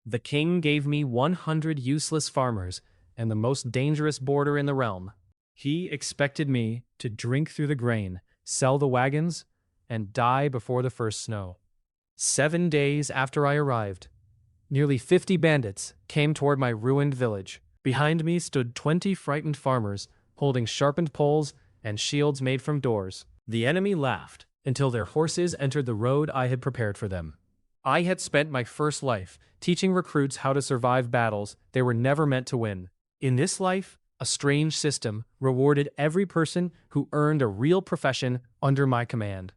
The king gave me 100 useless farmers and the most dangerous border in the realm. He expected me to drink through the grain, sell the wagons, and die before the first snow. 7 days after I arrived, nearly 50 bandits came toward my ruined village. Behind me stood 20 frightened farmers holding sharpened poles and shields made from doors. The enemy laughed until their horses entered the road I had prepared for them. I had spent my first life teaching recruits how to survive battles they were never meant to win. In this life, a strange system rewarded every person who earned a real profession under my command.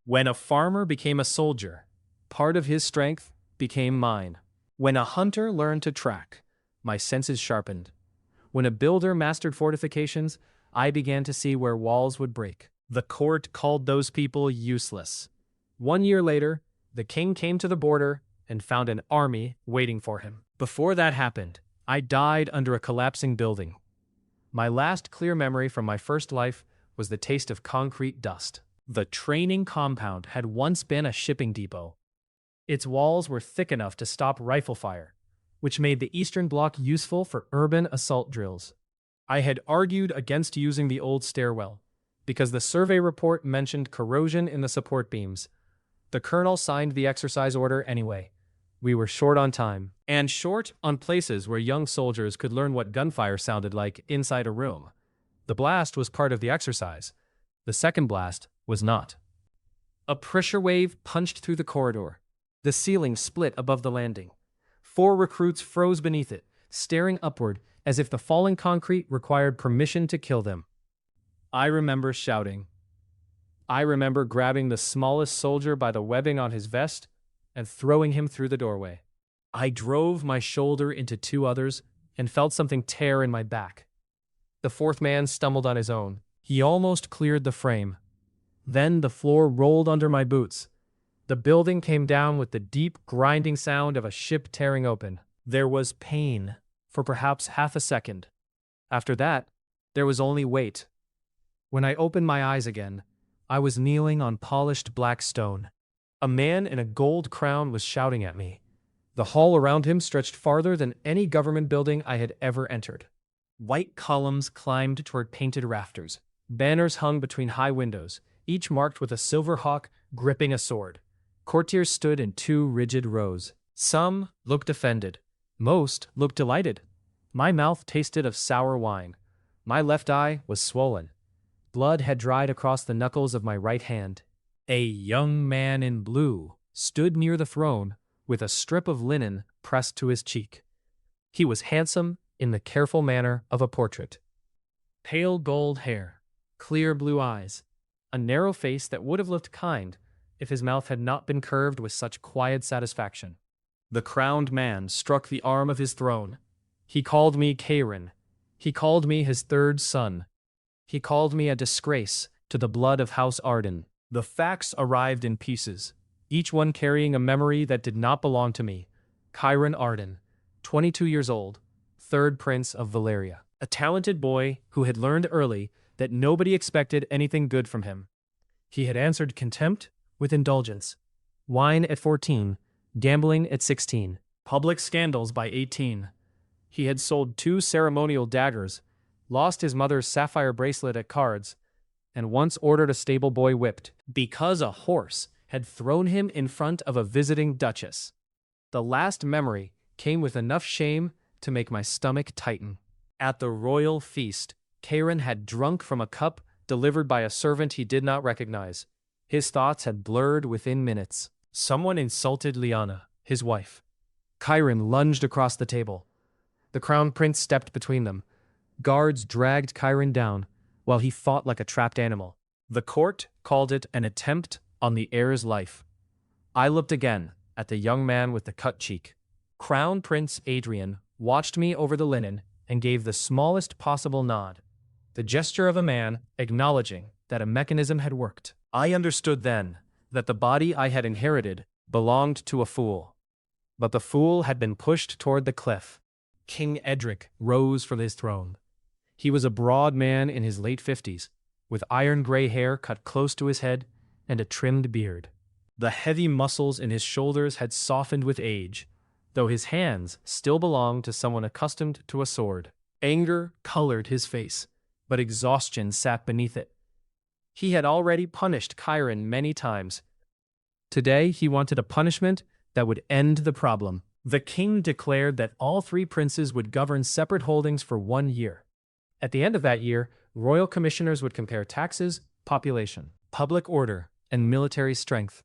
When a farmer became a soldier, part of his strength became mine. When a hunter learned to track, my senses sharpened. When a builder mastered fortifications, I began to see where walls would break. The court called those people useless. 1 year later, the king came to the border and found an army waiting for him. Before that happened, I died under a collapsing building. My last clear memory from my first life was the taste of concrete dust. The training compound had once been a shipping depot. Its walls were thick enough to stop rifle fire, which made the Eastern Bloc useful for urban assault drills. I had argued against using the old stairwell, because the survey report mentioned corrosion in the support beams. The colonel signed the exercise order anyway. We were short on time, and short on places where young soldiers could learn what gunfire sounded like inside a room. The blast was part of the exercise. The second blast was not. A pressure wave punched through the corridor. The ceiling split above the landing. 4 recruits froze beneath it, staring upward as if the falling concrete required permission to kill them. I remember shouting. I remember grabbing the smallest soldier by the webbing on his vest and throwing him through the doorway. I drove my shoulder into 2 others and felt something tear in my back. The 4th man stumbled on his own. He almost cleared the frame. Then the floor rolled under my boots. The building came down with the deep, grinding sound of a ship tearing open. There was pain for perhaps half a second. After that, there was only weight. When I opened my eyes again, I was kneeling on polished black stone. A man in a gold crown was shouting at me. The hall around him stretched farther than any government building I had ever entered. White columns climbed toward painted rafters. Banners hung between high windows, each marked with a silver hawk gripping a sword. Courtiers stood in 2 rigid rows. Some looked offended. Most looked delighted. My mouth tasted of sour wine. My left eye was swollen. Blood had dried across the knuckles of my right hand. A young man in blue stood near the throne with a strip of linen pressed to his cheek. He was handsome in the careful manner of a portrait. Pale gold hair, clear blue eyes, a narrow face that would have looked kind if his mouth had not been curved with such quiet satisfaction. The crowned man struck the arm of his throne. He called me Kairin. He called me his 3rd son. He called me a disgrace to the blood of House Arden. The facts arrived in pieces, each one carrying a memory that did not belong to me. Kairin Arden, 22 years old, 3rd Prince of Valeria. A talented boy who had learned early that nobody expected anything good from him. He had answered contempt with indulgence. Wine at 14, gambling at 16, public scandals by 18. He had sold 2 ceremonial daggers, lost his mother's sapphire bracelet at cards, and once ordered a stable boy whipped because a horse had thrown him in front of a visiting duchess. The last memory came with enough shame to make my stomach tighten. At the royal feast, Kairin had drunk from a cup delivered by a servant he did not recognize. His thoughts had blurred within minutes. Someone insulted Liana, his wife. Kairin lunged across the table. The crown prince stepped between them. Guards dragged Kairin down, while he fought like a trapped animal. The court called it an attempt on the heir's life. I looked again at the young man with the cut cheek. Crown Prince Adrian watched me over the linen and gave the smallest possible nod, the gesture of a man acknowledging that a mechanism had worked. I understood then that the body I had inherited belonged to a fool. But the fool had been pushed toward the cliff. King Edric rose from his throne. He was a broad man in his late 50s, with iron-gray hair cut close to his head and a trimmed beard. The heavy muscles in his shoulders had softened with age. though his hands still belonged to someone accustomed to a sword. Anger colored his face, but exhaustion sat beneath it. He had already punished Chiron many times. Today he wanted a punishment that would end the problem. The king declared that all three princes would govern separate holdings for 1 year. At the end of that year, royal commissioners would compare taxes, population, public order, and military strength.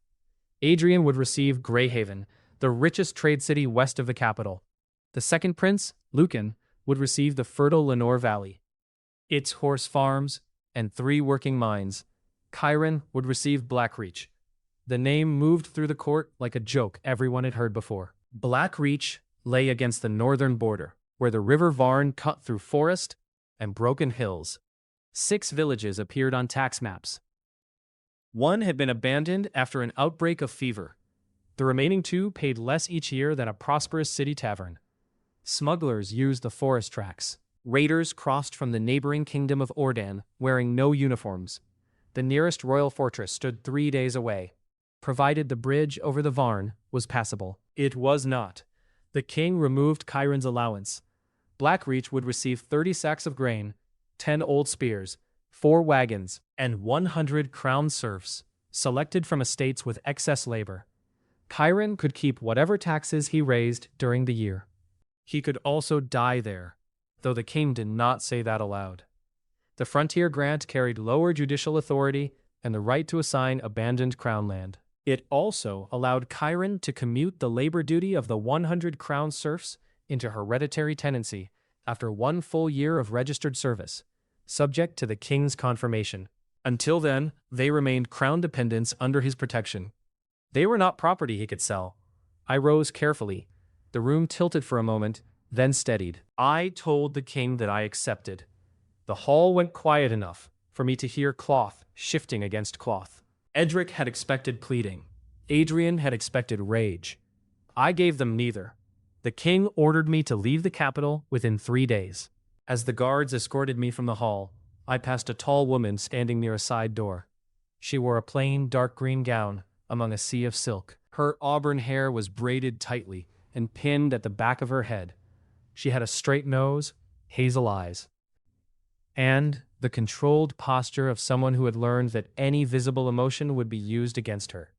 Adrian would receive Greyhaven, the richest trade city west of the capital. The second prince, Lucan, would receive the fertile Lenore Valley, its horse farms, and 3 working mines. Chiron would receive Blackreach. The name moved through the court like a joke everyone had heard before. Blackreach lay against the northern border, where the river Varn cut through forest and broken hills. 6 villages appeared on tax maps. 1 had been abandoned after an outbreak of fever. The remaining 2 paid less each year than a prosperous city tavern. Smugglers used the forest tracks. Raiders crossed from the neighboring kingdom of Ordan, wearing no uniforms. The nearest royal fortress stood 3 days away, provided the bridge over the Varn was passable. It was not. The king removed Chiron's allowance. Blackreach would receive 30 sacks of grain, 10 old spears, 4 wagons, and 100 crown serfs, selected from estates with excess labor. Chiron could keep whatever taxes he raised during the year. He could also die there, though the king did not say that aloud. The frontier grant carried lower judicial authority and the right to assign abandoned crown land. It also allowed Chiron to commute the labor duty of the 100 crown serfs into hereditary tenancy after 1 full year of registered service, subject to the king's confirmation. Until then, they remained crown dependents under his protection. They were not property he could sell. I rose carefully. The room tilted for a moment, then steadied. I told the king that I accepted. The hall went quiet enough for me to hear cloth shifting against cloth. Edric had expected pleading. Adrian had expected rage. I gave them neither. The king ordered me to leave the capital within 3 days. As the guards escorted me from the hall, I passed a tall woman standing near a side door. She wore a plain dark green gown among a sea of silk. Her auburn hair was braided tightly and pinned at the back of her head. She had a straight nose, hazel eyes, and the controlled posture of someone who had learned that any visible emotion would be used against her.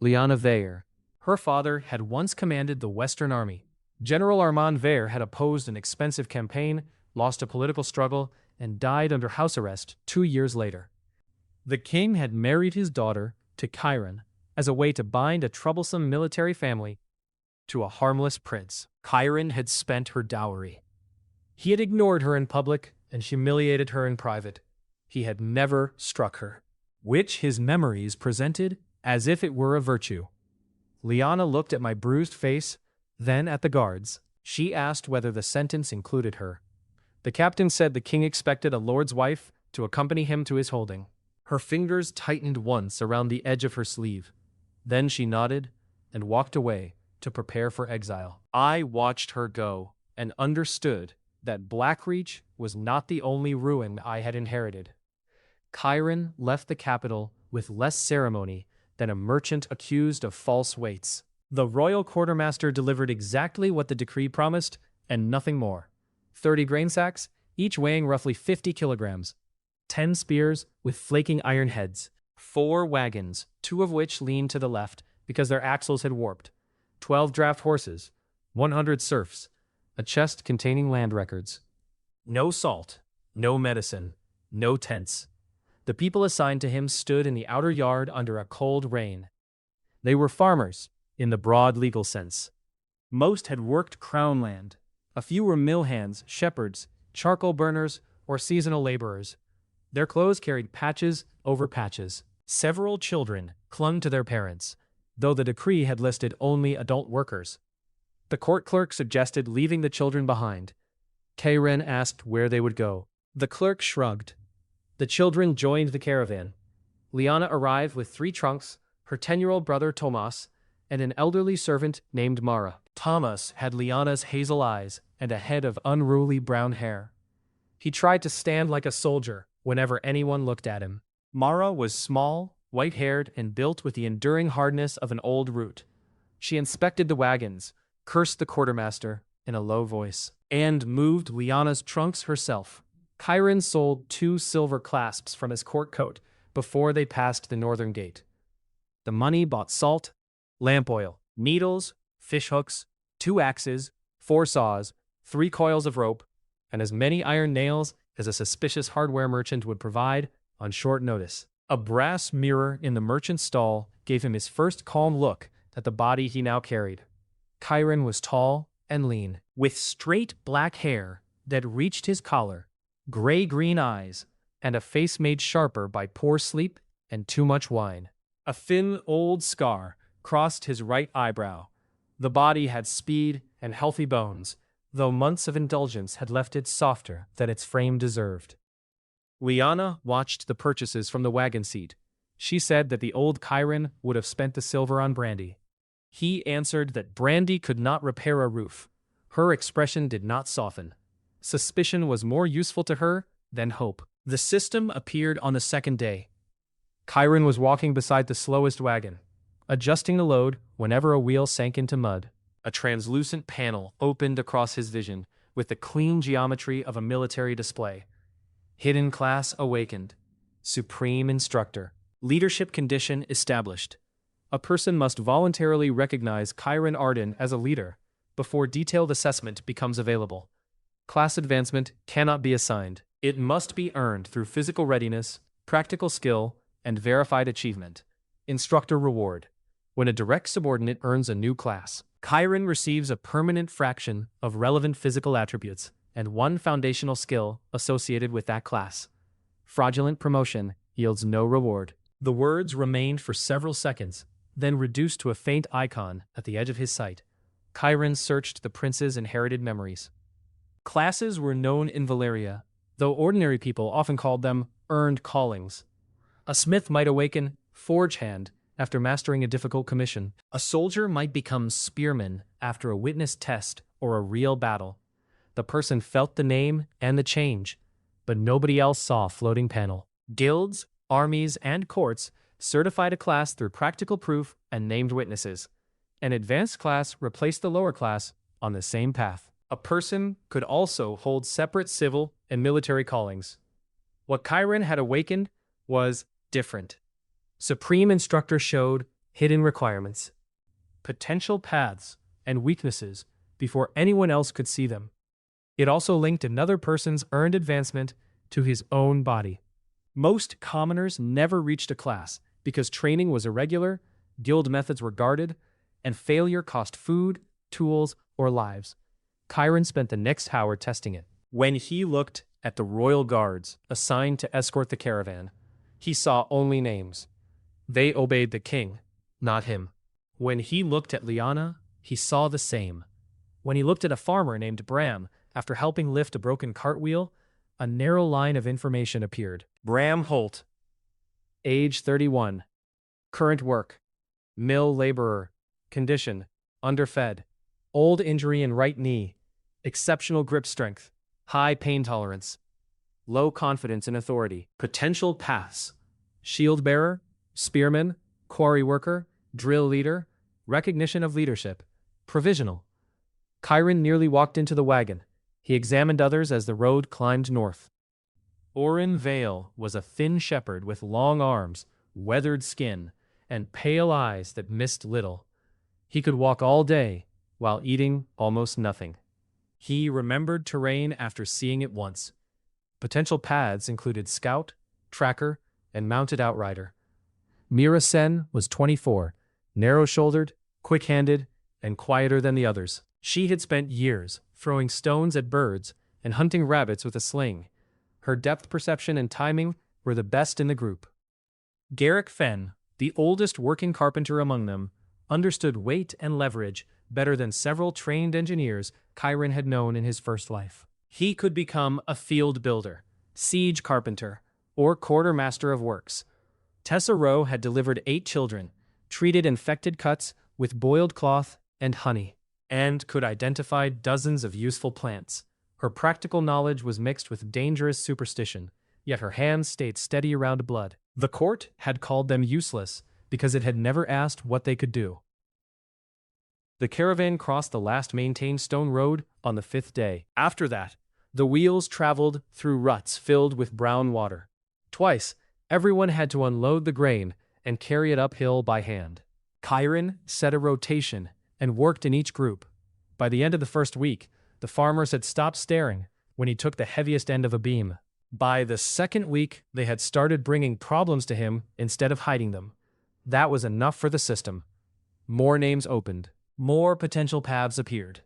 Liana Veyer. Her father had once commanded the Western Army. General Armand Veyer had opposed an expensive campaign, lost a political struggle, and died under house arrest 2 years later. The king had married his daughter to Chiron as a way to bind a troublesome military family to a harmless prince. Chiron had spent her dowry. He had ignored her in public and humiliated her in private. He had never struck her, which his memories presented as if it were a virtue. Liana looked at my bruised face, then at the guards. She asked whether the sentence included her. The captain said the king expected a lord's wife to accompany him to his holding. Her fingers tightened once around the edge of her sleeve. Then she nodded and walked away to prepare for exile. I watched her go and understood that Blackreach was not the only ruin I had inherited. Chiron left the capital with less ceremony than a merchant accused of false weights. The royal quartermaster delivered exactly what the decree promised, and nothing more. 30 grain sacks, each weighing roughly 50 kilograms. 10 spears with flaking iron heads. 4 wagons, 2 of which leaned to the left because their axles had warped. 12 draft horses. 100 serfs. A chest containing land records. No salt. No medicine. No tents. The people assigned to him stood in the outer yard under a cold rain. They were farmers, in the broad legal sense. Most had worked crown land. A few were mill hands, shepherds, charcoal burners, or seasonal laborers. Their clothes carried patches over patches. Several children clung to their parents, though the decree had listed only adult workers. The court clerk suggested leaving the children behind. Chiron asked where they would go. The clerk shrugged. The children joined the caravan. Liana arrived with 3 trunks, her 10-year-old brother Tomas, and an elderly servant named Mara. Thomas had Liana's hazel eyes and a head of unruly brown hair. He tried to stand like a soldier whenever anyone looked at him. Mara was small, white-haired, and built with the enduring hardness of an old root. She inspected the wagons, cursed the quartermaster in a low voice, and moved Liana's trunks herself. Chiron sold 2 silver clasps from his court coat before they passed the northern gate. The money bought salt, lamp oil, needles, fish hooks, 2 axes, 4 saws, 3 coils of rope, and as many iron nails as a suspicious hardware merchant would provide on short notice. A brass mirror in the merchant's stall gave him his first calm look at the body he now carried. Chiron was tall and lean, with straight black hair that reached his collar, gray-green eyes, and a face made sharper by poor sleep and too much wine. A thin old scar crossed his right eyebrow. The body had speed and healthy bones, though months of indulgence had left it softer than its frame deserved. Liana watched the purchases from the wagon seat. She said that the old Chiron would have spent the silver on brandy. He answered that brandy could not repair a roof. Her expression did not soften. Suspicion was more useful to her than hope. The system appeared on the second day. Chiron was walking beside the slowest wagon, adjusting the load whenever a wheel sank into mud. A translucent panel opened across his vision with the clean geometry of a military display. Hidden class awakened. Supreme Instructor. Leadership condition established. A person must voluntarily recognize Chiron Arden as a leader before detailed assessment becomes available. Class advancement cannot be assigned. It must be earned through physical readiness, practical skill, and verified achievement. Instructor reward. When a direct subordinate earns a new class, Chiron receives a permanent fraction of relevant physical attributes and 1 foundational skill associated with that class. Fraudulent promotion yields no reward. The words remained for several seconds, then reduced to a faint icon at the edge of his sight. Chiron searched the prince's inherited memories. Classes were known in Valeria, though ordinary people often called them earned callings. A smith might awaken forge hand after mastering a difficult commission. A soldier might become spearman after a witness test or a real battle. The person felt the name and the change, but nobody else saw a floating panel. Guilds, armies, and courts certified a class through practical proof and named witnesses. An advanced class replaced the lower class on the same path. A person could also hold separate civil and military callings. What Chiron had awakened was different. Supreme Instructor showed hidden requirements, potential paths, and weaknesses before anyone else could see them. It also linked another person's earned advancement to his own body. Most commoners never reached a class because training was irregular, guild methods were guarded, and failure cost food, tools, or lives. Chiron spent the next hour testing it. When he looked at the royal guards assigned to escort the caravan, he saw only names. They obeyed the king, not him. When he looked at Liana, he saw the same. When he looked at a farmer named Bram, after helping lift a broken cartwheel, a narrow line of information appeared. Bram Holt. Age 31. Current work. Mill laborer. Condition. Underfed. Old injury in right knee. Exceptional grip strength. High pain tolerance. Low confidence in authority. Potential paths. Shield bearer. Spearman. Quarry worker. Drill leader. Recognition of leadership. Provisional. Chiron nearly walked into the wagon. He examined others as the road climbed north. Orin Vale was a thin shepherd with long arms, weathered skin, and pale eyes that missed little. He could walk all day while eating almost nothing. He remembered terrain after seeing it once. Potential paths included scout, tracker, and mounted outrider. Mira Sen was 24, narrow-shouldered, quick-handed, and quieter than the others. She had spent years throwing stones at birds and hunting rabbits with a sling. Her depth perception and timing were the best in the group. Garrick Fenn, the oldest working carpenter among them, understood weight and leverage better than several trained engineers Chiron had known in his first life. He could become a field builder, siege carpenter, or quartermaster of works. Tessa Rowe had delivered 8 children, treated infected cuts with boiled cloth and honey, and could identify dozens of useful plants. Her practical knowledge was mixed with dangerous superstition, yet her hands stayed steady around blood. The court had called them useless because it had never asked what they could do. The caravan crossed the last maintained stone road on the 5th day. After that, the wheels traveled through ruts filled with brown water. Twice, everyone had to unload the grain and carry it uphill by hand. Chiron set a rotation and worked in each group. By the end of the first week, the farmers had stopped staring when he took the heaviest end of a beam. By the second week, they had started bringing problems to him instead of hiding them. That was enough for the system. More names opened. More potential paths appeared.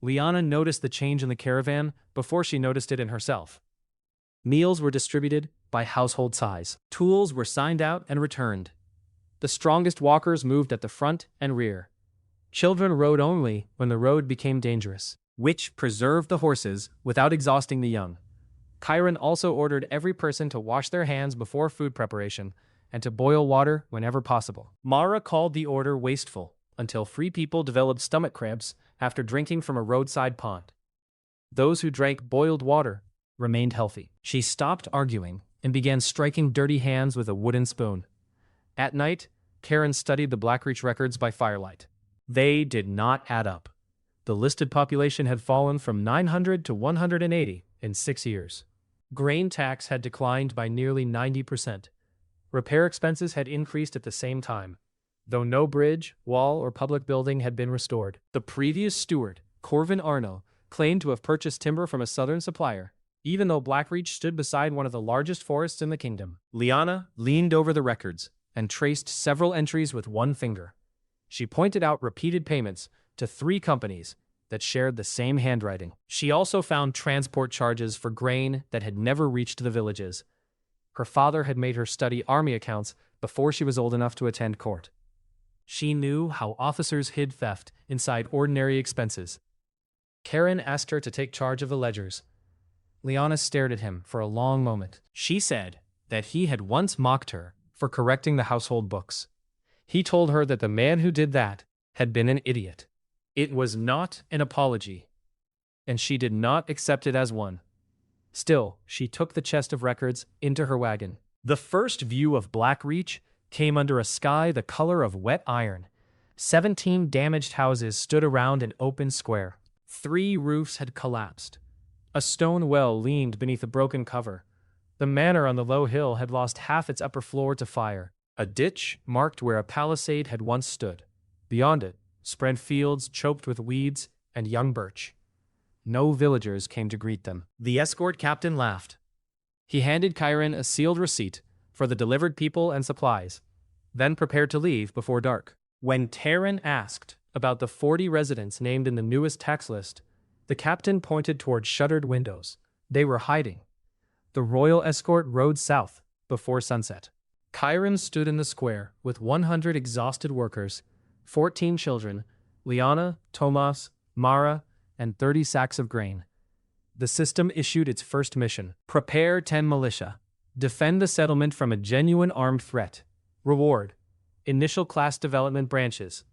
Liana noticed the change in the caravan before she noticed it in herself. Meals were distributed by household size. Tools were signed out and returned. The strongest walkers moved at the front and rear. Children rode only when the road became dangerous, which preserved the horses without exhausting the young. Chiron also ordered every person to wash their hands before food preparation and to boil water whenever possible. Mara called the order wasteful until free people developed stomach cramps after drinking from a roadside pond. Those who drank boiled water remained healthy. She stopped arguing and began striking dirty hands with a wooden spoon. At night, Karen studied the Blackreach records by firelight. They did not add up. The listed population had fallen from 900 to 180 in 6 years. Grain tax had declined by nearly 90%. Repair expenses had increased at the same time, though no bridge, wall, or public building had been restored. The previous steward, Corvin Arno, claimed to have purchased timber from a southern supplier, even though Blackreach stood beside one of the largest forests in the kingdom. Liana leaned over the records and traced several entries with one finger. She pointed out repeated payments to 3 companies that shared the same handwriting. She also found transport charges for grain that had never reached the villages. Her father had made her study army accounts before she was old enough to attend court. She knew how officers hid theft inside ordinary expenses. Karen asked her to take charge of the ledgers. Liana stared at him for a long moment. She said that he had once mocked her for correcting the household books. He told her that the man who did that had been an idiot. It was not an apology, and she did not accept it as one. Still, she took the chest of records into her wagon. The first view of Blackreach came under a sky the color of wet iron. 17 damaged houses stood around an open square. 3 roofs had collapsed. A stone well leaned beneath a broken cover. The manor on the low hill had lost half its upper floor to fire. A ditch marked where a palisade had once stood. Beyond it, spread fields choked with weeds and young birch. No villagers came to greet them. The escort captain laughed. He handed Chiron a sealed receipt for the delivered people and supplies, then prepared to leave before dark. When Terran asked about the 40 residents named in the newest tax list, the captain pointed toward shuttered windows. They were hiding. The royal escort rode south before sunset. Chiron stood in the square with 100 exhausted workers, 14 children, Liana, Tomas, Mara, and 30 sacks of grain. The system issued its first mission. Prepare 10 militia. Defend the settlement from a genuine armed threat. Reward: initial class development branches.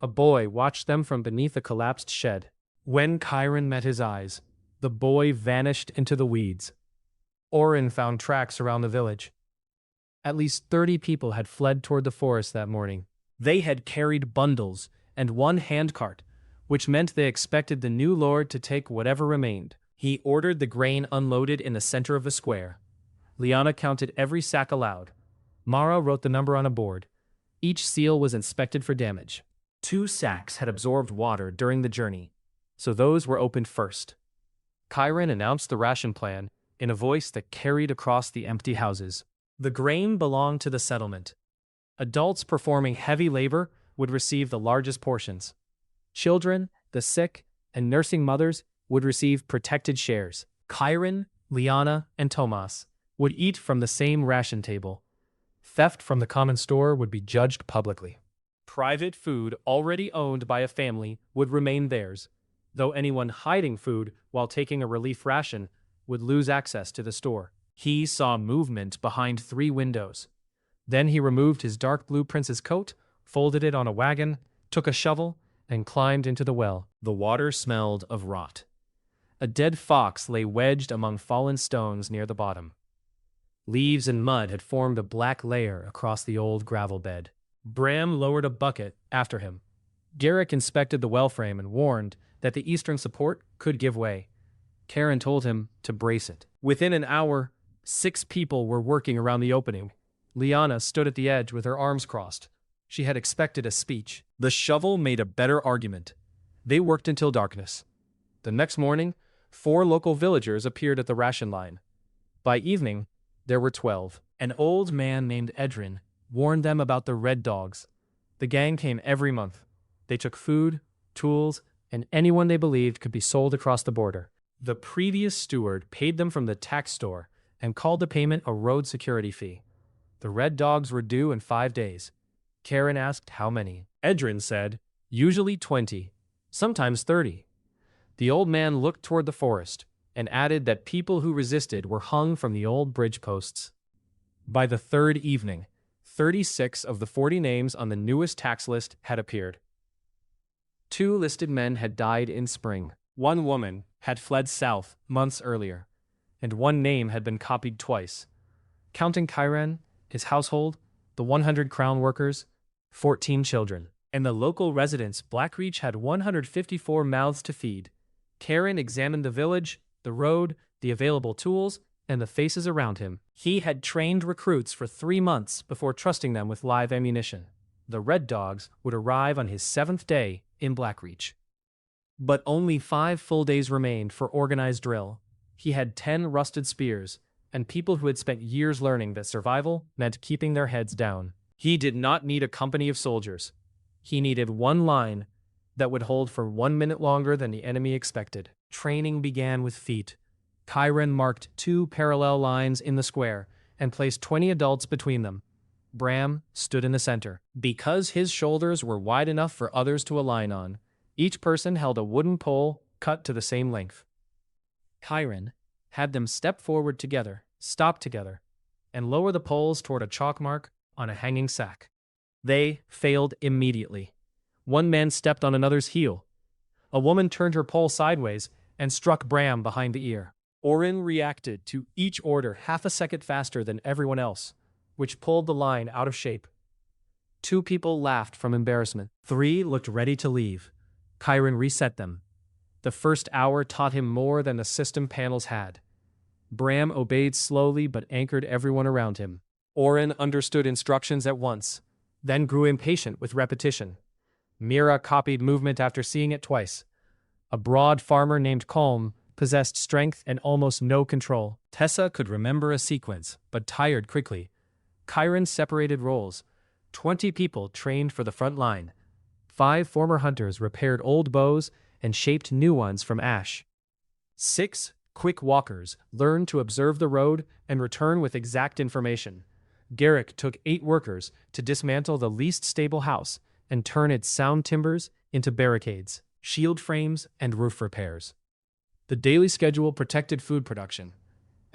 A boy watched them from beneath a collapsed shed. When Chiron met his eyes, the boy vanished into the weeds. Orin found tracks around the village. At least 30 people had fled toward the forest that morning. They had carried bundles and 1 handcart, which meant they expected the new lord to take whatever remained. He ordered the grain unloaded in the center of the square. Liana counted every sack aloud. Mara wrote the number on a board. Each seal was inspected for damage. 2 sacks had absorbed water during the journey, so those were opened first. Chiron announced the ration plan in a voice that carried across the empty houses. The grain belonged to the settlement. Adults performing heavy labor would receive the largest portions. Children, the sick, and nursing mothers would receive protected shares. Chiron, Liana, and Tomas would eat from the same ration table. Theft from the common store would be judged publicly. Private food already owned by a family would remain theirs, though anyone hiding food while taking a relief ration would lose access to the store. He saw movement behind 3 windows. Then he removed his dark blue prince's coat, folded it on a wagon, took a shovel, and climbed into the well. The water smelled of rot. A dead fox lay wedged among fallen stones near the bottom. Leaves and mud had formed a black layer across the old gravel bed. Bram lowered a bucket after him. Garrick inspected the well frame and warned that the eastern support could give way. Karen told him to brace it. Within an hour, 6 people were working around the opening. Liana stood at the edge with her arms crossed. She had expected a speech. The shovel made a better argument. They worked until darkness. The next morning, 4 local villagers appeared at the ration line. By evening, there were 12. An old man named Edrin warned them about the red dogs. The gang came every month. They took food, tools, and anyone they believed could be sold across the border. The previous steward paid them from the tax store and called the payment a road security fee. The red dogs were due in 5 days. Karen asked how many. Edrin said, usually 20, sometimes 30. The old man looked toward the forest and added that people who resisted were hung from the old bridge posts. By the 3rd evening, 36 of the 40 names on the newest tax list had appeared. 2 listed men had died in spring. 1 woman had fled south months earlier, and 1 name had been copied twice. Counting Kairen, his household, the 100 crown workers, 14 children. And the local residents, Blackreach had 154 mouths to feed. Karen examined the village, the road, the available tools, and the faces around him. He had trained recruits for 3 months before trusting them with live ammunition. The red dogs would arrive on his 7th day in Blackreach. But only 5 full days remained for organized drill. He had 10 rusted spears, and people who had spent years learning that survival meant keeping their heads down. He did not need a company of soldiers. He needed 1 line that would hold for 1 minute longer than the enemy expected. Training began with feet. Kairen marked 2 parallel lines in the square and placed 20 adults between them. Bram stood in the center. Because his shoulders were wide enough for others to align on, each person held a wooden pole cut to the same length. Kairen had them step forward together, stop together, and lower the poles toward a chalk mark on a hanging sack. They failed immediately. 1 man stepped on another's heel. A woman turned her pole sideways and struck Bram behind the ear. Orin reacted to each order half a second faster than everyone else, which pulled the line out of shape. 2 people laughed from embarrassment. 3 looked ready to leave. Kairen reset them. The first hour taught him more than the system panels had. Bram obeyed slowly but anchored everyone around him. Orin understood instructions at once, then grew impatient with repetition. Mira copied movement after seeing it twice. A broad farmer named Colm possessed strength and almost no control. Tessa could remember a sequence, but tired quickly. Kairen separated roles. 20 people trained for the front line. 5 former hunters repaired old bows and shaped new ones from ash. 6 quick walkers learned to observe the road and return with exact information. Garrick took 8 workers to dismantle the least stable house and turn its sound timbers into barricades, shield frames, and roof repairs. The daily schedule protected food production.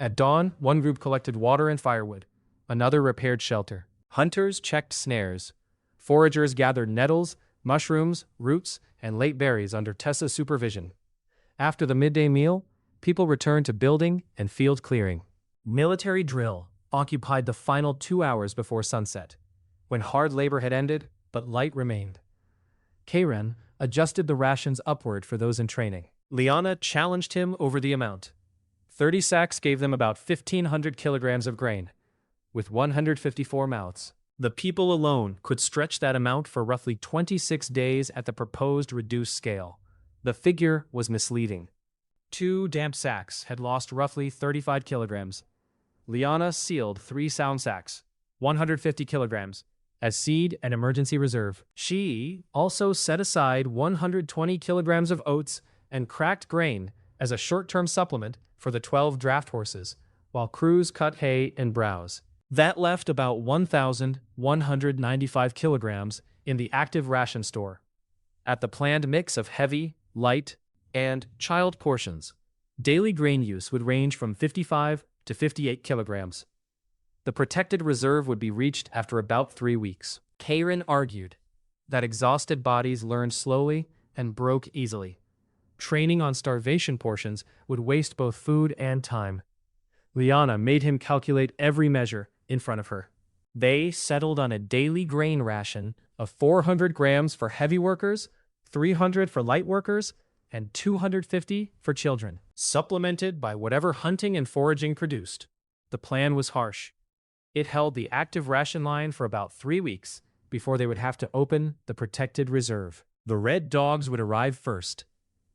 At dawn, 1 group collected water and firewood. Another repaired shelter. Hunters checked snares. Foragers gathered nettles, mushrooms, roots, and late berries under Tessa's supervision. After the midday meal, people returned to building and field clearing. Military drill occupied the final 2 hours before sunset, when hard labor had ended, but light remained. Kairen adjusted the rations upward for those in training. Liana challenged him over the amount. 30 sacks gave them about 1,500 kilograms of grain, with 154 mouths. The people alone could stretch that amount for roughly 26 days at the proposed reduced scale. The figure was misleading. 2 damp sacks had lost roughly 35 kilograms. Liana sealed 3 sound sacks, 150 kilograms, as seed and emergency reserve. She also set aside 120 kilograms of oats and cracked grain as a short-term supplement for the 12 draft horses, while crews cut hay and browse. That left about 1,195 kilograms in the active ration store. At the planned mix of heavy, light, and child portions, daily grain use would range from 55 to 58 kilograms. The protected reserve would be reached after about 3 weeks. Kairen argued that exhausted bodies learned slowly and broke easily. Training on starvation portions would waste both food and time. Liana made him calculate every measure in front of her. They settled on a daily grain ration of 400 grams for heavy workers, 300 for light workers, and 250 for children, supplemented by whatever hunting and foraging produced. The plan was harsh. It held the active ration line for about 3 weeks before they would have to open the protected reserve. The red dogs would arrive first.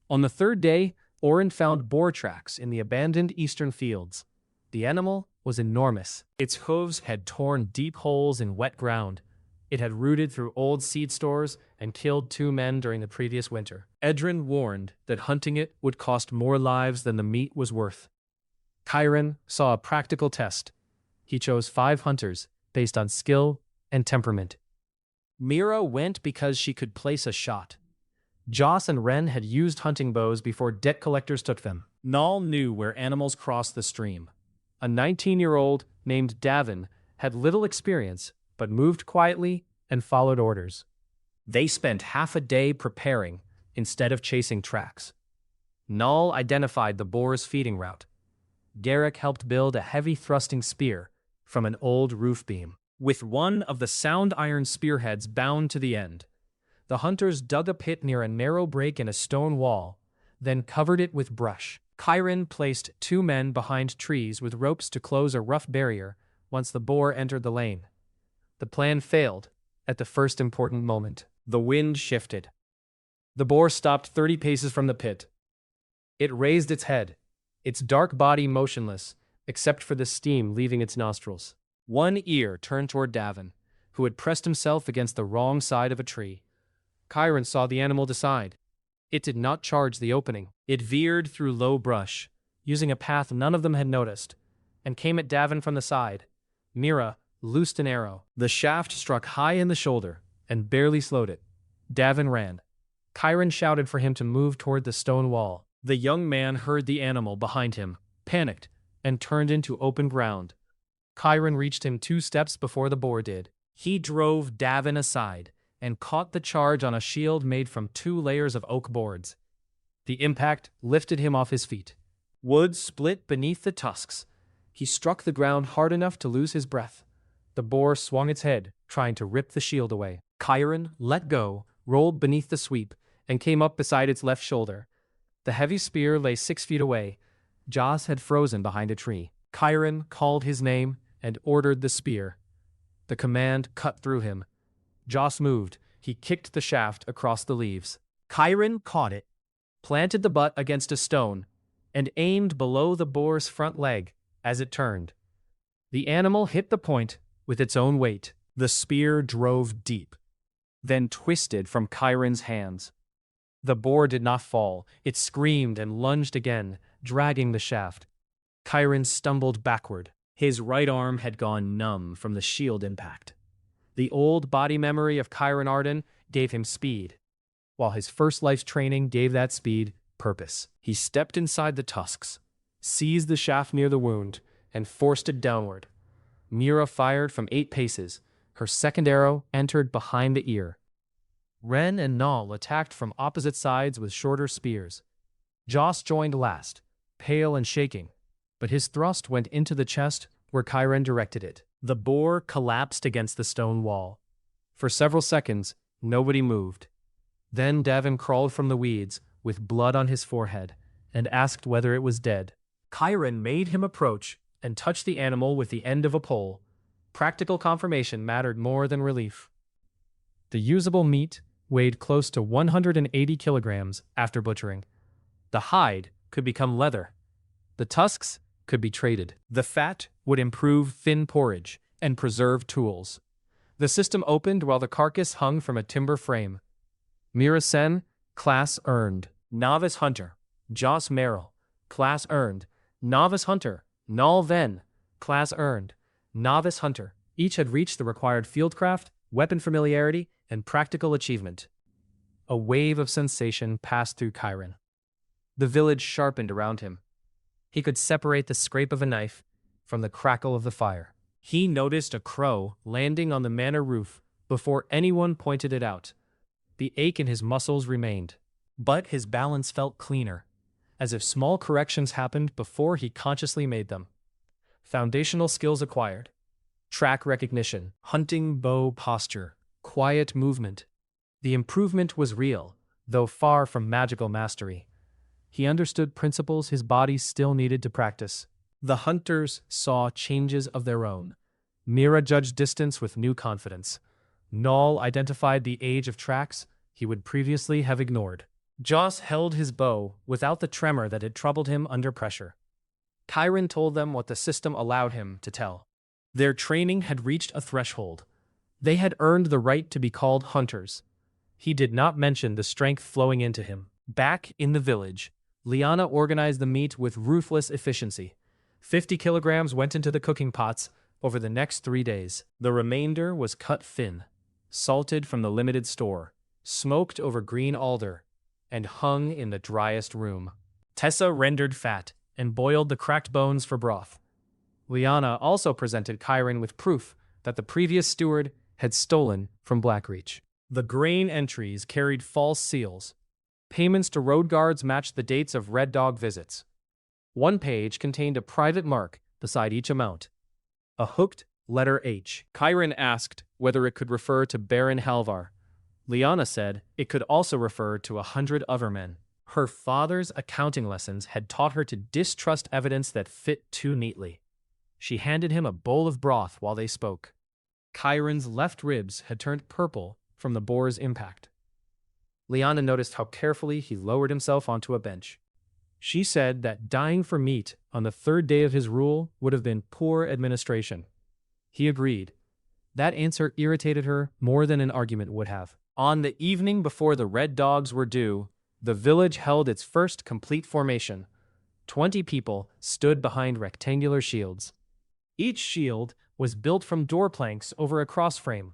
On the third day, Oren found boar tracks in the abandoned eastern fields. The animal was enormous. Its hooves had torn deep holes in wet ground. It had rooted through old seed stores and killed 2 men during the previous winter. Edrin warned that hunting it would cost more lives than the meat was worth. Chiron saw a practical test. He chose 5 hunters based on skill and temperament. Mira went because she could place a shot. Joss and Ren had used hunting bows before debt collectors took them. Nal knew where animals crossed the stream. A 19-year-old named Davin had little experience, but moved quietly and followed orders. They spent half a day preparing instead of chasing tracks. Nal identified the boar's feeding route. Derek helped build a heavy thrusting spear from an old roof beam. With one of the sound iron spearheads bound to the end, the hunters dug a pit near a narrow break in a stone wall, then covered it with brush. Chiron placed 2 men behind trees with ropes to close a rough barrier once the boar entered the lane. The plan failed at the first important moment. The wind shifted. The boar stopped 30 paces from the pit. It raised its head, its dark body motionless, except for the steam leaving its nostrils. One ear turned toward Davin, who had pressed himself against the wrong side of a tree. Chiron saw the animal decide. It did not charge the opening. It veered through low brush, using a path none of them had noticed, and came at Davin from the side. Mira loosed an arrow. The shaft struck high in the shoulder and barely slowed it. Davin ran. Chiron shouted for him to move toward the stone wall. The young man heard the animal behind him, panicked, and turned into open ground. Chiron reached him 2 steps before the boar did. He drove Davin aside and caught the charge on a shield made from 2 layers of oak boards. The impact lifted him off his feet. Wood split beneath the tusks. He struck the ground hard enough to lose his breath. The boar swung its head, trying to rip the shield away. Chiron let go, rolled beneath the sweep, and came up beside its left shoulder. The heavy spear lay 6 feet away. Joss had frozen behind a tree. Chiron called his name and ordered the spear. The command cut through him. Joss moved. He kicked the shaft across the leaves. Chiron caught it, planted the butt against a stone, and aimed below the boar's front leg as it turned. The animal hit the point with its own weight. The spear drove deep, then twisted from Chiron's hands. The boar did not fall. It screamed and lunged again, dragging the shaft. Chiron stumbled backward. His right arm had gone numb from the shield impact. The old body memory of Chiron Arden gave him speed, while his first life's training gave that speed purpose. He stepped inside the tusks, seized the shaft near the wound, and forced it downward. Mira fired from 8 paces. Her second arrow entered behind the ear. Ren and Nal attacked from opposite sides with shorter spears. Joss joined last, pale and shaking, but his thrust went into the chest where Chiron directed it. The boar collapsed against the stone wall. For several seconds, nobody moved. Then Davin crawled from the weeds with blood on his forehead and asked whether it was dead. Chiron made him approach and touch the animal with the end of a pole. Practical confirmation mattered more than relief. The usable meat weighed close to 180 kilograms after butchering. The hide could become leather. The tusks could be traded. The fat would improve thin porridge and preserve tools. The system opened while the carcass hung from a timber frame. Mira Sen, class earned. Novice Hunter. Joss Merrill, class earned. Novice Hunter. Nal Ven, class earned. Novice Hunter. Each had reached the required fieldcraft, weapon familiarity, and practical achievement. A wave of sensation passed through Chiron. The village sharpened around him. He could separate the scrape of a knife from the crackle of the fire. He noticed a crow landing on the manor roof before anyone pointed it out. The ache in his muscles remained, but his balance felt cleaner, as if small corrections happened before he consciously made them. Foundational skills acquired. Track recognition, hunting bow posture, quiet movement. The improvement was real, though far from magical mastery. He understood principles his body still needed to practice. The hunters saw changes of their own. Mira judged distance with new confidence. Null identified the age of tracks he would previously have ignored. Joss held his bow without the tremor that had troubled him under pressure. Chiron told them what the system allowed him to tell. Their training had reached a threshold. They had earned the right to be called hunters. He did not mention the strength flowing into him. Back in the village, Liana organized the meat with ruthless efficiency. 50 kilograms went into the cooking pots over the next 3 days. The remainder was cut thin, salted from the limited store, smoked over green alder, and hung in the driest room. Tessa rendered fat and boiled the cracked bones for broth. Liana also presented Chiron with proof that the previous steward had stolen from Blackreach. The grain entries carried false seals. Payments to road guards matched the dates of Red Dog visits. One page contained a private mark beside each amount. A hooked letter H. Chiron asked whether it could refer to Baron Halvar. Liana said it could also refer to 100 other men. Her father's accounting lessons had taught her to distrust evidence that fit too neatly. She handed him a bowl of broth while they spoke. Chiron's left ribs had turned purple from the boar's impact. Liana noticed how carefully he lowered himself onto a bench. She said that dying for meat on the 3rd day of his rule would have been poor administration. He agreed. That answer irritated her more than an argument would have. On the evening before the Red Dogs were due, the village held its first complete formation. 20 people stood behind rectangular shields. Each shield was built from door planks over a crossframe,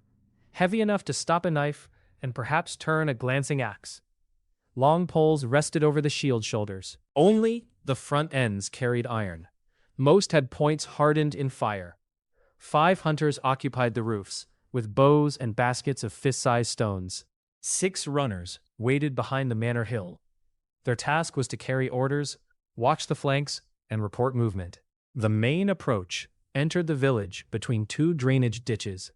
heavy enough to stop a knife and perhaps turn a glancing axe. Long poles rested over the shield shoulders. Only the front ends carried iron. Most had points hardened in fire. 5 hunters occupied the roofs, with bows and baskets of fist-sized stones. 6 runners waited behind the manor hill. Their task was to carry orders, watch the flanks, and report movement. The main approach entered the village between 2 drainage ditches.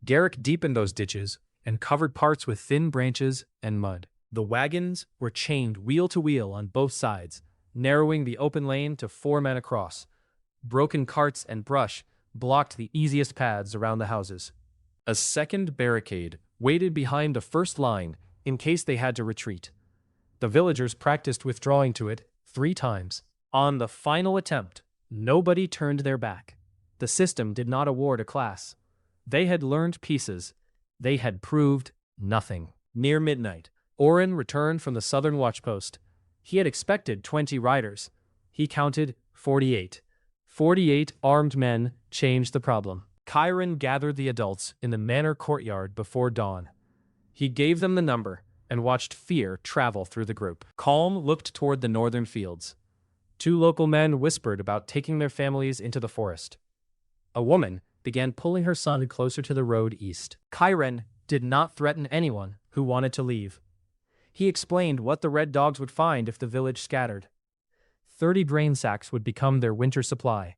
Garrick deepened those ditches and covered parts with thin branches and mud. The wagons were chained wheel to wheel on both sides, narrowing the open lane to 4 men across. Broken carts and brush blocked the easiest paths around the houses. A second barricade waited behind the first line in case they had to retreat. The villagers practiced withdrawing to it 3 times. On the final attempt, nobody turned their back. The system did not award a class. They had learned pieces. They had proved nothing. Near midnight, Oren returned from the southern watchpost. He had expected 20 riders. He counted 48. 48 armed men changed the problem. Chiron gathered the adults in the manor courtyard before dawn. He gave them the number and watched fear travel through the group. Calm looked toward the northern fields. 2 local men whispered about taking their families into the forest. A woman began pulling her son closer to the road east. Chiron did not threaten anyone who wanted to leave. He explained what the Red Dogs would find if the village scattered. 30 grain sacks would become their winter supply.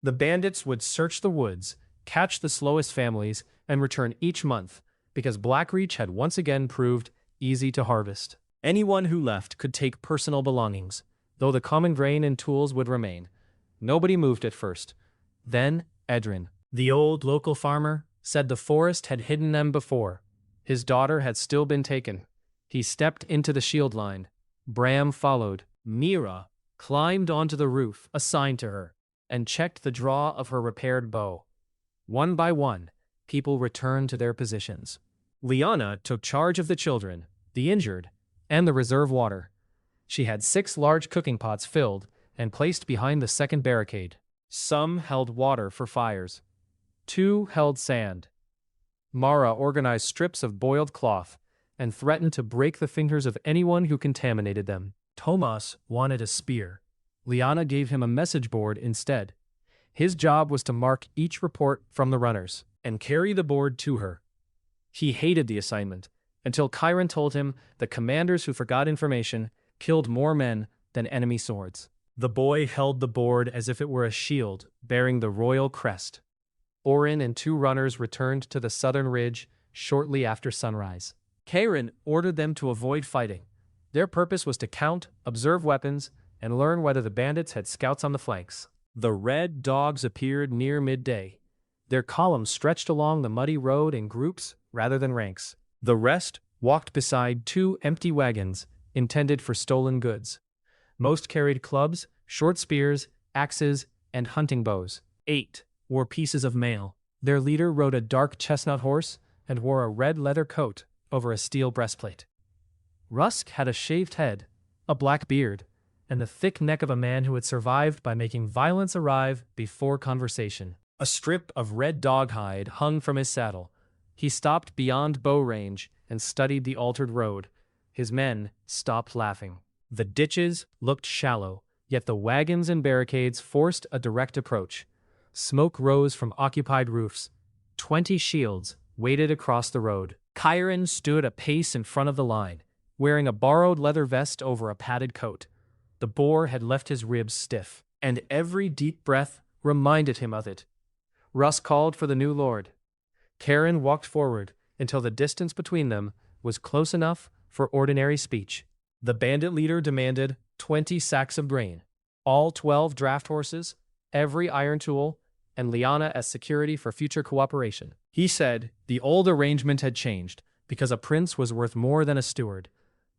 The bandits would search the woods, catch the slowest families, and return each month, because Blackreach had once again proved easy to harvest. Anyone who left could take personal belongings, though the common grain and tools would remain. Nobody moved at first. Then Edrin, the old local farmer, said the forest had hidden them before. His daughter had still been taken. He stepped into the shield line. Bram followed. Mira climbed onto the roof assigned to her and checked the draw of her repaired bow. One by one, people returned to their positions. Liana took charge of the children, the injured, and the reserve water. She had 6 large cooking pots filled and placed behind the second barricade. Some held water for fires. 2 held sand. Mara organized strips of boiled cloth and threatened to break the fingers of anyone who contaminated them. Tomas wanted a spear. Liana gave him a message board instead. His job was to mark each report from the runners and carry the board to her. He hated the assignment until Chiron told him the commanders who forgot information killed more men than enemy swords. The boy held the board as if it were a shield bearing the royal crest. Orin and 2 runners returned to the southern ridge, shortly after sunrise. Karen ordered them to avoid fighting. Their purpose was to count, observe weapons, and learn whether the bandits had scouts on the flanks. The red dogs appeared near midday. Their columns stretched along the muddy road in groups rather than ranks. The rest walked beside two empty wagons intended for stolen goods. Most carried clubs, short spears, axes, and hunting bows. 8 wore pieces of mail. Their leader rode a dark chestnut horse and wore a red leather coat over a steel breastplate. Rusk had a shaved head, a black beard, and the thick neck of a man who had survived by making violence arrive before conversation. A strip of red dog hide hung from his saddle. He stopped beyond bow range and studied the altered road. His men stopped laughing. The ditches looked shallow, yet the wagons and barricades forced a direct approach. Smoke rose from occupied roofs. 20 shields waited across the road. Chiron stood a pace in front of the line, wearing a borrowed leather vest over a padded coat. The boar had left his ribs stiff, and every deep breath reminded him of it. Russ called for the new lord. Chiron walked forward until the distance between them was close enough for ordinary speech. The bandit leader demanded 20 sacks of grain, all 12 draft horses, every iron tool, and Liana as security for future cooperation. He said the old arrangement had changed because a prince was worth more than a steward.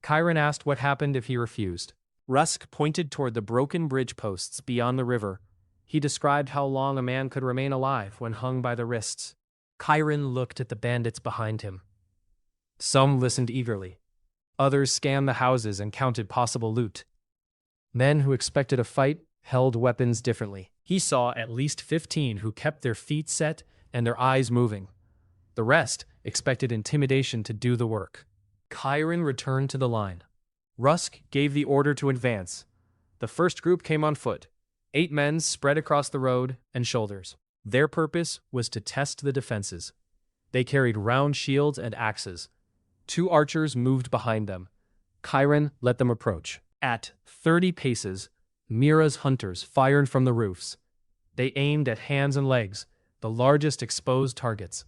Chiron asked what happened if he refused. Rusk pointed toward the broken bridge posts beyond the river. He described how long a man could remain alive when hung by the wrists. Chiron looked at the bandits behind him. Some listened eagerly. Others scanned the houses and counted possible loot. Men who expected a fight held weapons differently. He saw at least 15 who kept their feet set and their eyes moving. The rest expected intimidation to do the work. Chiron returned to the line. Rusk gave the order to advance. The first group came on foot. 8 men spread across the road and shoulders. Their purpose was to test the defenses. They carried round shields and axes. 2 archers moved behind them. Chiron let them approach. At 30 paces, Mira's hunters fired from the roofs. They aimed at hands and legs, the largest exposed targets.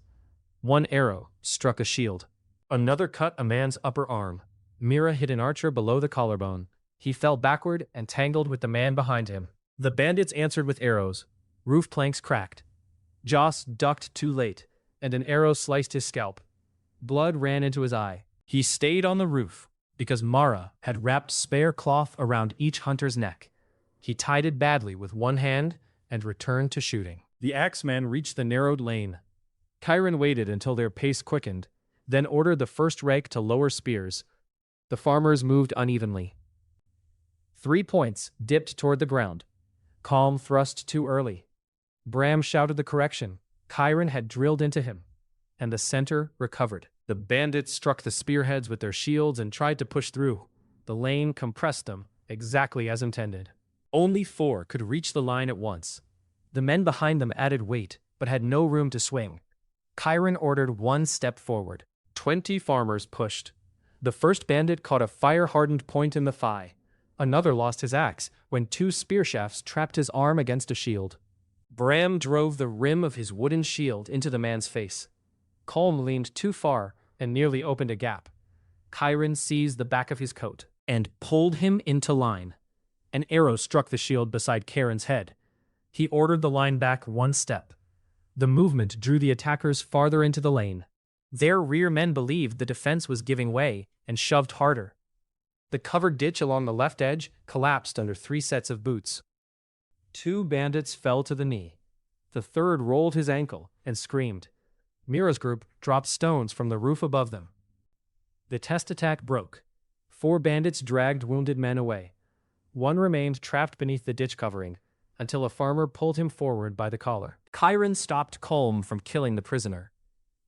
One arrow struck a shield. Another cut a man's upper arm. Mira hit an archer below the collarbone. He fell backward and tangled with the man behind him. The bandits answered with arrows. Roof planks cracked. Joss ducked too late, and an arrow sliced his scalp. Blood ran into his eye. He stayed on the roof because Mara had wrapped spare cloth around each hunter's neck. He tied it badly with one hand and returned to shooting. The axemen reached the narrowed lane. Chiron waited until their pace quickened, then ordered the first rake to lower spears. The farmers moved unevenly. 3 points dipped toward the ground. Calm thrust too early. Bram shouted the correction. Chiron had drilled into him, and the center recovered. The bandits struck the spearheads with their shields and tried to push through. The lane compressed them, exactly as intended. Only 4 could reach the line at once. The men behind them added weight, but had no room to swing. Chiron ordered 1 step forward. 20 farmers pushed. The first bandit caught a fire-hardened point in the thigh. Another lost his axe when 2 spear shafts trapped his arm against a shield. Bram drove the rim of his wooden shield into the man's face. Colm leaned too far and nearly opened a gap. Chiron seized the back of his coat and pulled him into line. An arrow struck the shield beside Charon's head. He ordered the line back 1 step. The movement drew the attackers farther into the lane. Their rear men believed the defense was giving way and shoved harder. The covered ditch along the left edge collapsed under 3 sets of boots. 2 bandits fell to the knee. The third rolled his ankle and screamed. Mira's group dropped stones from the roof above them. The test attack broke. 4 bandits dragged wounded men away. 1 remained trapped beneath the ditch covering until a farmer pulled him forward by the collar. Chiron stopped Colm from killing the prisoner.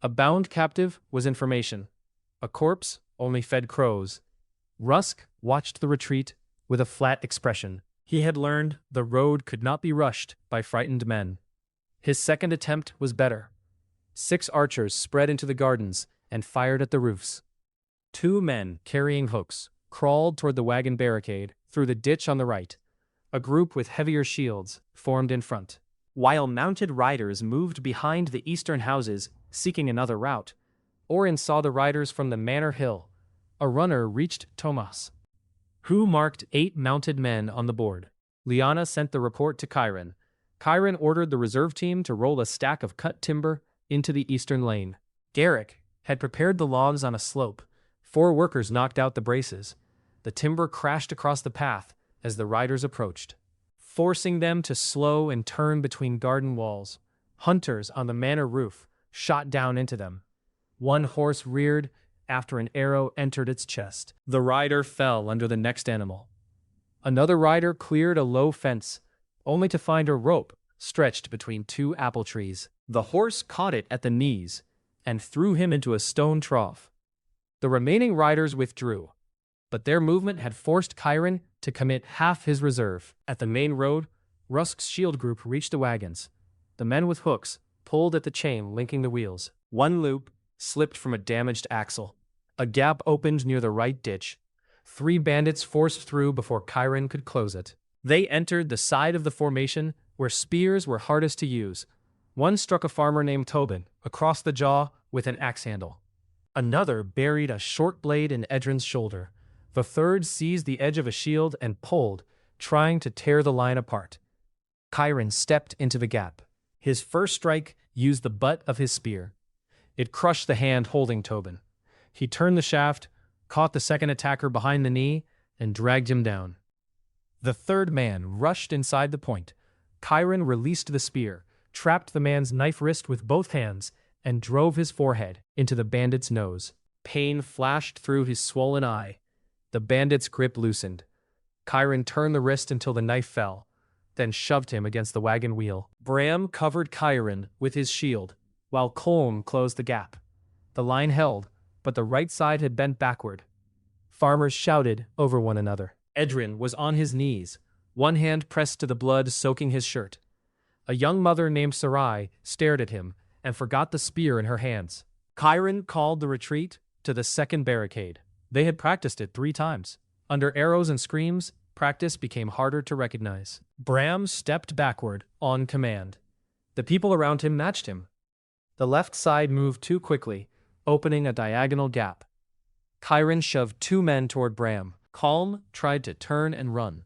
A bound captive was information. A corpse only fed crows. Rusk watched the retreat with a flat expression. He had learned the road could not be rushed by frightened men. His second attempt was better. 6 archers spread into the gardens and fired at the roofs. 2 men carrying hooks crawled toward the wagon barricade through the ditch on the right. A group with heavier shields formed in front. While mounted riders moved behind the eastern houses, seeking another route. Orin saw the riders from the Manor Hill. A runner reached Tomas, who marked 8 mounted men on the board. Liana sent the report to Chiron. Chiron ordered the reserve team to roll a stack of cut timber into the eastern lane. Garrick had prepared the logs on a slope. 4 workers knocked out the braces. The timber crashed across the path as the riders approached, forcing them to slow and turn between garden walls. Hunters on the manor roof shot down into them. One horse reared after an arrow entered its chest. The rider fell under the next animal. Another rider cleared a low fence, only to find a rope stretched between 2 apple trees. The horse caught it at the knees and threw him into a stone trough. The remaining riders withdrew, but their movement had forced Chiron to commit half his reserve. At the main road, Rusk's shield group reached the wagons. The men with hooks pulled at the chain linking the wheels. One loop slipped from a damaged axle. A gap opened near the right ditch. 3 bandits forced through before Chiron could close it. They entered the side of the formation where spears were hardest to use. One struck a farmer named Tobin across the jaw with an axe handle. Another buried a short blade in Edrin's shoulder. The third seized the edge of a shield and pulled, trying to tear the line apart. Chiron stepped into the gap. His first strike used the butt of his spear. It crushed the hand holding Tobin. He turned the shaft, caught the second attacker behind the knee, and dragged him down. The third man rushed inside the point. Chiron released the spear, trapped the man's knife wrist with both hands, and drove his forehead into the bandit's nose. Pain flashed through his swollen eye. The bandit's grip loosened. Chiron turned the wrist until the knife fell, then shoved him against the wagon wheel. Bram covered Chiron with his shield, while Colm closed the gap. The line held, but the right side had bent backward. Farmers shouted over one another. Edrin was on his knees, one hand pressed to the blood soaking his shirt. A young mother named Sarai stared at him and forgot the spear in her hands. Chiron called the retreat to the second barricade. They had practiced it 3 times. Under arrows and screams, practice became harder to recognize. Bram stepped backward on command. The people around him matched him. The left side moved too quickly, opening a diagonal gap. Chiron shoved 2 men toward Bram. Colm tried to turn and run.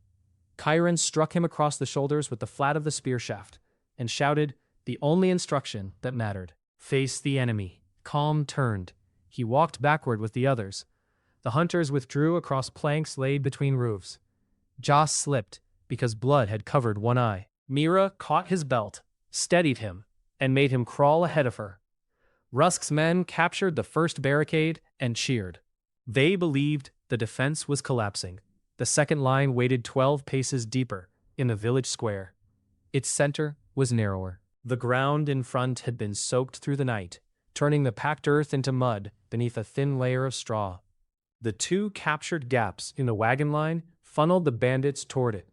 Chiron struck him across the shoulders with the flat of the spear shaft and shouted the only instruction that mattered. Face the enemy. Colm turned. He walked backward with the others. The hunters withdrew across planks laid between roofs. Joss slipped because blood had covered one eye. Mira caught his belt, steadied him, and made him crawl ahead of her. Rusk's men captured the first barricade and cheered. They believed the defense was collapsing. The second line waited 12 paces deeper, in the village square. Its center was narrower. The ground in front had been soaked through the night, turning the packed earth into mud beneath a thin layer of straw. The 2 captured gaps in the wagon line funneled the bandits toward it.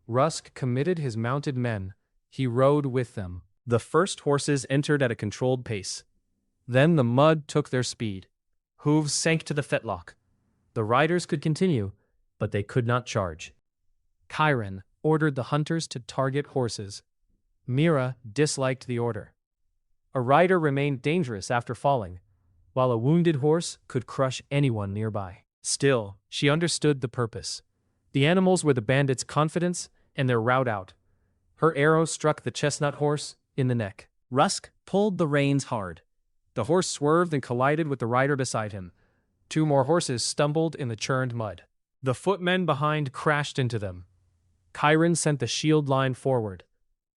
Rusk committed his mounted men. He rode with them. The first horses entered at a controlled pace. Then the mud took their speed. Hooves sank to the fetlock. The riders could continue, but they could not charge. Chiron ordered the hunters to target horses. Mira disliked the order. A rider remained dangerous after falling, while a wounded horse could crush anyone nearby. Still, she understood the purpose. The animals were the bandits' confidence and their route out. Her arrow struck the chestnut horse in the neck. Rusk pulled the reins hard. The horse swerved and collided with the rider beside him. 2 more horses stumbled in the churned mud. The footmen behind crashed into them. Chiron sent the shield line forward.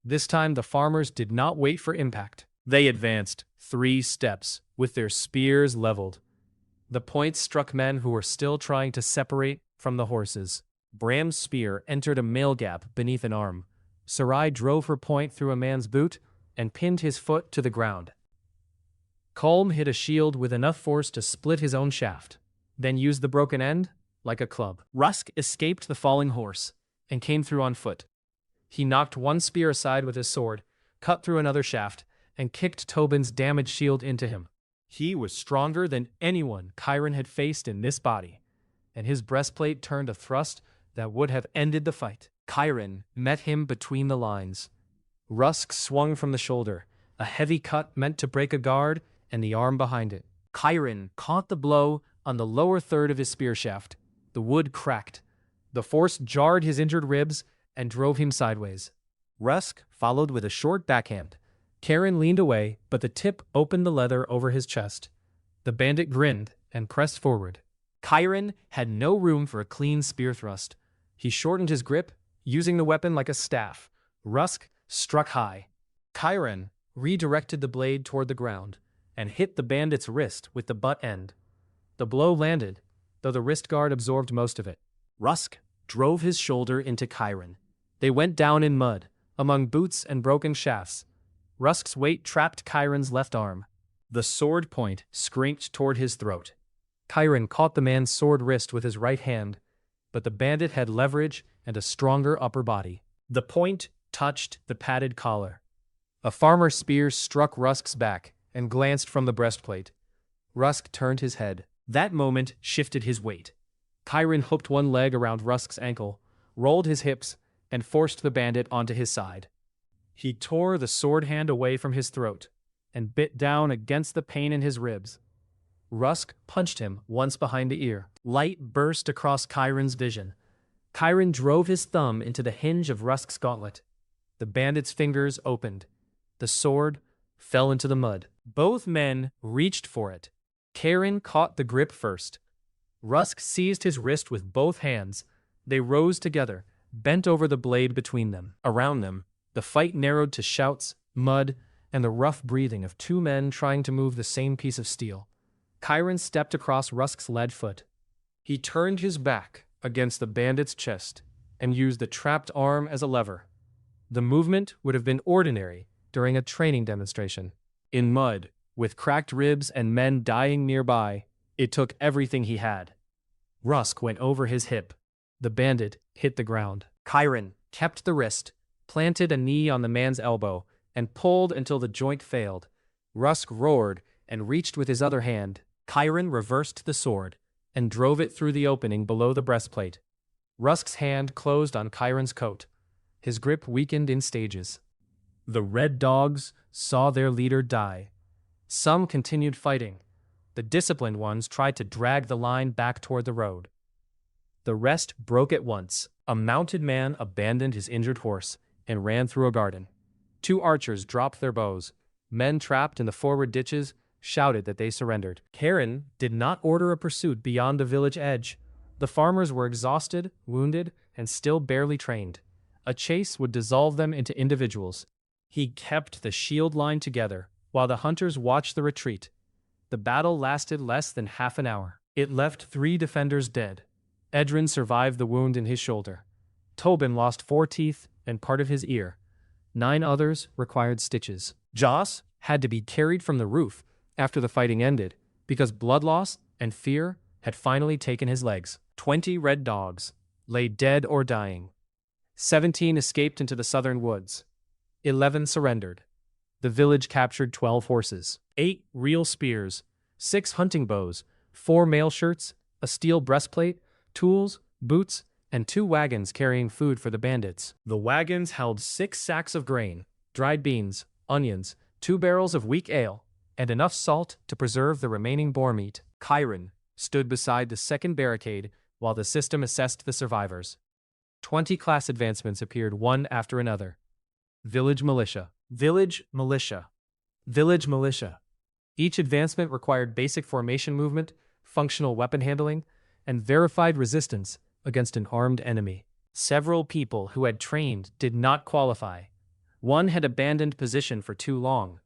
This time the farmers did not wait for impact. They advanced 3 steps, with their spears leveled. The points struck men who were still trying to separate from the horses. Bram's spear entered a mail gap beneath an arm. Sarai drove her point through a man's boot and pinned his foot to the ground. Colm hit a shield with enough force to split his own shaft, then used the broken end like a club. Rusk escaped the falling horse and came through on foot. He knocked one spear aside with his sword, cut through another shaft, and kicked Tobin's damaged shield into him. He was stronger than anyone Chiron had faced in this body, and his breastplate turned a thrust that would have ended the fight. Chiron met him between the lines. Rusk swung from the shoulder, a heavy cut meant to break a guard and the arm behind it. Chiron caught the blow on the lower third of his spear shaft. The wood cracked. The force jarred his injured ribs and drove him sideways. Rusk followed with a short backhand. Chiron leaned away, but the tip opened the leather over his chest. The bandit grinned and pressed forward. Chiron had no room for a clean spear thrust. He shortened his grip, using the weapon like a staff. Rusk struck high. Chiron redirected the blade toward the ground and hit the bandit's wrist with the butt end. The blow landed, though the wrist guard absorbed most of it. Rusk drove his shoulder into Chiron. They went down in mud, among boots and broken shafts. Rusk's weight trapped Chiron's left arm. The sword point scraped toward his throat. Chiron caught the man's sword wrist with his right hand, but the bandit had leverage and a stronger upper body. The point touched the padded collar. A farmer's spear struck Rusk's back and glanced from the breastplate. Rusk turned his head. That moment shifted his weight. Chiron hooked one leg around Rusk's ankle, rolled his hips, and forced the bandit onto his side. He tore the sword hand away from his throat and bit down against the pain in his ribs. Rusk punched him once behind the ear. Light burst across Chiron's vision. Chiron drove his thumb into the hinge of Rusk's gauntlet. The bandit's fingers opened. The sword fell into the mud. Both men reached for it. Chiron caught the grip first. Rusk seized his wrist with both hands. They rose together, bent over the blade between them. Around them, the fight narrowed to shouts, mud, and the rough breathing of two men trying to move the same piece of steel. Chiron stepped across Rusk's lead foot. He turned his back against the bandit's chest and used the trapped arm as a lever. The movement would have been ordinary during a training demonstration. In mud, with cracked ribs and men dying nearby, it took everything he had. Rusk went over his hip. The bandit hit the ground. Chiron kept the wrist, planted a knee on the man's elbow, and pulled until the joint failed. Rusk roared and reached with his other hand. Chiron reversed the sword and drove it through the opening below the breastplate. Rusk's hand closed on Chiron's coat. His grip weakened in stages. The red dogs saw their leader die. Some continued fighting. The disciplined ones tried to drag the line back toward the road. The rest broke at once. A mounted man abandoned his injured horse and ran through a garden. Two archers dropped their bows. Men trapped in the forward ditches shouted that they surrendered. Chiron did not order a pursuit beyond the village edge. The farmers were exhausted, wounded, and still barely trained. A chase would dissolve them into individuals. He kept the shield line together while the hunters watched the retreat. The battle lasted less than half an hour. It left 3 defenders dead. Edrin survived the wound in his shoulder. Tobin lost 4 teeth and part of his ear. 9 others required stitches. Joss had to be carried from the roof after the fighting ended because blood loss and fear had finally taken his legs. 20 red dogs lay dead or dying. 17 escaped into the southern woods. 11 surrendered. The village captured 12 horses, 8 real spears, 6 hunting bows, 4 mail shirts, a steel breastplate, tools, boots, and 2 wagons carrying food for the bandits. The wagons held 6 sacks of grain, dried beans, onions, 2 barrels of weak ale, and enough salt to preserve the remaining boar meat. Chiron stood beside the second barricade while the system assessed the survivors. 20 class advancements appeared one after another. Village militia. Village militia. Village militia. Each advancement required basic formation movement, functional weapon handling, and verified resistance against an armed enemy. Several people who had trained did not qualify. One had abandoned position for too long.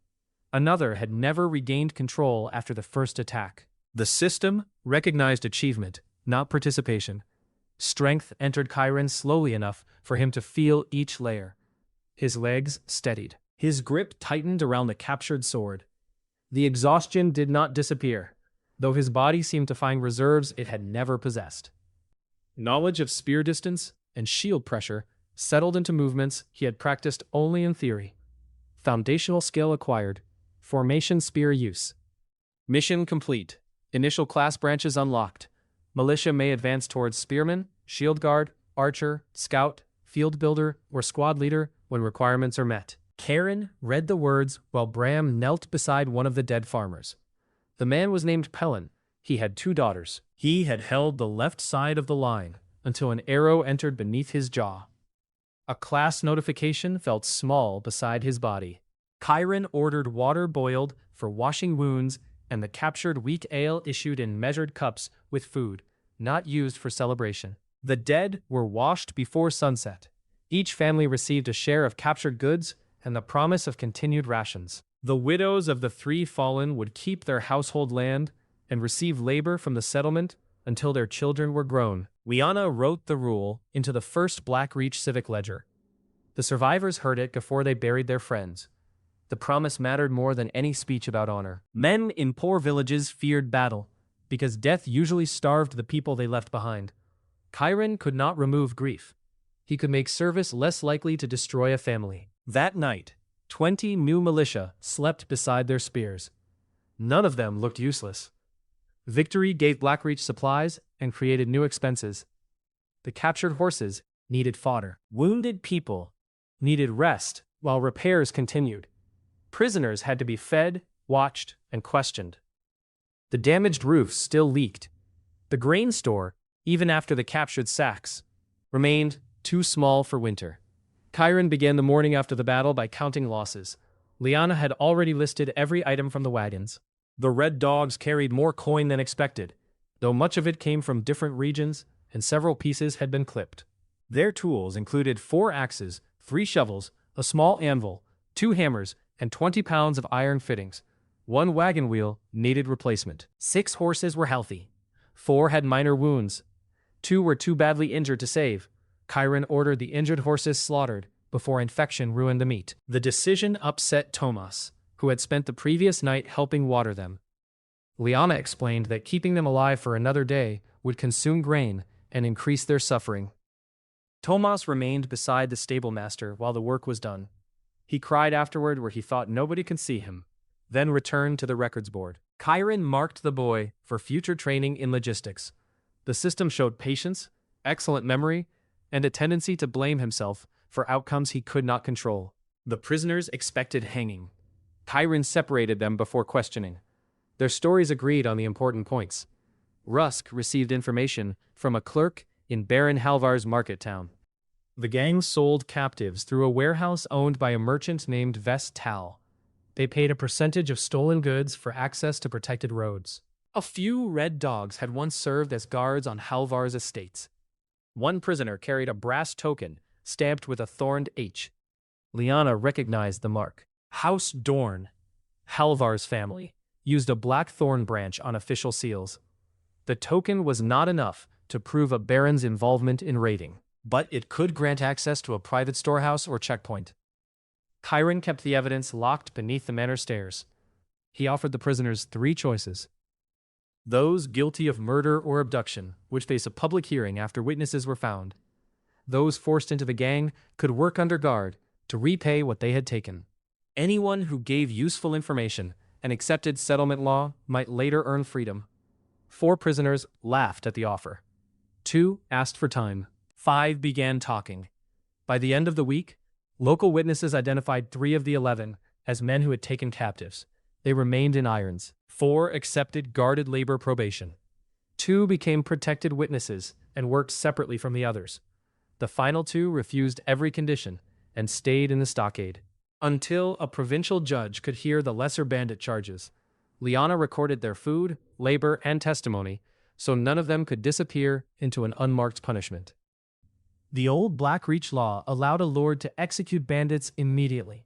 Another had never regained control after the first attack. The system recognized achievement, not participation. Strength entered Chiron slowly enough for him to feel each layer. His legs steadied. His grip tightened around the captured sword. The exhaustion did not disappear, though his body seemed to find reserves it had never possessed. Knowledge of spear distance and shield pressure settled into movements he had practiced only in theory. Foundational skill acquired. Formation spear use. Mission complete. Initial class branches unlocked. Militia may advance towards spearman, shield guard, archer, scout, field builder, or squad leader when requirements are met. Chiron read the words while Bram knelt beside one of the dead farmers. The man was named Pelin. He had 2 daughters. He had held the left side of the line until an arrow entered beneath his jaw. A class notification felt small beside his body. Chiron ordered water boiled for washing wounds, and the captured weak ale issued in measured cups with food, not used for celebration. The dead were washed before sunset. Each family received a share of captured goods and the promise of continued rations. The widows of the 3 fallen would keep their household land and receive labor from the settlement until their children were grown. Liana wrote the rule into the first Blackreach civic ledger. The survivors heard it before they buried their friends. The promise mattered more than any speech about honor. Men in poor villages feared battle, because death usually starved the people they left behind. Chiron could not remove grief. He could make service less likely to destroy a family. That night, 20 new militia slept beside their spears. None of them looked useless. Victory gave Blackreach supplies and created new expenses. The captured horses needed fodder. Wounded people needed rest while repairs continued. Prisoners had to be fed, watched, and questioned. The damaged roofs still leaked. The grain store, even after the captured sacks, remained too small for winter. Chiron began the morning after the battle by counting losses. Liana had already listed every item from the wagons. The red dogs carried more coin than expected, though much of it came from different regions and several pieces had been clipped. Their tools included 4 axes, 3 shovels, a small anvil, 2 hammers, and 20 pounds of iron fittings. 1 wagon wheel needed replacement. 6 horses were healthy. 4 had minor wounds. 2 were too badly injured to save. Chiron ordered the injured horses slaughtered before infection ruined the meat. The decision upset Tomas, who had spent the previous night helping water them. Liana explained that keeping them alive for another day would consume grain and increase their suffering. Tomas remained beside the stablemaster while the work was done. He cried afterward where he thought nobody could see him, then returned to the records board. Chiron marked the boy for future training in logistics. The system showed patience, excellent memory, and a tendency to blame himself for outcomes he could not control. The prisoners expected hanging. Chiron separated them before questioning. Their stories agreed on the important points. Rusk received information from a clerk in Baron Halvar's market town. The gang sold captives through a warehouse owned by a merchant named Vest Tal. They paid a percentage of stolen goods for access to protected roads. A few red dogs had once served as guards on Halvar's estates. One prisoner carried a brass token stamped with a thorned H. Liana recognized the mark. House Dorn, Halvar's family, used a black thorn branch on official seals. The token was not enough to prove a baron's involvement in raiding, but it could grant access to a private storehouse or checkpoint. Chiron kept the evidence locked beneath the manor stairs. He offered the prisoners 3 choices. Those guilty of murder or abduction would face a public hearing after witnesses were found. Those forced into the gang could work under guard to repay what they had taken. Anyone who gave useful information and accepted settlement law might later earn freedom. 4 prisoners laughed at the offer. 2 asked for time. 5 began talking. By the end of the week, local witnesses identified 3 of the 11 as men who had taken captives. They remained in irons. 4 accepted guarded labor probation. 2 became protected witnesses and worked separately from the others. The final 2 refused every condition and stayed in the stockade. Until a provincial judge could hear the lesser bandit charges, Liana recorded their food, labor, and testimony, so none of them could disappear into an unmarked punishment. The old Blackreach law allowed a lord to execute bandits immediately.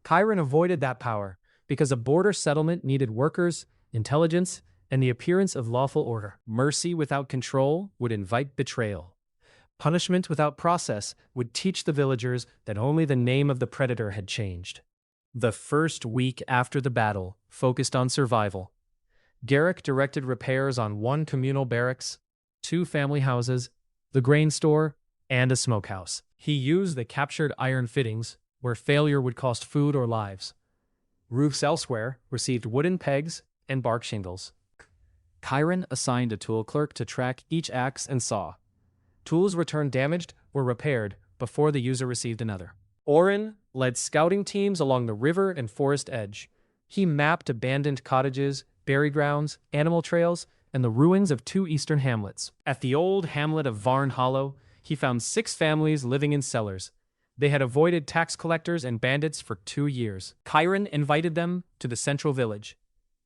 Chiron avoided that power because a border settlement needed workers, intelligence, and the appearance of lawful order. Mercy without control would invite betrayal. Punishment without process would teach the villagers that only the name of the predator had changed. The first week after the battle focused on survival. Garrick directed repairs on 1 communal barracks, 2 family houses, the grain store, and a smokehouse. He used the captured iron fittings, where failure would cost food or lives. Roofs elsewhere received wooden pegs and bark shingles. Chiron assigned a tool clerk to track each axe and saw. Tools returned damaged were repaired before the user received another. Orin led scouting teams along the river and forest edge. He mapped abandoned cottages berry grounds, animal trails, and the ruins of 2 eastern hamlets. At the old hamlet of Varn Hollow, he found 6 families living in cellars. They had avoided tax collectors and bandits for 2 years. Chiron invited them to the central village.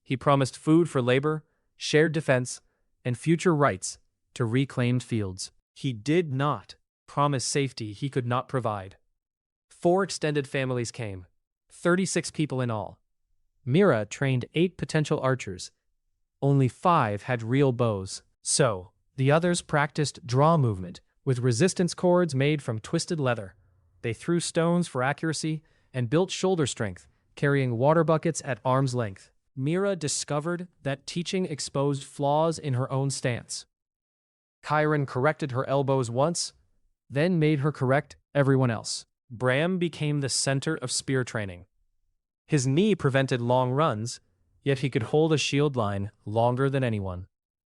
He promised food for labor, shared defense, and future rights to reclaimed fields. He did not promise safety he could not provide. 4 extended families came, 36 people in all. Mira trained 8 potential archers. Only 5 had real bows. So, the others practiced draw movement with resistance cords made from twisted leather. They threw stones for accuracy and built shoulder strength, carrying water buckets at arm's length. Mira discovered that teaching exposed flaws in her own stance. Chiron corrected her elbows once, then made her correct everyone else. Bram became the center of spear training. His knee prevented long runs, yet he could hold a shield line longer than anyone.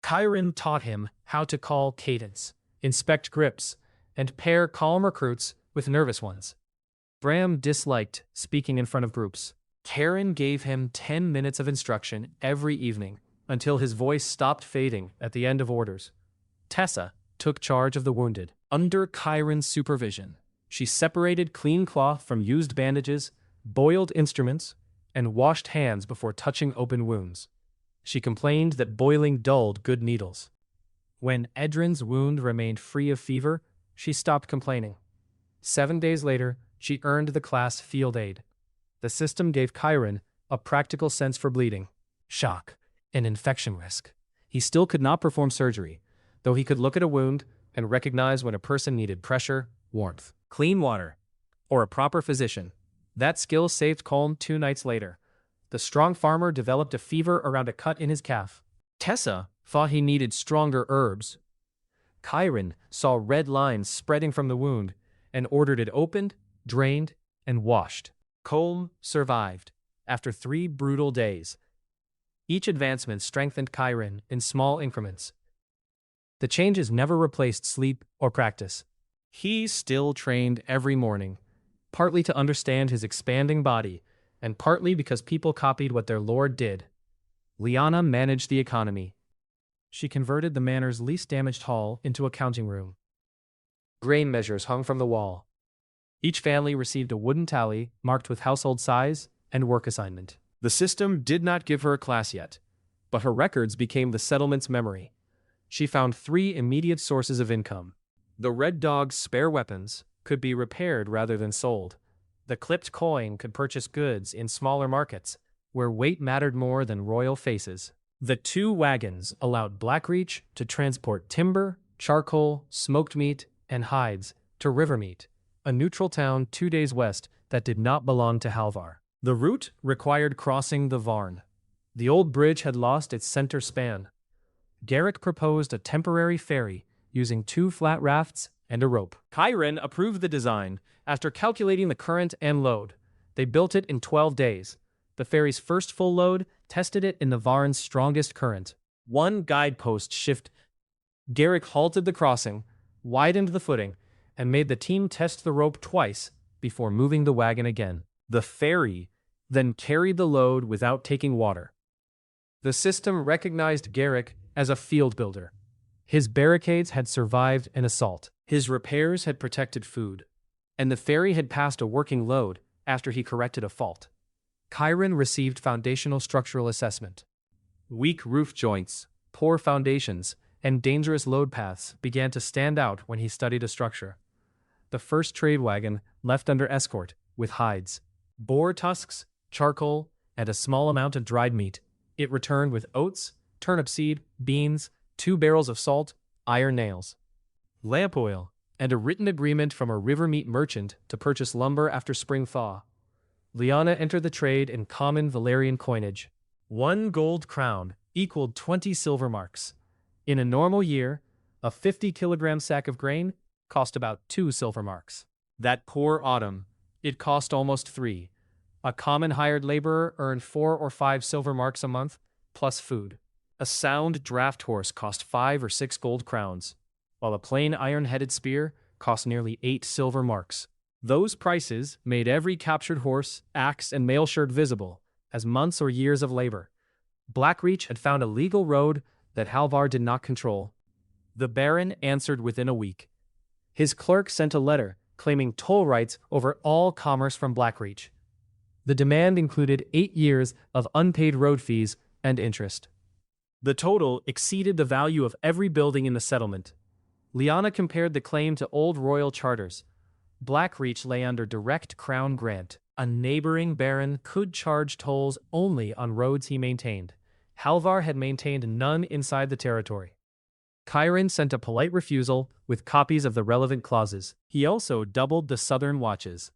Chiron taught him how to call cadence, inspect grips, and pair calm recruits with nervous ones. Bram disliked speaking in front of groups. Chiron gave him 10 minutes of instruction every evening until his voice stopped fading at the end of orders. Tessa took charge of the wounded. Under Chiron's supervision, she separated clean cloth from used bandages, boiled instruments, and washed hands before touching open wounds. She complained that boiling dulled good needles. When Edrin's wound remained free of fever, she stopped complaining. 7 days later, she earned the class Field Aid. The system gave Chiron a practical sense for bleeding, shock, and infection risk. He still could not perform surgery, though he could look at a wound and recognize when a person needed pressure, warmth, clean water, or a proper physician. That skill saved Colm 2 nights later. The strong farmer developed a fever around a cut in his calf. Tessa thought he needed stronger herbs. Chiron saw red lines spreading from the wound and ordered it opened, drained, and washed. Colm survived after 3 brutal days. Each advancement strengthened Chiron in small increments. The changes never replaced sleep or practice. He still trained every morning, partly to understand his expanding body, and partly because people copied what their lord did. Liana managed the economy. She converted the manor's least damaged hall into a counting room. Grain measures hung from the wall. Each family received a wooden tally marked with household size and work assignment. The system did not give her a class yet, but her records became the settlement's memory. She found 3 immediate sources of income. The Red Dog's spare weapons could be repaired rather than sold. The clipped coin could purchase goods in smaller markets, where weight mattered more than royal faces. The 2 wagons allowed Blackreach to transport timber, charcoal, smoked meat, and hides to Rivermeet, a neutral town 2 days west that did not belong to Halvar. The route required crossing the Varn. The old bridge had lost its center span. Garrick proposed a temporary ferry using 2 flat rafts and a rope. Chiron approved the design after calculating the current and load. They built it in 12 days. The ferry's first full load tested it in the Varn's strongest current. 1 guidepost shift. Garrick halted the crossing, widened the footing, and made the team test the rope twice before moving the wagon again. The ferry then carried the load without taking water. The system recognized Garrick as a field builder. His barricades had survived an assault. His repairs had protected food. And the ferry had passed a working load after he corrected a fault. Chiron received foundational structural assessment. Weak roof joints, poor foundations, and dangerous load paths began to stand out when he studied a structure. The first trade wagon left under escort with hides, boar tusks, charcoal, and a small amount of dried meat. It returned with oats, turnip seed, beans, 2 barrels of salt, iron nails, lamp oil, and a written agreement from a Rivermeet merchant to purchase lumber after spring thaw. Liana entered the trade in common Valerian coinage. 1 gold crown equaled 20 silver marks. In a normal year, a 50-kilogram sack of grain cost about 2 silver marks. That poor autumn, it cost almost 3. A common hired laborer earned 4 or 5 silver marks a month, plus food. A sound draft horse cost 5 or 6 gold crowns, while a plain iron-headed spear cost nearly 8 silver marks. Those prices made every captured horse, axe, and mail shirt visible as months or years of labor. Blackreach had found a legal road that Halvar did not control. The Baron answered within a week. His clerk sent a letter claiming toll rights over all commerce from Blackreach. The demand included 8 years of unpaid road fees and interest. The total exceeded the value of every building in the settlement. Liana compared the claim to old royal charters. Blackreach lay under direct crown grant. A neighboring baron could charge tolls only on roads he maintained. Halvar had maintained none inside the territory. Chiron sent a polite refusal with copies of the relevant clauses. He also doubled the southern watches.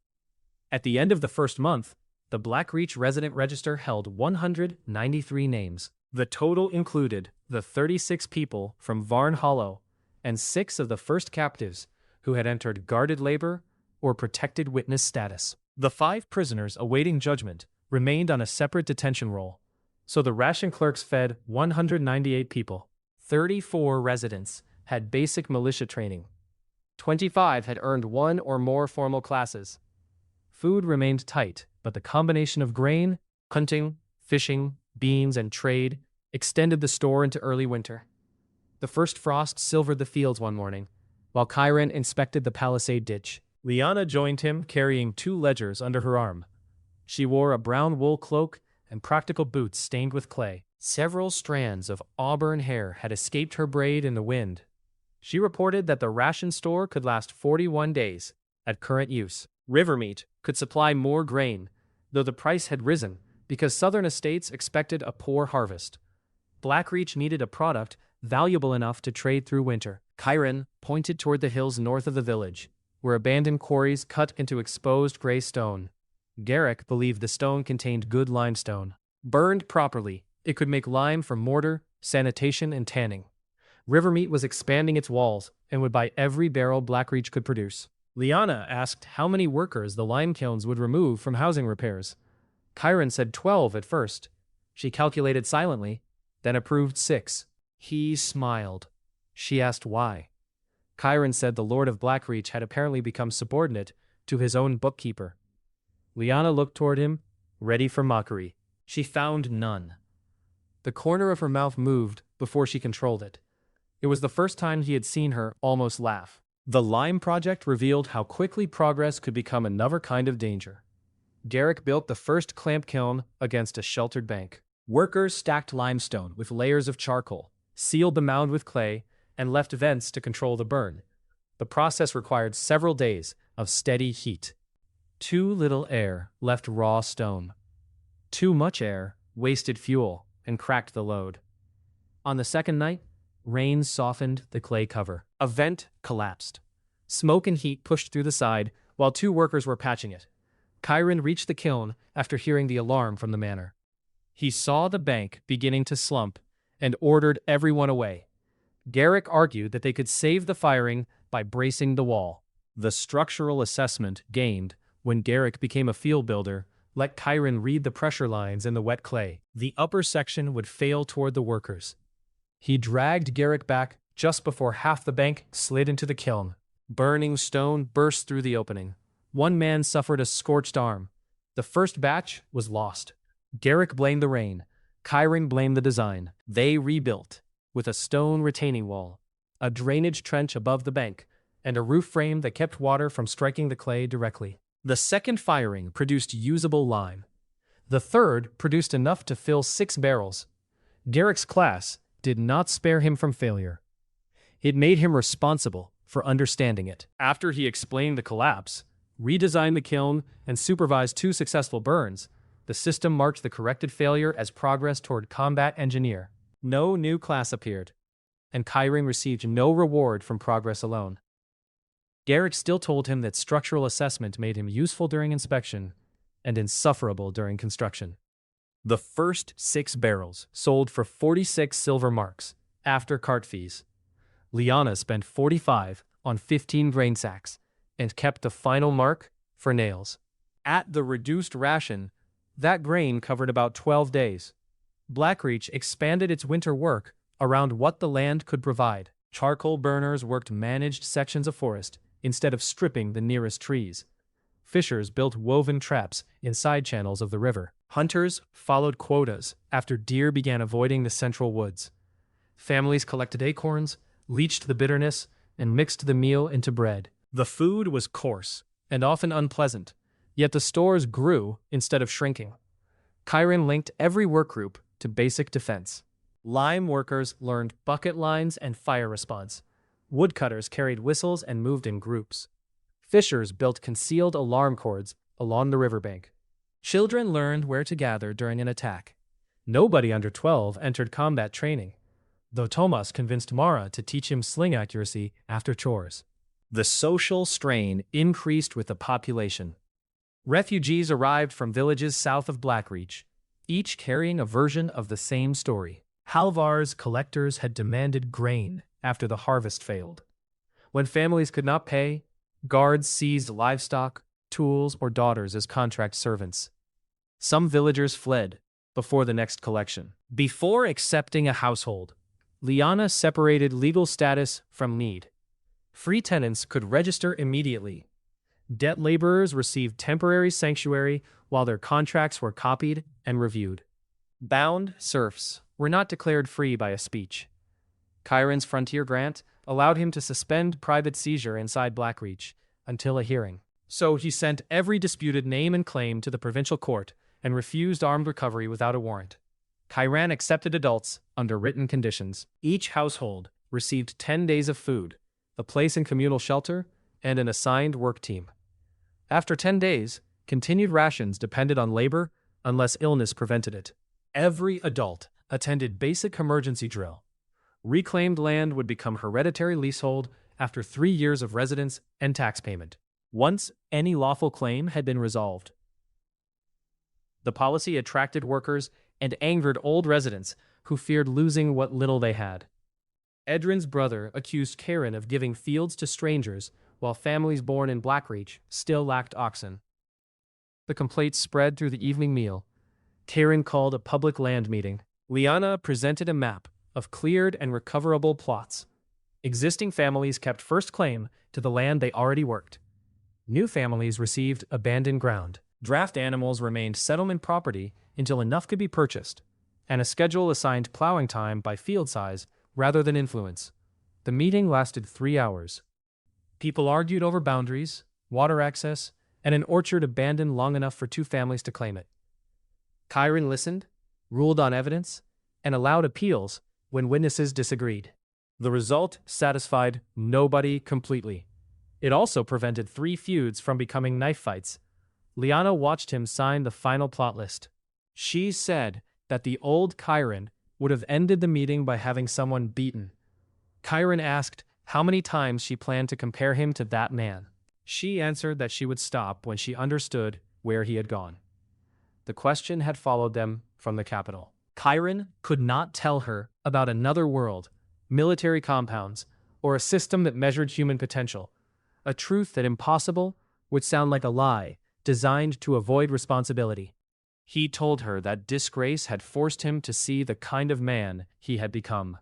At the end of the first month, the Blackreach resident register held 193 names. The total included the 36 people from Varn Hollow and 6 of the first captives who had entered guarded labor or protected witness status. The 5 prisoners awaiting judgment remained on a separate detention roll, so the ration clerks fed 198 people. 34 residents had basic militia training. 25 had earned 1 or more formal classes. Food remained tight, but the combination of grain, hunting, fishing, beans, and trade extended the store into early winter. The first frost silvered the fields one morning, while Chiron inspected the palisade ditch. Liana joined him, carrying 2 ledgers under her arm. She wore a brown wool cloak and practical boots stained with clay. Several strands of auburn hair had escaped her braid in the wind. She reported that the ration store could last 41 days at current use. Rivermeat could supply more grain, though the price had risen because southern estates expected a poor harvest. Blackreach needed a product valuable enough to trade through winter. Chiron pointed toward the hills north of the village, where abandoned quarries cut into exposed gray stone. Garrick believed the stone contained good limestone. Burned properly, it could make lime for mortar, sanitation, and tanning. Rivermeat was expanding its walls and would buy every barrel Blackreach could produce. Liana asked how many workers the lime kilns would remove from housing repairs. Chiron said 12 at first. She calculated silently, then approved 6. He smiled. She asked why. Chiron said the Lord of Blackreach had apparently become subordinate to his own bookkeeper. Liana looked toward him, ready for mockery. She found none. The corner of her mouth moved before she controlled it. It was the first time he had seen her almost laugh. The lime project revealed how quickly progress could become another kind of danger. Garrick built the first clamp kiln against a sheltered bank. Workers stacked limestone with layers of charcoal, sealed the mound with clay, and left vents to control the burn. The process required several days of steady heat. Too little air left raw stone. Too much air wasted fuel and cracked the load. On the second night, rain softened the clay cover. A vent collapsed. Smoke and heat pushed through the side while 2 workers were patching it. Chiron reached the kiln after hearing the alarm from the manor. He saw the bank beginning to slump and ordered everyone away. Garrick argued that they could save the firing by bracing the wall. The structural assessment gained when Garrick became a field builder let Chiron read the pressure lines in the wet clay. The upper section would fail toward the workers. He dragged Garrick back just before half the bank slid into the kiln. Burning stone burst through the opening. 1 man suffered a scorched arm. The first batch was lost. Garrick blamed the rain. Chiron blamed the design. They rebuilt, with a stone retaining wall, a drainage trench above the bank, and a roof frame that kept water from striking the clay directly. The second firing produced usable lime. The third produced enough to fill 6 barrels. Garrick's class did not spare him from failure. It made him responsible for understanding it. After he explained the collapse, redesigned the kiln, and supervised 2 successful burns, the system marked the corrected failure as progress toward combat engineer. No new class appeared, and Chiron received no reward from progress alone. Garrick still told him that structural assessment made him useful during inspection and insufferable during construction. The first 6 barrels sold for 46 silver marks after cart fees. Liana spent 45 on 15 grain sacks and kept the final mark for nails. At the reduced ration, that grain covered about 12 days. Blackreach expanded its winter work around what the land could provide. Charcoal burners worked managed sections of forest instead of stripping the nearest trees. Fishers built woven traps in side channels of the river. Hunters followed quotas after deer began avoiding the central woods. Families collected acorns, leached the bitterness, and mixed the meal into bread. The food was coarse and often unpleasant, yet the stores grew instead of shrinking. Chiron linked every work group to basic defense. Lime workers learned bucket lines and fire response. Woodcutters carried whistles and moved in groups. Fishers built concealed alarm cords along the riverbank. Children learned where to gather during an attack. Nobody under 12 entered combat training, though Tomas convinced Mara to teach him sling accuracy after chores. The social strain increased with the population. Refugees arrived from villages south of Blackreach, each carrying a version of the same story. Halvar's collectors had demanded grain after the harvest failed. When families could not pay, guards seized livestock, tools, or daughters as contract servants. Some villagers fled before the next collection. Before accepting a household, Liana separated legal status from need. Free tenants could register immediately. Debt laborers received temporary sanctuary while their contracts were copied and reviewed. Bound serfs were not declared free by a speech. Chiron's frontier grant allowed him to suspend private seizure inside Blackreach until a hearing. So he sent every disputed name and claim to the provincial court and refused armed recovery without a warrant. Chiron accepted adults under written conditions. Each household received 10 days of food, a place in communal shelter, and an assigned work team. After 10 days, continued rations depended on labor unless illness prevented it. Every adult attended basic emergency drill. Reclaimed land would become hereditary leasehold after 3 years of residence and tax payment, once any lawful claim had been resolved. The policy attracted workers and angered old residents who feared losing what little they had. Edrin's brother accused Karen of giving fields to strangers while families born in Blackreach still lacked oxen. The complaints spread through the evening meal. Karen called a public land meeting. Liana presented a map of cleared and recoverable plots. Existing families kept first claim to the land they already worked. New families received abandoned ground. Draft animals remained settlement property until enough could be purchased, and a schedule assigned plowing time by field size rather than influence. The meeting lasted 3 hours. People argued over boundaries, water access, and an orchard abandoned long enough for 2 families to claim it. Chiron listened, ruled on evidence, and allowed appeals when witnesses disagreed. The result satisfied nobody completely. It also prevented 3 feuds from becoming knife fights. Liana watched him sign the final plot list. She said that the old Chiron would have ended the meeting by having someone beaten. Chiron asked how many times she planned to compare him to that man. She answered that she would stop when she understood where he had gone. The question had followed them from the capital. Chiron could not tell her about another world, military compounds, or a system that measured human potential. A truth that impossible would sound like a lie, designed to avoid responsibility. He told her that disgrace had forced him to see the kind of man he had become.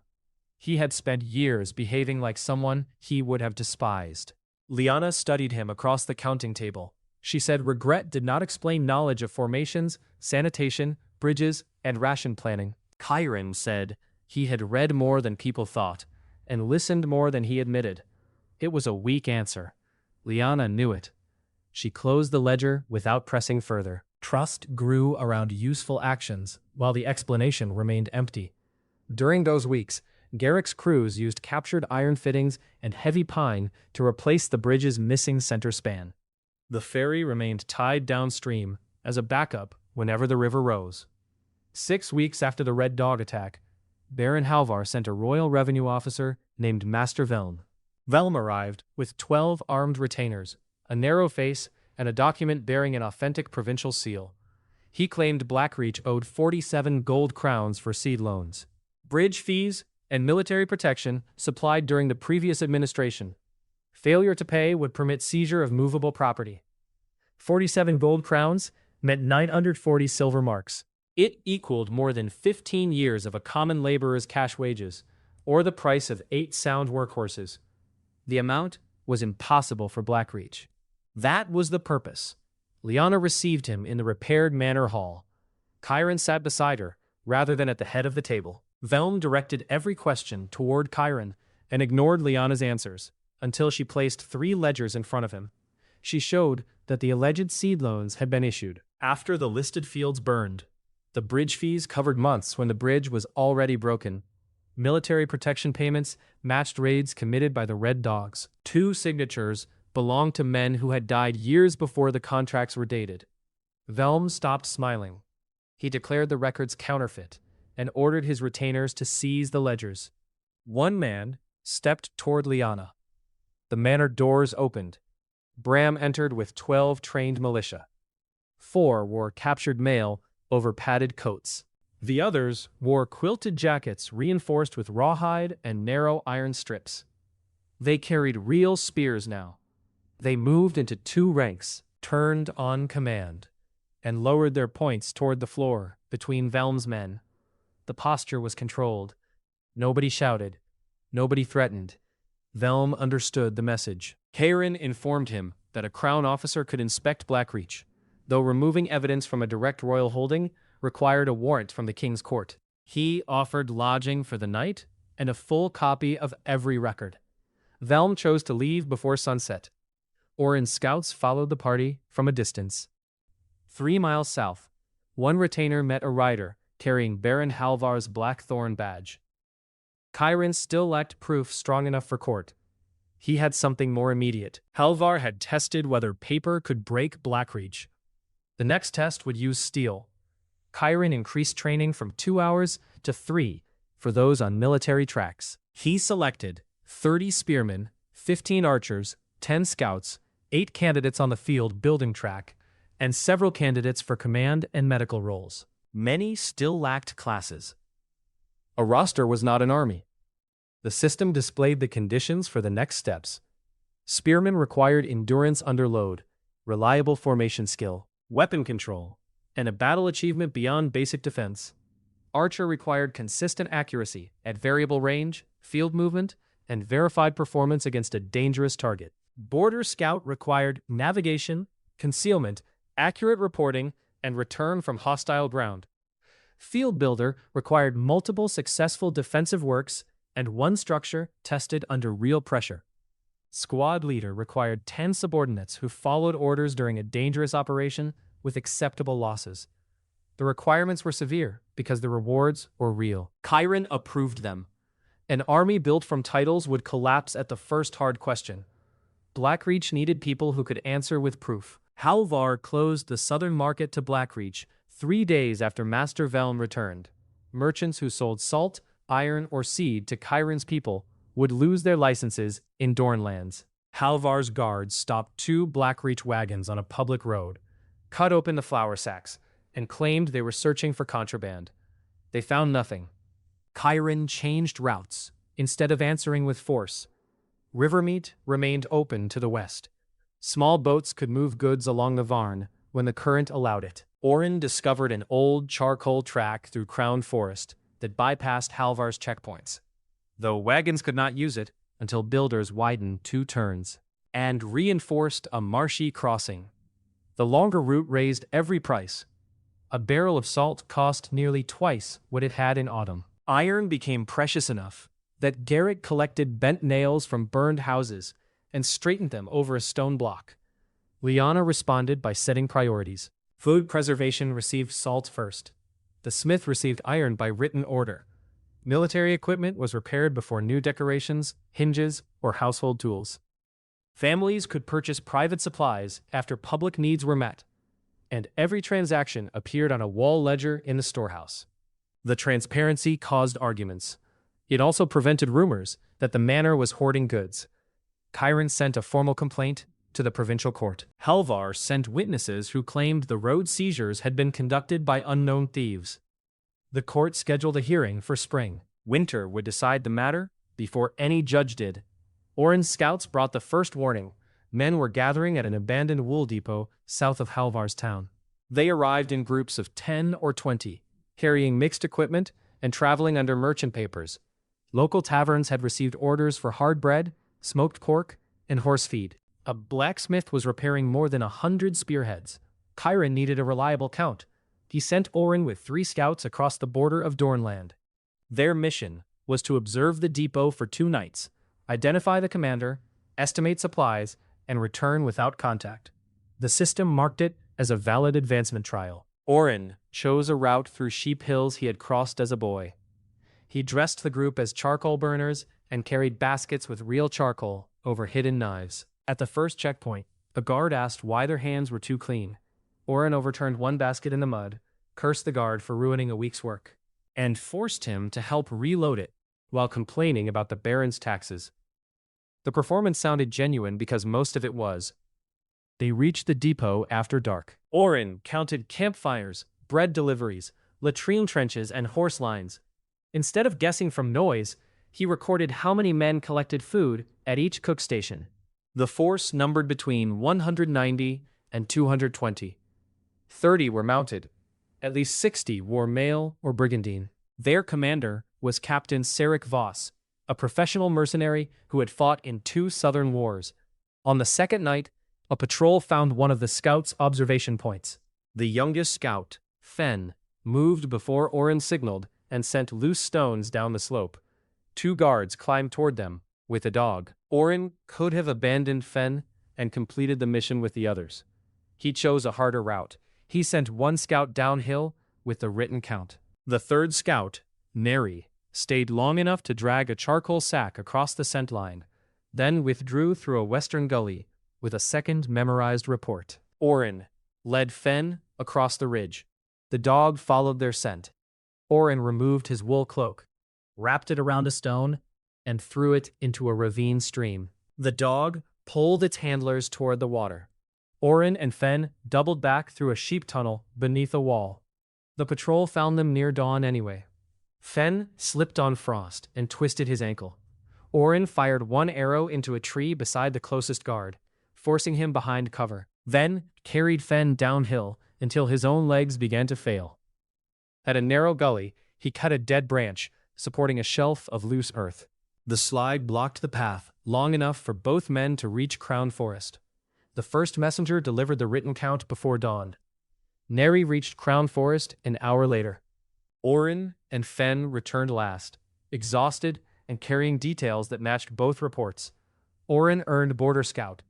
He had spent years behaving like someone he would have despised. Liana studied him across the counting table. She said regret did not explain knowledge of formations, sanitation, bridges, and ration planning. Chiron said he had read more than people thought, and listened more than he admitted. It was a weak answer. Liana knew it. She closed the ledger without pressing further. Trust grew around useful actions, while the explanation remained empty. During those weeks, Garrick's crews used captured iron fittings and heavy pine to replace the bridge's missing center span. The ferry remained tied downstream as a backup whenever the river rose. 6 weeks after the Red Dog attack, Baron Halvar sent a royal revenue officer named Master Velm. Velm arrived with 12 armed retainers, a narrow face, and a document bearing an authentic provincial seal. He claimed Blackreach owed 47 gold crowns for seed loans, bridge fees, and military protection supplied during the previous administration. Failure to pay would permit seizure of movable property. 47 gold crowns meant 940 silver marks. It equaled more than 15 years of a common laborer's cash wages, or the price of 8 sound workhorses. The amount was impossible for Blackreach. That was the purpose. Liana received him in the repaired manor hall. Chiron sat beside her, rather than at the head of the table. Velm directed every question toward Chiron and ignored Liana's answers, until she placed 3 ledgers in front of him. She showed that the alleged seed loans had been issued. After the listed fields burned, the bridge fees covered months when the bridge was already broken. Military protection payments matched raids committed by the Red Dogs. 2 signatures belonged to men who had died years before the contracts were dated. Velm stopped smiling. He declared the records counterfeit and ordered his retainers to seize the ledgers. One man stepped toward Liana. The manor doors opened. Bram entered with 12 trained militia. 4 wore captured mail over padded coats. The others wore quilted jackets reinforced with rawhide and narrow iron strips. They carried real spears now. They moved into 2 ranks, turned on command, and lowered their points toward the floor between Velm's men. The posture was controlled. Nobody shouted. Nobody threatened. Velm understood the message. Chiron informed him that a crown officer could inspect Blackreach, though removing evidence from a direct royal holding required a warrant from the king's court. He offered lodging for the night and a full copy of every record. Velm chose to leave before sunset. Orin's scouts followed the party from a distance. 3 miles south, one retainer met a rider carrying Baron Halvar's Blackthorn badge. Chiron still lacked proof strong enough for court. He had something more immediate. Halvar had tested whether paper could break Blackreach. The next test would use steel. Chiron increased training from 2 hours to 3 for those on military tracks. He selected 30 spearmen, 15 archers, 10 scouts, 8 candidates on the field building track, and several candidates for command and medical roles. Many still lacked classes. A roster was not an army. The system displayed the conditions for the next steps. Spearmen required endurance under load, reliable formation skill, weapon control, and a battle achievement beyond basic defense. Archer required consistent accuracy at variable range, field movement, and verified performance against a dangerous target. Border Scout required navigation, concealment, accurate reporting, and return from hostile ground. Field Builder required multiple successful defensive works and 1 structure tested under real pressure. Squad Leader required 10 subordinates who followed orders during a dangerous operation with acceptable losses. The requirements were severe because the rewards were real. Chiron approved them. An army built from titles would collapse at the first hard question. Blackreach needed people who could answer with proof. Halvar closed the southern market to Blackreach 3 days after Master Velm returned. Merchants who sold salt, iron, or seed to Chiron's people would lose their licenses in Dornlands. Halvar's guards stopped 2 Blackreach wagons on a public road, cut open the flour sacks, and claimed they were searching for contraband. They found nothing. Chiron changed routes, instead of answering with force. Rivermeet remained open to the west. Small boats could move goods along the Varn when the current allowed it. Orin discovered an old charcoal track through Crown Forest that bypassed Halvar's checkpoints, though wagons could not use it until builders widened 2 turns and reinforced a marshy crossing. The longer route raised every price. A barrel of salt cost nearly twice what it had in autumn. Iron became precious enough that Garrick collected bent nails from burned houses and straightened them over a stone block. Liana responded by setting priorities. Food preservation received salt first. The smith received iron by written order. Military equipment was repaired before new decorations, hinges, or household tools. Families could purchase private supplies after public needs were met, and every transaction appeared on a wall ledger in the storehouse. The transparency caused arguments. It also prevented rumors that the manor was hoarding goods. Chiron sent a formal complaint to the provincial court. Halvar sent witnesses who claimed the road seizures had been conducted by unknown thieves. The court scheduled a hearing for spring. Winter would decide the matter before any judge did. Orin's scouts brought the first warning. Men were gathering at an abandoned wool depot south of Halvar's town. They arrived in groups of 10 or 20, carrying mixed equipment and traveling under merchant papers. Local taverns had received orders for hard bread, smoked pork, and horse feed. A blacksmith was repairing more than 100 spearheads. Chiron needed a reliable count. he sent Oren with 3 scouts across the border of Dornland. Their mission was to observe the depot for 2 nights, identify the commander, estimate supplies, and return without contact. The system marked it as a valid advancement trial. Oren chose a route through sheep hills he had crossed as a boy. He dressed the group as charcoal burners and carried baskets with real charcoal over hidden knives. At the first checkpoint, a guard asked why their hands were too clean. Oren overturned one basket in the mud, cursed the guard for ruining a week's work, and forced him to help reload it while complaining about the Baron's taxes. The performance sounded genuine because most of it was. They reached the depot after dark. Oren counted campfires, bread deliveries, latrine trenches, and horse lines. Instead of guessing from noise, he recorded how many men collected food at each cook station. The force numbered between 190 and 220. 30 were mounted. At least 60 wore mail or brigandine. Their commander was Captain Sarek Voss, a professional mercenary who had fought in 2 southern wars. On the second night, a patrol found one of the scouts' observation points. The youngest scout, Fen, moved before Oren signaled and sent loose stones down the slope. 2 guards climbed toward them, with a dog. Oren could have abandoned Fen and completed the mission with the others. He chose a harder route. He sent 1 scout downhill with the written count. The 3rd scout, Neri, stayed long enough to drag a charcoal sack across the scent line, then withdrew through a western gully with a second memorized report. Oren led Fen across the ridge. The dog followed their scent. Oren removed his wool cloak, wrapped it around a stone, and threw it into a ravine stream. The dog pulled its handlers toward the water. Oren and Fen doubled back through a sheep tunnel beneath a wall. The patrol found them near dawn anyway. Fen slipped on Frost and twisted his ankle. Oren fired 1 arrow into a tree beside the closest guard, forcing him behind cover, then carried Fen downhill until his own legs began to fail. At a narrow gully, he cut a dead branch, supporting a shelf of loose earth. The slide blocked the path long enough for both men to reach Crown Forest. The first messenger delivered the written count before dawn. Neri reached Crown Forest an hour later. Oren and Fen returned last, exhausted and carrying details that matched both reports. Oren earned Border Scout.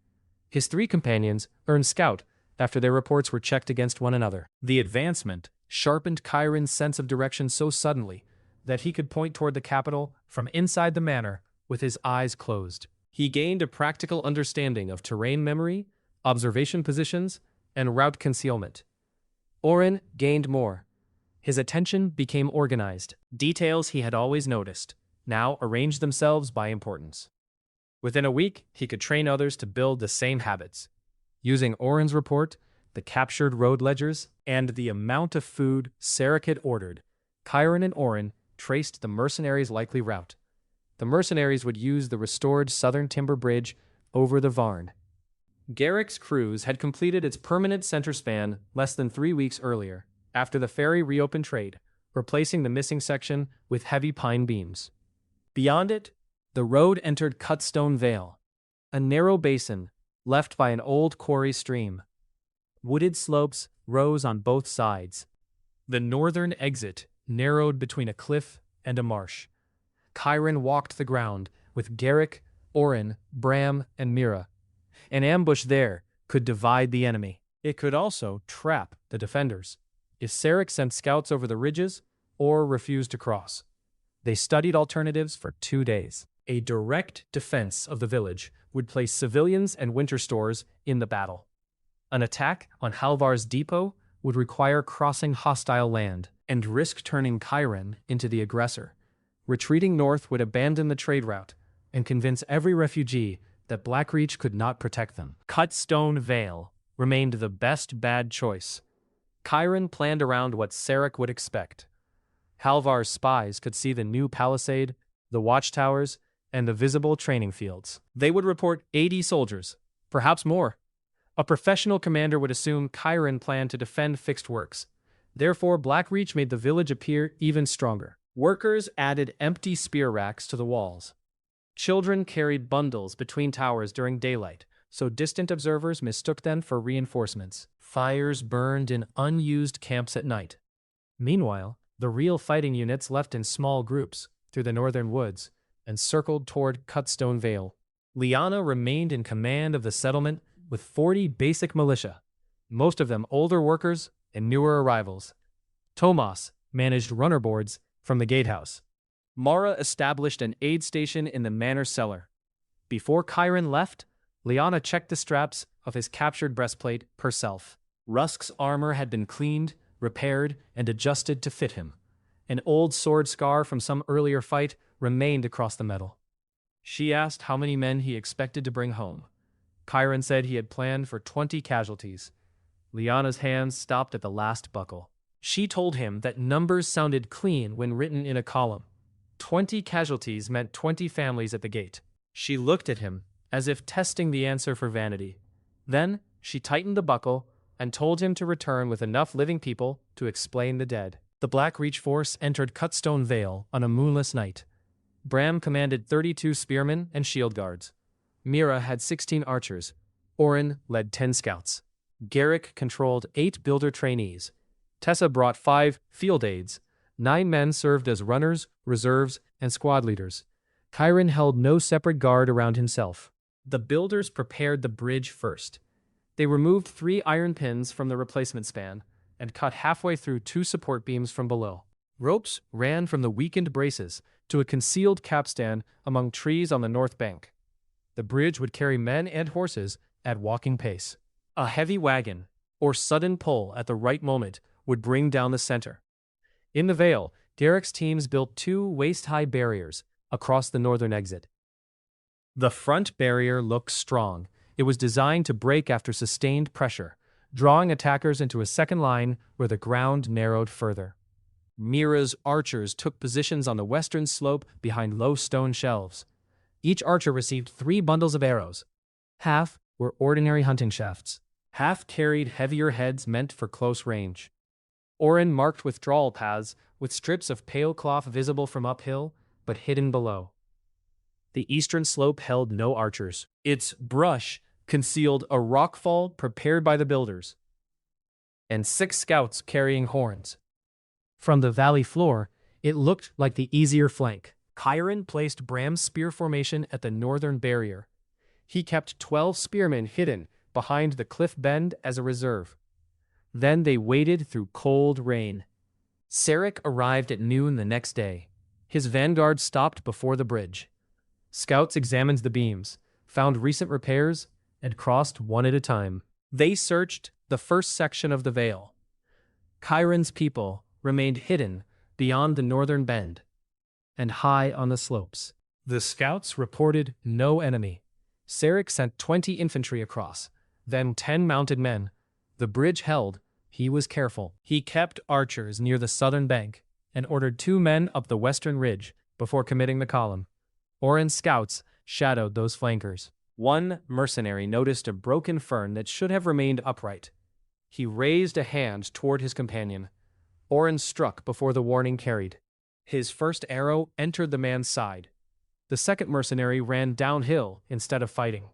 His 3 companions earned Scout after their reports were checked against one another. The advancement sharpened Chiron's sense of direction so suddenly that he could point toward the capital from inside the manor with his eyes closed. He gained a practical understanding of terrain memory, observation positions, and route concealment. Oren gained more. His attention became organized. Details he had always noticed now arranged themselves by importance. Within a week, he could train others to build the same habits. Using Oren's report, the captured road ledgers, and the amount of food Sarek had ordered, Chiron and Oren traced the mercenaries' likely route. The mercenaries would use the restored southern timber bridge over the Varn. Garrick's cruise had completed its permanent center span less than 3 weeks earlier, after the ferry reopened trade, replacing the missing section with heavy pine beams. Beyond it, the road entered Cutstone Vale, a narrow basin left by an old quarry stream. Wooded slopes rose on both sides. The northern exit narrowed between a cliff and a marsh. Chiron walked the ground with Garrick, Oren, Bram, and Mira. An ambush there could divide the enemy. It could also trap the defenders if Sarek sent scouts over the ridges or refused to cross. They studied alternatives for 2 days. A direct defense of the village would place civilians and winter stores in the battle. An attack on Halvar's depot would require crossing hostile land and risk turning Chiron into the aggressor. Retreating north would abandon the trade route and convince every refugee that Blackreach could not protect them. Cutstone Vale remained the best bad choice. Chiron planned around what Sarek would expect. Halvar's spies could see the new palisade, the watchtowers, and the visible training fields. They would report 80 soldiers, perhaps more. A professional commander would assume Chiron planned to defend fixed works. Therefore, Blackreach made the village appear even stronger. Workers added empty spear racks to the walls. Children carried bundles between towers during daylight, so distant observers mistook them for reinforcements. Fires burned in unused camps at night. Meanwhile, the real fighting units left in small groups through the northern woods and circled toward Cutstone Vale. Liana remained in command of the settlement with 40 basic militia, most of them older workers and newer arrivals. Tomas managed runner boards from the gatehouse. Mara established an aid station in the manor cellar. Before Chiron left, Liana checked the straps of his captured breastplate herself. Rusk's armor had been cleaned, repaired, and adjusted to fit him. An old sword scar from some earlier fight remained across the metal. She asked how many men he expected to bring home. Chiron said he had planned for 20 casualties. Liana's hands stopped at the last buckle. She told him that numbers sounded clean when written in a column. 20 casualties meant 20 families at the gate. She looked at him, as if testing the answer for vanity. Then, she tightened the buckle and told him to return with enough living people to explain the dead. The Black Reach force entered Cutstone Vale on a moonless night. Bram commanded 32 spearmen and shield guards. Mira had 16 archers. Oren led 10 scouts. Garrick controlled 8 builder trainees. Tessa brought 5 field aides. 9 men served as runners, reserves, and squad leaders. Chiron held no separate guard around himself. The builders prepared the bridge first. They removed 3 iron pins from the replacement span and cut halfway through 2 support beams from below. Ropes ran from the weakened braces to a concealed capstan among trees on the north bank. The bridge would carry men and horses at walking pace. A heavy wagon, or sudden pull at the right moment, would bring down the center. In the Vale, Derek's teams built 2 waist-high barriers across the northern exit. The front barrier looked strong. It was designed to break after sustained pressure, drawing attackers into a second line where the ground narrowed further. Mira's archers took positions on the western slope behind low stone shelves. Each archer received 3 bundles of arrows. Half were ordinary hunting shafts. Half carried heavier heads meant for close range. Oren marked withdrawal paths with strips of pale cloth visible from uphill, but hidden below. The eastern slope held no archers. Its brush concealed a rockfall prepared by the builders, and 6 scouts carrying horns. From the valley floor, it looked like the easier flank. Chiron placed Bram's spear formation at the northern barrier. He kept 12 spearmen hidden behind the cliff bend as a reserve. Then they waded through cold rain. Sarek arrived at noon the next day. His vanguard stopped before the bridge. Scouts examined the beams, found recent repairs, and crossed one at a time. They searched the first section of the Vale. Chiron's people remained hidden beyond the northern bend and high on the slopes. The scouts reported no enemy. Sarek sent 20 infantry across, then 10 mounted men. The bridge held. He was careful. He kept archers near the southern bank and ordered 2 men up the western ridge before committing the column. Oren's scouts shadowed those flankers. One mercenary noticed a broken fern that should have remained upright. He raised a hand toward his companion. Oren struck before the warning carried. His first arrow entered the man's side. The second mercenary ran downhill instead of fighting.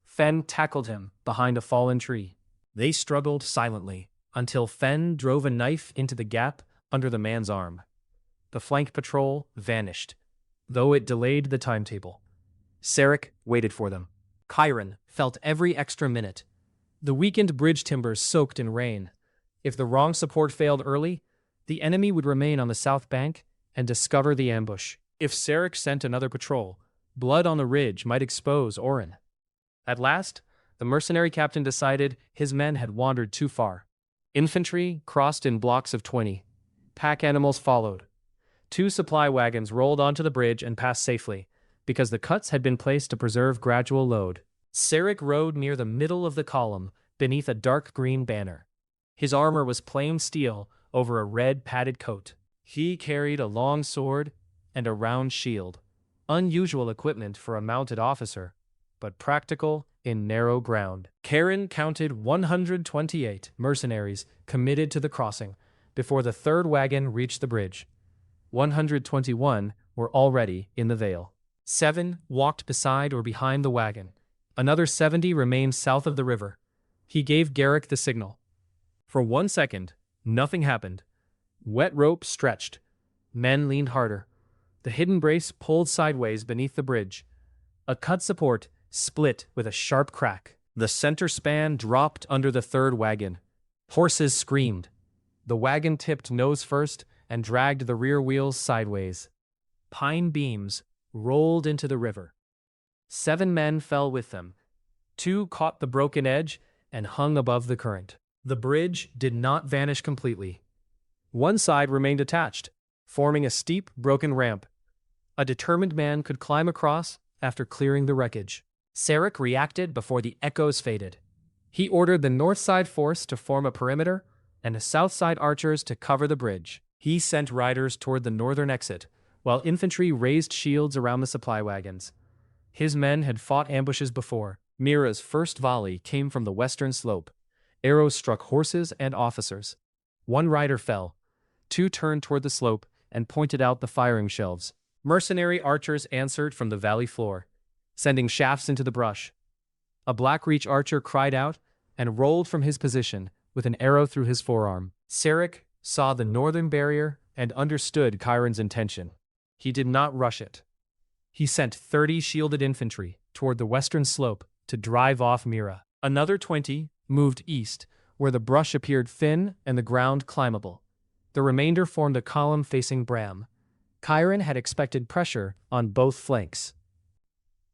Fen tackled him behind a fallen tree. They struggled silently until Fen drove a knife into the gap under the man's arm. The flank patrol vanished, though it delayed the timetable. Sarek waited for them. Chiron felt every extra minute. The weakened bridge timbers soaked in rain. If the wrong support failed early, the enemy would remain on the south bank and discover the ambush. If Sarek sent another patrol, blood on the ridge might expose Oren. At last, the mercenary captain decided his men had wandered too far. Infantry crossed in blocks of 20. Pack animals followed. 2 supply wagons rolled onto the bridge and passed safely, because the cuts had been placed to preserve gradual load. Sarek rode near the middle of the column, beneath a dark green banner. His armor was plain steel over a red padded coat. He carried a long sword and a round shield, unusual equipment for a mounted officer, but practical in narrow ground. Karen counted 128 mercenaries committed to the crossing before the 3rd wagon reached the bridge. 121 were already in the Vale. 7 walked beside or behind the wagon, Another 70 remained south of the river. He gave Garrick the signal. For 1 second, nothing happened. Wet rope stretched. Men leaned harder. The hidden brace pulled sideways beneath the bridge. A cut support split with a sharp crack. The center span dropped under the third wagon. Horses screamed. The wagon tipped nose first and dragged the rear wheels sideways. Pine beams rolled into the river. 7 men fell with them. 2 caught the broken edge and hung above the current. The bridge did not vanish completely. One side remained attached, forming a steep, broken ramp. A determined man could climb across after clearing the wreckage. Sarek reacted before the echoes faded. He ordered the north side force to form a perimeter and the south side archers to cover the bridge. He sent riders toward the northern exit, while infantry raised shields around the supply wagons. His men had fought ambushes before. Mira's first volley came from the western slope. Arrows struck horses and officers. 1 rider fell. 2 turned toward the slope and pointed out the firing shelves. Mercenary archers answered from the valley floor, sending shafts into the brush. A Blackreach archer cried out and rolled from his position with an arrow through his forearm. Sarek saw the northern barrier and understood Chiron's intention. He did not rush it. He sent 30 shielded infantry toward the western slope to drive off Mira. Another 20 moved east, where the brush appeared thin and the ground climbable. The remainder formed a column facing Bram. Chiron had expected pressure on both flanks.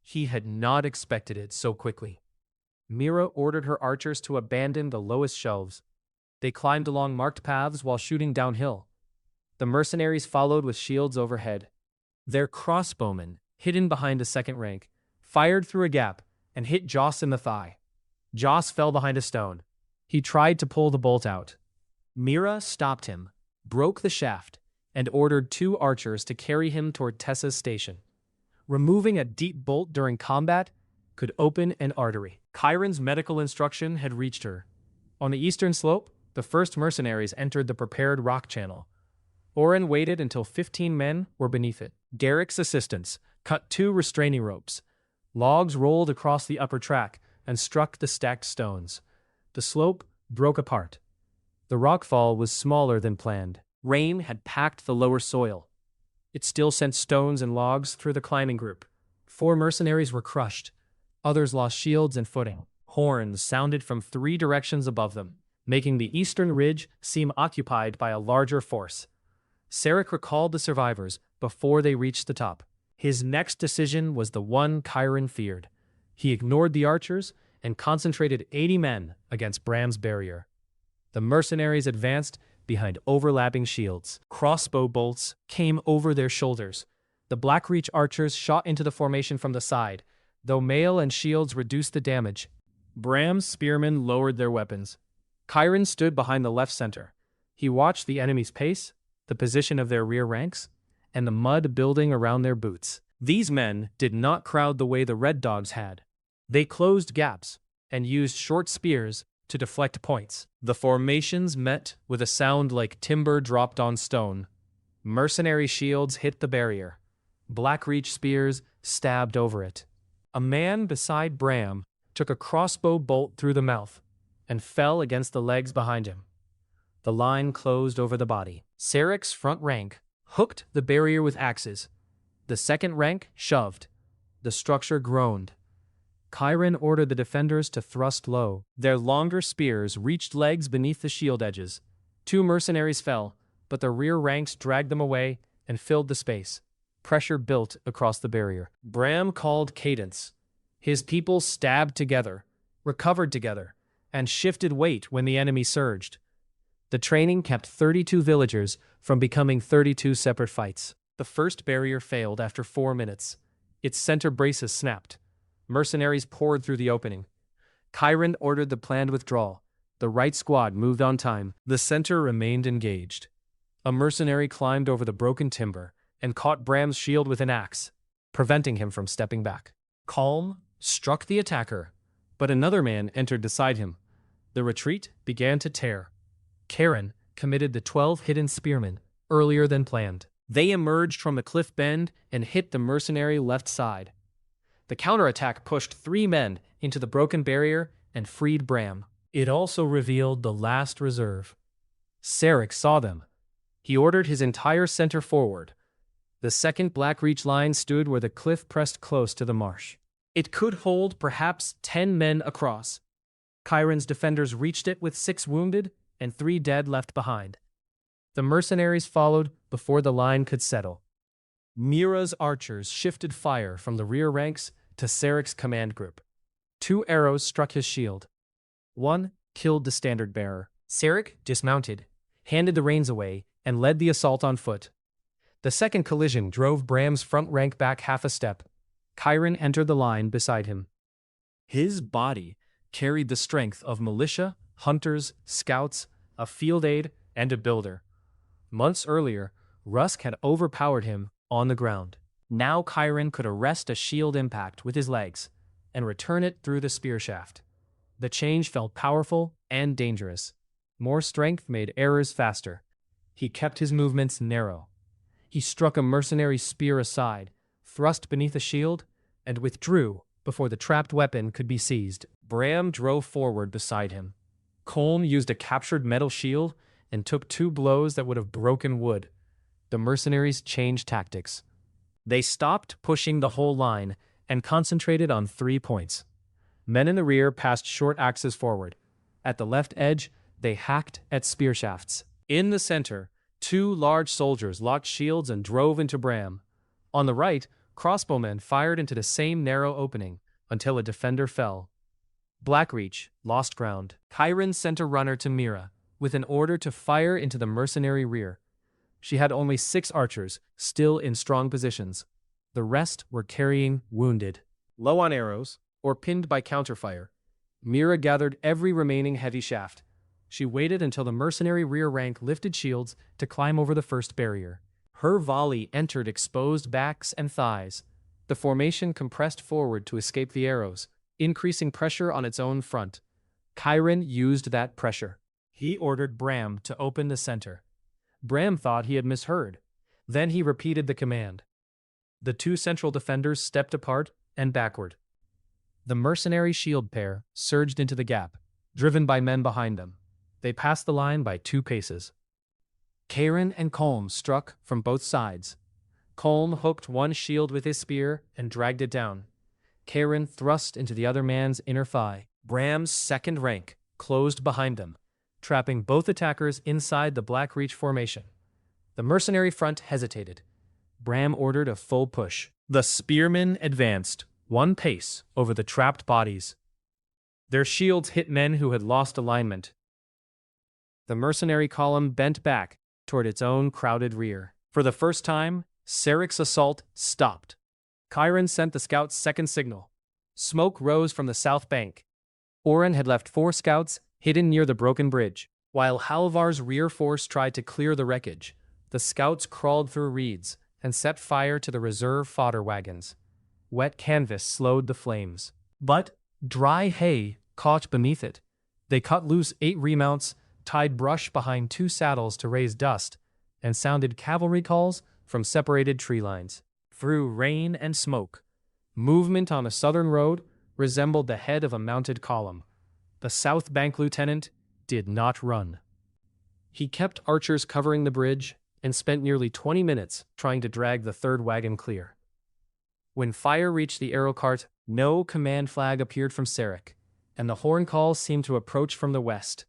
He had not expected it so quickly. Mira ordered her archers to abandon the lowest shelves. They climbed along marked paths while shooting downhill. The mercenaries followed with shields overhead. Their crossbowmen, hidden behind a second rank, fired through a gap and hit Joss in the thigh. Joss fell behind a stone. He tried to pull the bolt out. Mira stopped him, broke the shaft, and ordered 2 archers to carry him toward Tessa's station. Removing a deep bolt during combat could open an artery. Chiron's medical instruction had reached her. On the eastern slope, the first mercenaries entered the prepared rock channel. Oren waited until 15 men were beneath it. Garrick's assistants cut 2 restraining ropes. Logs rolled across the upper track and struck the stacked stones. The slope broke apart. The rockfall was smaller than planned. Rain had packed the lower soil. It still sent stones and logs through the climbing group. 4 mercenaries were crushed. Others lost shields and footing. Horns sounded from 3 directions above them, making the eastern ridge seem occupied by a larger force. Sarek recalled the survivors before they reached the top. His next decision was the one Chiron feared. He ignored the archers and concentrated 80 men against Bram's barrier. The mercenaries advanced behind overlapping shields. Crossbow bolts came over their shoulders. The Blackreach archers shot into the formation from the side, though mail and shields reduced the damage. Bram's spearmen lowered their weapons. Chiron stood behind the left center. He watched the enemy's pace, the position of their rear ranks, and the mud building around their boots. These men did not crowd the way the Red Dogs had. They closed gaps and used short spears to deflect points. The formations met with a sound like timber dropped on stone. Mercenary shields hit the barrier. Blackreach spears stabbed over it. A man beside Bram took a crossbow bolt through the mouth and fell against the legs behind him. The line closed over the body. Sarek's front rank hooked the barrier with axes. The second rank shoved. The structure groaned. Chiron ordered the defenders to thrust low. Their longer spears reached legs beneath the shield edges. 2 mercenaries fell, but the rear ranks dragged them away and filled the space. Pressure built across the barrier. Bram called cadence. His people stabbed together, recovered together, and shifted weight when the enemy surged. The training kept 32 villagers from becoming 32 separate fights. The first barrier failed after 4 minutes. Its center braces snapped. Mercenaries poured through the opening. Chiron ordered the planned withdrawal. The right squad moved on time. The center remained engaged. A mercenary climbed over the broken timber and caught Bram's shield with an axe, preventing him from stepping back. Calm struck the attacker, but another man entered beside him. The retreat began to tear. Charon committed the 12 hidden spearmen earlier than planned. They emerged from the cliff bend and hit the mercenary left side. The counterattack pushed 3 men into the broken barrier and freed Bram. It also revealed the last reserve. Sarek saw them. He ordered his entire center forward. The second Black Reach line stood where the cliff pressed close to the marsh. It could hold perhaps 10 men across. Chiron's defenders reached it with 6 wounded and 3 dead left behind. The mercenaries followed before the line could settle. Mira's archers shifted fire from the rear ranks to Sarek's command group. 2 arrows struck his shield. 1 killed the standard bearer. Sarek dismounted, handed the reins away, and led the assault on foot. The second collision drove Bram's front rank back half a step. Chiron entered the line beside him. His body carried the strength of militia, hunters, scouts, a field aide, and a builder. Months earlier, Rusk had overpowered him on the ground. Now Chiron could arrest a shield impact with his legs and return it through the spear shaft. The change felt powerful and dangerous. More strength made errors faster. He kept his movements narrow. He struck a mercenary spear aside, thrust beneath a shield, and withdrew before the trapped weapon could be seized. Bram drove forward beside him. Kolm used a captured metal shield and took 2 blows that would have broken wood. The mercenaries changed tactics. They stopped pushing the whole line and concentrated on 3 points. Men in the rear passed short axes forward. At the left edge, they hacked at spear shafts. In the center, 2 large soldiers locked shields and drove into Bram. On the right, crossbowmen fired into the same narrow opening until a defender fell. Blackreach lost ground. Chiron sent a runner to Mira with an order to fire into the mercenary rear. She had only 6 archers, still in strong positions. The rest were carrying wounded. Low on arrows, or pinned by counterfire, Mira gathered every remaining heavy shaft. She waited until the mercenary rear rank lifted shields to climb over the first barrier. Her volley entered exposed backs and thighs. The formation compressed forward to escape the arrows, increasing pressure on its own front. Chiron used that pressure. He ordered Bram to open the center. Bram thought he had misheard. Then he repeated the command. The 2 central defenders stepped apart and backward. The mercenary shield pair surged into the gap, driven by men behind them. They passed the line by 2 paces. Chiron and Kolm struck from both sides. Kolm hooked one shield with his spear and dragged it down. Chiron thrust into the other man's inner thigh. Bram's second rank closed behind them, trapping both attackers inside the Black Reach formation. The mercenary front hesitated. Bram ordered a full push. The spearmen advanced 1 pace over the trapped bodies. Their shields hit men who had lost alignment. The mercenary column bent back toward its own crowded rear. For the first time, Sarek's assault stopped. Chiron sent the scouts' second signal. Smoke rose from the south bank. Oren had left 4 scouts hidden near the broken bridge. While Halvar's rear force tried to clear the wreckage, the scouts crawled through reeds and set fire to the reserve fodder wagons. Wet canvas slowed the flames. But dry hay caught beneath it. They cut loose 8 remounts, tied brush behind 2 saddles to raise dust, and sounded cavalry calls from separated tree lines. Through rain and smoke, movement on a southern road resembled the head of a mounted column. The South Bank lieutenant did not run. He kept archers covering the bridge and spent nearly 20 minutes trying to drag the 3rd wagon clear. When fire reached the arrow cart, no command flag appeared from Sarek, and the horn calls seemed to approach from the west.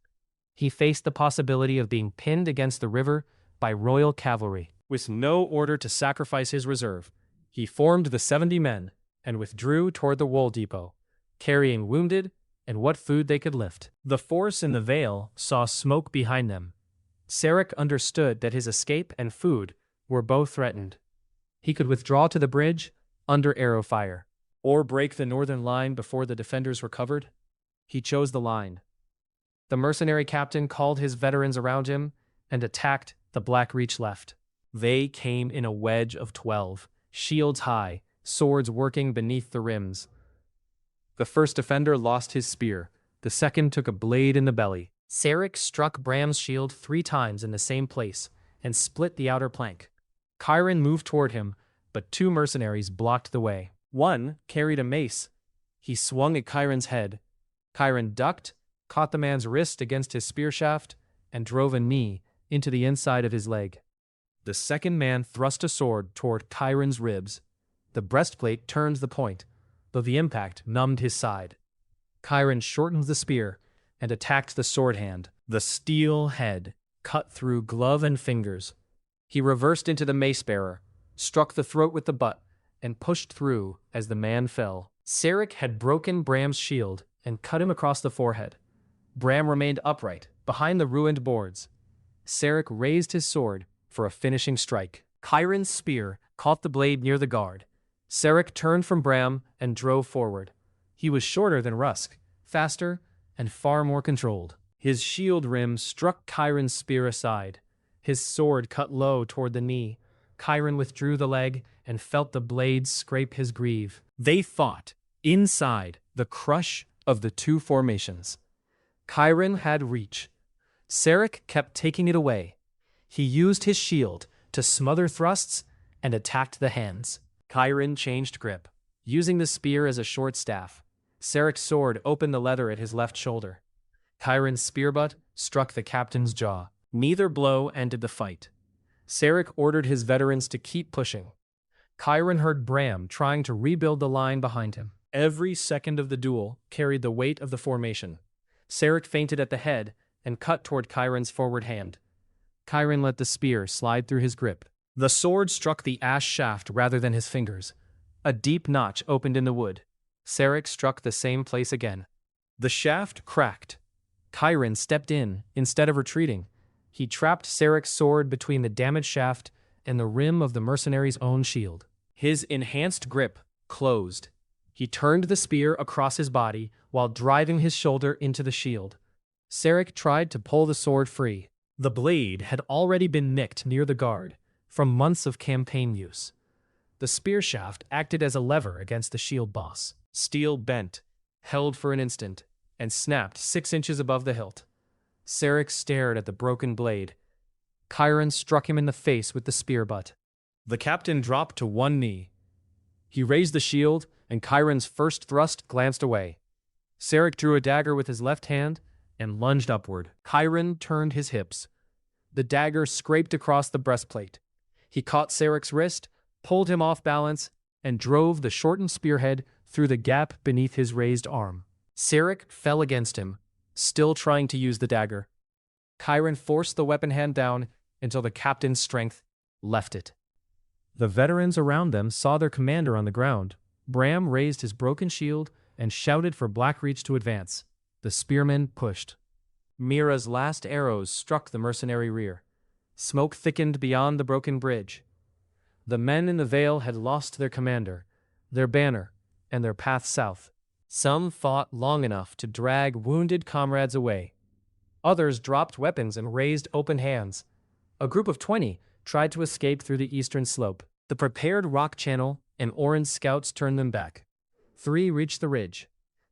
He faced the possibility of being pinned against the river by royal cavalry. With no order to sacrifice his reserve, he formed the 70 men and withdrew toward the wool depot, carrying wounded and what food they could lift. The force in the vale saw smoke behind them. Sarek understood that his escape and food were both threatened. He could withdraw to the bridge under arrow fire, or break the northern line before the defenders recovered. He chose the line. The mercenary captain called his veterans around him and attacked the Black Reach left. They came in a wedge of 12, shields high, swords working beneath the rims. The first defender lost his spear. The second took a blade in the belly. Sarek struck Bram's shield 3 times in the same place and split the outer plank. Chiron moved toward him, but 2 mercenaries blocked the way. One carried a mace. He swung at Chiron's head. Chiron ducked, caught the man's wrist against his spear shaft, and drove a knee into the inside of his leg. The second man thrust a sword toward Chiron's ribs. The breastplate turned the point, though the impact numbed his side. Chiron shortened the spear and attacked the sword hand. The steel head cut through glove and fingers. He reversed into the mace bearer, struck the throat with the butt, and pushed through as the man fell. Sarek had broken Bram's shield and cut him across the forehead. Bram remained upright, behind the ruined boards. Sarek raised his sword for a finishing strike. Chiron's spear caught the blade near the guard. Sarek turned from Bram and drove forward. He was shorter than Rusk, faster, and far more controlled. His shield rim struck Chiron's spear aside. His sword cut low toward the knee. Chiron withdrew the leg and felt the blade scrape his greave. They fought inside the crush of the two formations. Chiron had reach. Sarek kept taking it away. He used his shield to smother thrusts and attacked the hands. Chiron changed grip, using the spear as a short staff. Sarek's sword opened the leather at his left shoulder. Chiron's spear butt struck the captain's jaw. Neither blow ended the fight. Sarek ordered his veterans to keep pushing. Chiron heard Bram trying to rebuild the line behind him. Every second of the duel carried the weight of the formation. Sarek feinted at the head and cut toward Chiron's forward hand. Chiron let the spear slide through his grip. The sword struck the ash shaft rather than his fingers. A deep notch opened in the wood. Sarek struck the same place again. The shaft cracked. Chiron stepped in instead of retreating. He trapped Sarek's sword between the damaged shaft and the rim of the mercenary's own shield. His enhanced grip closed. He turned the spear across his body while driving his shoulder into the shield. Sarek tried to pull the sword free. The blade had already been nicked near the guard from months of campaign use. The spear shaft acted as a lever against the shield boss. Steel bent, held for an instant, and snapped 6 inches above the hilt. Sarek stared at the broken blade. Chiron struck him in the face with the spear butt. The captain dropped to one knee. He raised the shield, and Chiron's first thrust glanced away. Sarek drew a dagger with his left hand and lunged upward. Chiron turned his hips. The dagger scraped across the breastplate. He caught Sarek's wrist, pulled him off balance, and drove the shortened spearhead through the gap beneath his raised arm. Sarek fell against him, still trying to use the dagger. Chiron forced the weapon hand down until the captain's strength left it. The veterans around them saw their commander on the ground. Bram raised his broken shield and shouted for Blackreach to advance. The spearmen pushed. Mira's last arrows struck the mercenary rear. Smoke thickened beyond the broken bridge. The men in the Vale had lost their commander, their banner, and their path south. Some fought long enough to drag wounded comrades away. Others dropped weapons and raised open hands. A group of 20 tried to escape through the eastern slope. The prepared rock channel and Orange scouts turned them back. 3 reached the ridge.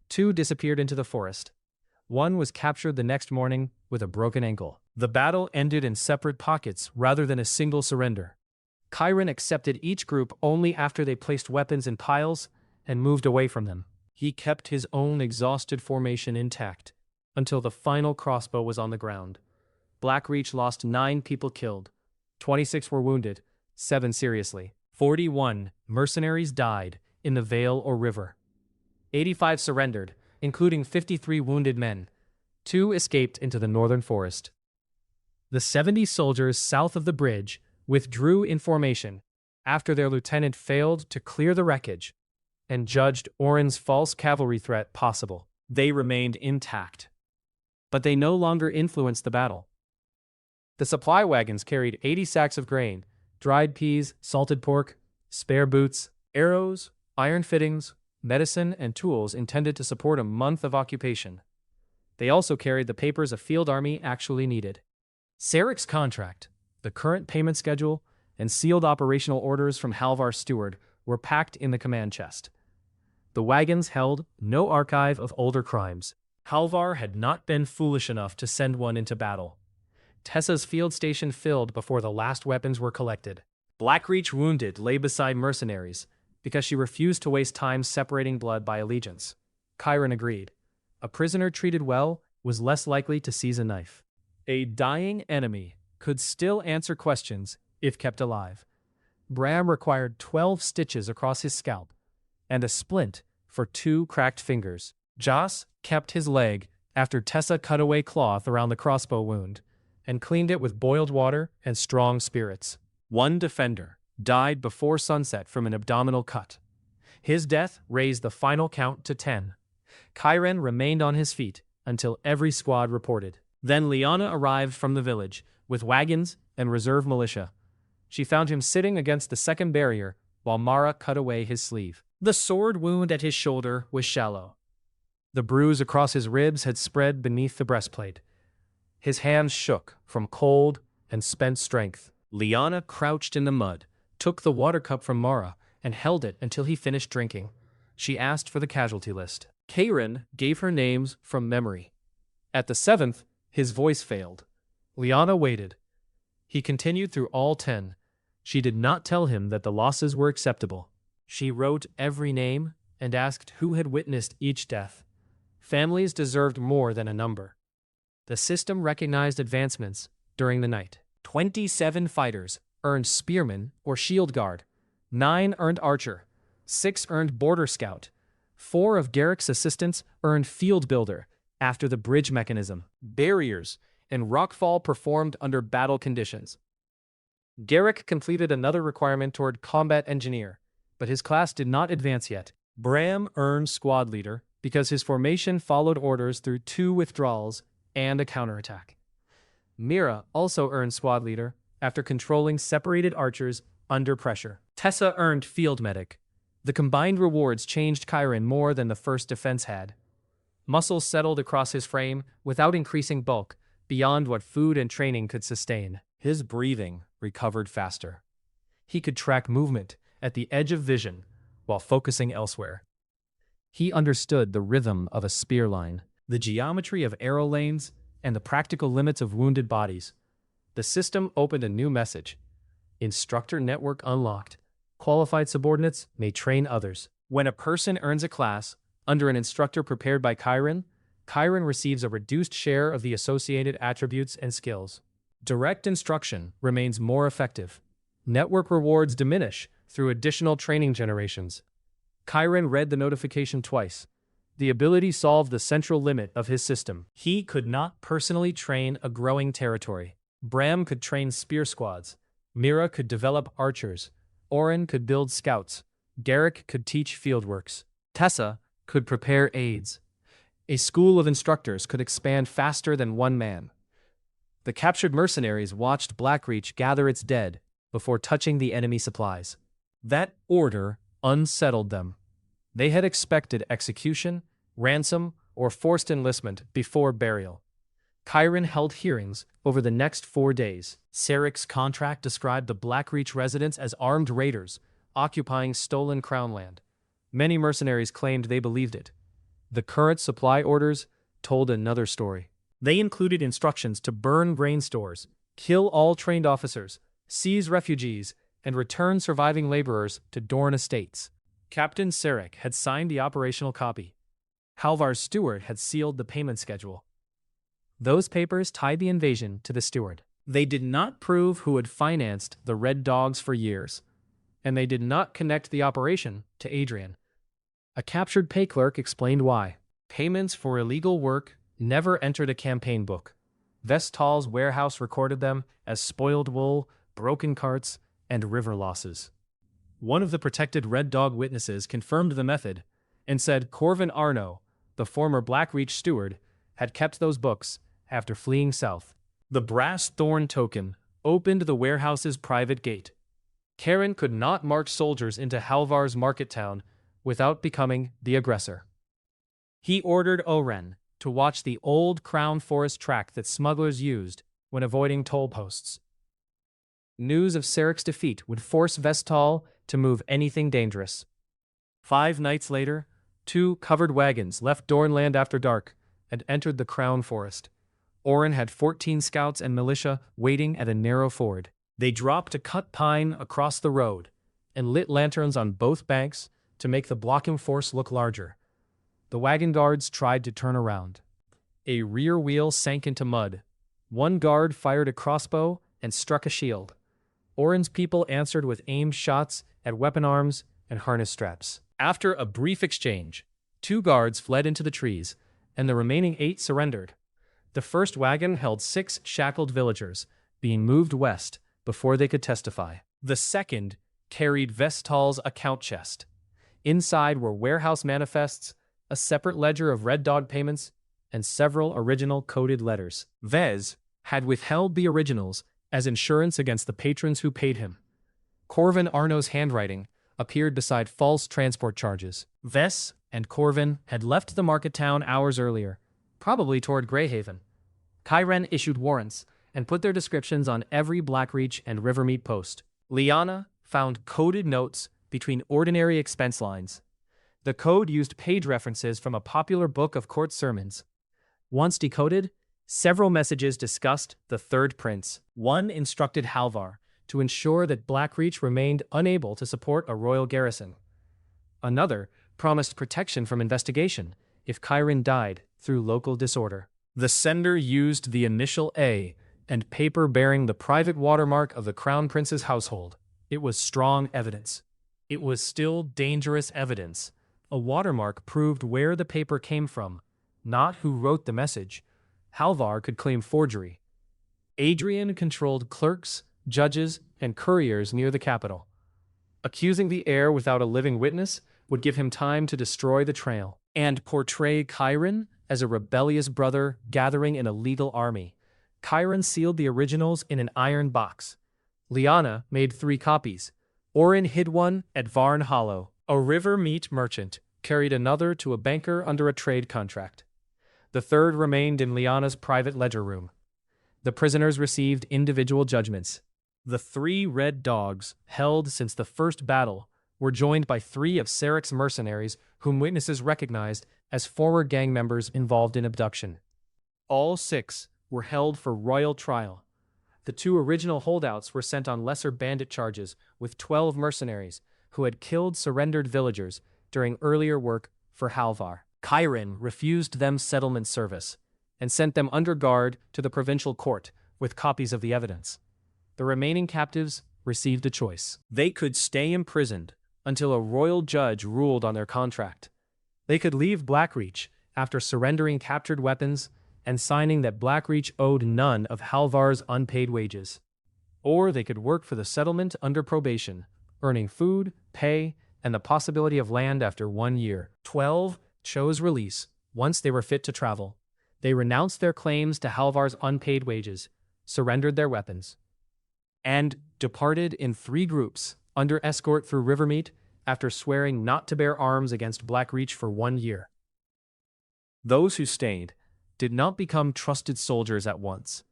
2 disappeared into the forest. 1 was captured the next morning with a broken ankle. The battle ended in separate pockets rather than a single surrender. Chiron accepted each group only after they placed weapons in piles and moved away from them. He kept his own exhausted formation intact until the final crossbow was on the ground. Blackreach lost 9 people killed. 26 were wounded, 7 seriously. 41 mercenaries died in the Vale or river. 85 surrendered, including 53 wounded men. 2 escaped into the northern forest. The 70 soldiers south of the bridge withdrew in formation after their lieutenant failed to clear the wreckage and judged Oren's false cavalry threat possible. They remained intact, but they no longer influenced the battle. The supply wagons carried 80 sacks of grain, dried peas, salted pork, spare boots, arrows, iron fittings, medicine, and tools intended to support a month of occupation. They also carried the papers a field army actually needed. Sarek's contract, the current payment schedule, and sealed operational orders from Halvar's steward were packed in the command chest. The wagons held no archive of older crimes. Halvar had not been foolish enough to send one into battle. Tessa's field station filled before the last weapons were collected. Blackreach wounded lay beside mercenaries, because she refused to waste time separating blood by allegiance. Chiron agreed. A prisoner treated well was less likely to seize a knife. A dying enemy could still answer questions if kept alive. Bram required 12 stitches across his scalp and a splint for 2 cracked fingers. Joss kept his leg after Tessa cut away cloth around the crossbow wound and cleaned it with boiled water and strong spirits. One defender died before sunset from an abdominal cut. His death raised the final count to 10. Chiron remained on his feet until every squad reported. Then Liana arrived from the village with wagons and reserve militia. She found him sitting against the second barrier while Mara cut away his sleeve. The sword wound at his shoulder was shallow. The bruise across his ribs had spread beneath the breastplate. His hands shook from cold and spent strength. Liana crouched in the mud, took the water cup from Mara, and held it until he finished drinking. She asked for the casualty list. Chiron gave her names from memory. At the 7th, his voice failed. Liana waited. He continued through all 10. She did not tell him that the losses were acceptable. She wrote every name and asked who had witnessed each death. Families deserved more than a number. The system recognized advancements during the night. 27 fighters earned spearman or shield guard. 9 earned archer. 6 earned border scout. 4 of Garrick's assistants earned field builder after the bridge mechanism, barriers, and rockfall performed under battle conditions. Garrick completed another requirement toward combat engineer, but his class did not advance yet. Bram earned squad leader because his formation followed orders through 2 withdrawals and a counterattack. Mira also earned squad leader after controlling separated archers under pressure. Tessa earned field medic. The combined rewards changed Chiron more than the first defense had. Muscles settled across his frame without increasing bulk beyond what food and training could sustain. His breathing recovered faster. He could track movement at the edge of vision while focusing elsewhere. He understood the rhythm of a spear line, the geometry of arrow lanes, and the practical limits of wounded bodies. The system opened a new message. Instructor network unlocked. Qualified subordinates may train others. When a person earns a class under an instructor prepared by Chiron, Chiron receives a reduced share of the associated attributes and skills. Direct instruction remains more effective. Network rewards diminish through additional training generations. Chiron read the notification twice. The ability solved the central limit of his system. He could not personally train a growing territory. Bram could train spear squads. Mira could develop archers. Oren could build scouts. Garrick could teach fieldworks. Tessa could prepare aids. A school of instructors could expand faster than one man. The captured mercenaries watched Blackreach gather its dead before touching the enemy supplies. That order unsettled them. They had expected execution, ransom, or forced enlistment before burial. Chiron held hearings over the next 4 days. Sarek's contract described the Blackreach residents as armed raiders, occupying stolen crown land. Many mercenaries claimed they believed it. The current supply orders told another story. They included instructions to burn grain stores, kill all trained officers, seize refugees, and return surviving laborers to Dorne estates. Captain Sarek had signed the operational copy. Halvar's steward had sealed the payment schedule. Those papers tied the invasion to the steward. They did not prove who had financed the Red Dogs for years, and they did not connect the operation to Adrian. A captured pay clerk explained why. Payments for illegal work never entered a campaign book. Vestal's warehouse recorded them as spoiled wool, broken carts, and river losses. One of the protected Red Dog witnesses confirmed the method and said Corvin Arno, the former Blackreach steward, had kept those books after fleeing south. The brass thorn token opened the warehouse's private gate. Karen could not march soldiers into Halvar's market town without becoming the aggressor. He ordered Oren to watch the old Crown Forest track that smugglers used when avoiding toll posts. News of Sarek's defeat would force Vestal to move anything dangerous. 5 nights later, 2 covered wagons left Dornland after dark and entered the Crown Forest. Oren had 14 scouts and militia waiting at a narrow ford. They dropped a cut pine across the road, and lit lanterns on both banks to make the blocking force look larger. The wagon guards tried to turn around. A rear wheel sank into mud. One guard fired a crossbow and struck a shield. Oren's people answered with aimed shots at weapon arms and harness straps. After a brief exchange, 2 guards fled into the trees, and the remaining 8 surrendered. The first wagon held 6 shackled villagers, being moved west before they could testify. The second carried Vestal's account chest. Inside were warehouse manifests, a separate ledger of Red Dog payments, and several original coded letters. Vez had withheld the originals as insurance against the patrons who paid him. Corvin Arno's handwriting appeared beside false transport charges. Ves and Corvin had left the market town hours earlier, probably toward Greyhaven. Kyren issued warrants and put their descriptions on every Blackreach and Rivermeet post. Liana found coded notes between ordinary expense lines. The code used page references from a popular book of court sermons. Once decoded, several messages discussed the Third Prince. One instructed Halvar to ensure that Blackreach remained unable to support a royal garrison. Another promised protection from investigation if Kyren died through local disorder. The sender used the initial A and paper bearing the private watermark of the Crown Prince's household. It was strong evidence. It was still dangerous evidence. A watermark proved where the paper came from, not who wrote the message. Halvar could claim forgery. Adrian controlled clerks, judges, and couriers near the capital. Accusing the heir without a living witness would give him time to destroy the trail and portray Kyren as a rebellious brother gathering an illegal army. Kyren sealed the originals in an iron box. Liana made 3 copies. Oren hid one at Varn Hollow. A Rivermeet merchant carried another to a banker under a trade contract. The third remained in Liana's private ledger room. The prisoners received individual judgments. The 3 red dogs, held since the first battle, were joined by 3 of Sarek's mercenaries whom witnesses recognized as former gang members involved in abduction. All 6 were held for royal trial. The 2 original holdouts were sent on lesser bandit charges with 12 mercenaries who had killed surrendered villagers during earlier work for Halvar. Kyren refused them settlement service and sent them under guard to the provincial court with copies of the evidence. The remaining captives received a choice. They could stay imprisoned until a royal judge ruled on their contract. They could leave Blackreach after surrendering captured weapons and signing that Blackreach owed none of Halvar's unpaid wages. Or they could work for the settlement under probation, earning food, pay, and the possibility of land after 1 year. 12 chose release once they were fit to travel. They renounced their claims to Halvar's unpaid wages, surrendered their weapons, and departed in 3 groups under escort through Rivermeet after swearing not to bear arms against Blackreach for 1 year. Those who stayed did not become trusted soldiers at once.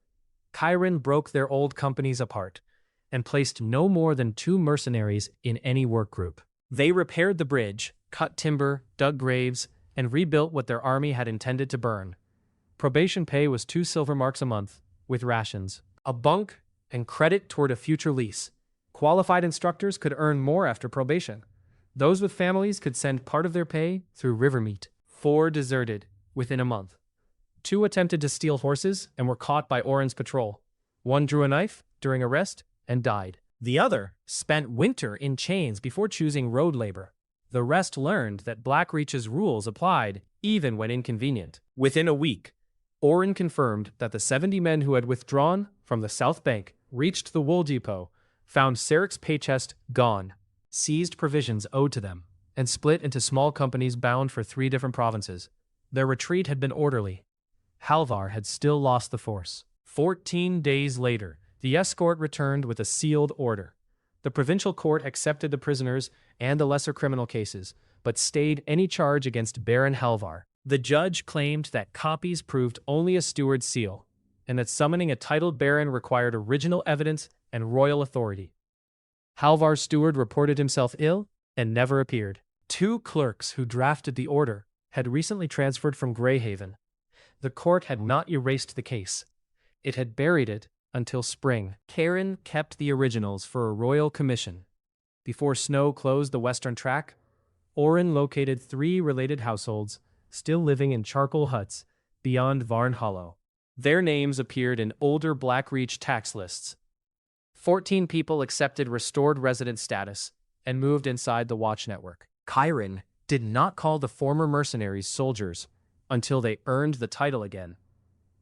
Kyren broke their old companies apart and placed no more than 2 mercenaries in any work group. They repaired the bridge, cut timber, dug graves, and rebuilt what their army had intended to burn. Probation pay was 2 silver marks a month, with rations, a bunk, and credit toward a future lease. Qualified instructors could earn more after probation. Those with families could send part of their pay through Rivermeet. 4 deserted within a month. 2 attempted to steal horses and were caught by Oren's patrol. 1 drew a knife during arrest and died. The other spent winter in chains before choosing road labor. The rest learned that Blackreach's rules applied even when inconvenient. Within a week, Oren confirmed that the 70 men who had withdrawn from the South Bank reached the wool depot, found Sarek's pay chest gone, seized provisions owed to them, and split into small companies bound for 3 different provinces. Their retreat had been orderly. Halvar had still lost the force. 14 days later, the escort returned with a sealed order. The provincial court accepted the prisoners and the lesser criminal cases, but stayed any charge against Baron Halvar. The judge claimed that copies proved only a steward's seal, and that summoning a titled baron required original evidence and royal authority. Halvar's steward reported himself ill and never appeared. 2 clerks who drafted the order had recently transferred from Greyhaven. The court had not erased the case. It had buried it until spring. Karen kept the originals for a royal commission. Before snow closed the western track, Oren located 3 related households still living in charcoal huts beyond Varn Hollow. Their names appeared in older Blackreach tax lists. 14 people accepted restored resident status and moved inside the watch network. Chiron did not call the former mercenaries soldiers until they earned the title again.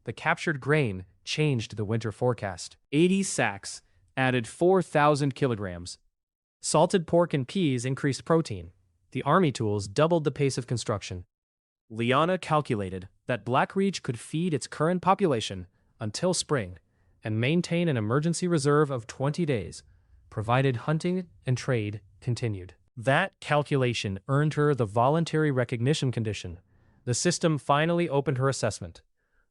The captured grain changed the winter forecast. 80 sacks added 4,000 kilograms. Salted pork and peas increased protein. The army tools doubled the pace of construction. Liana calculated that Blackreach could feed its current population until spring and maintain an emergency reserve of 20 days, provided hunting and trade continued. That calculation earned her the voluntary recognition condition. The system finally opened her assessment.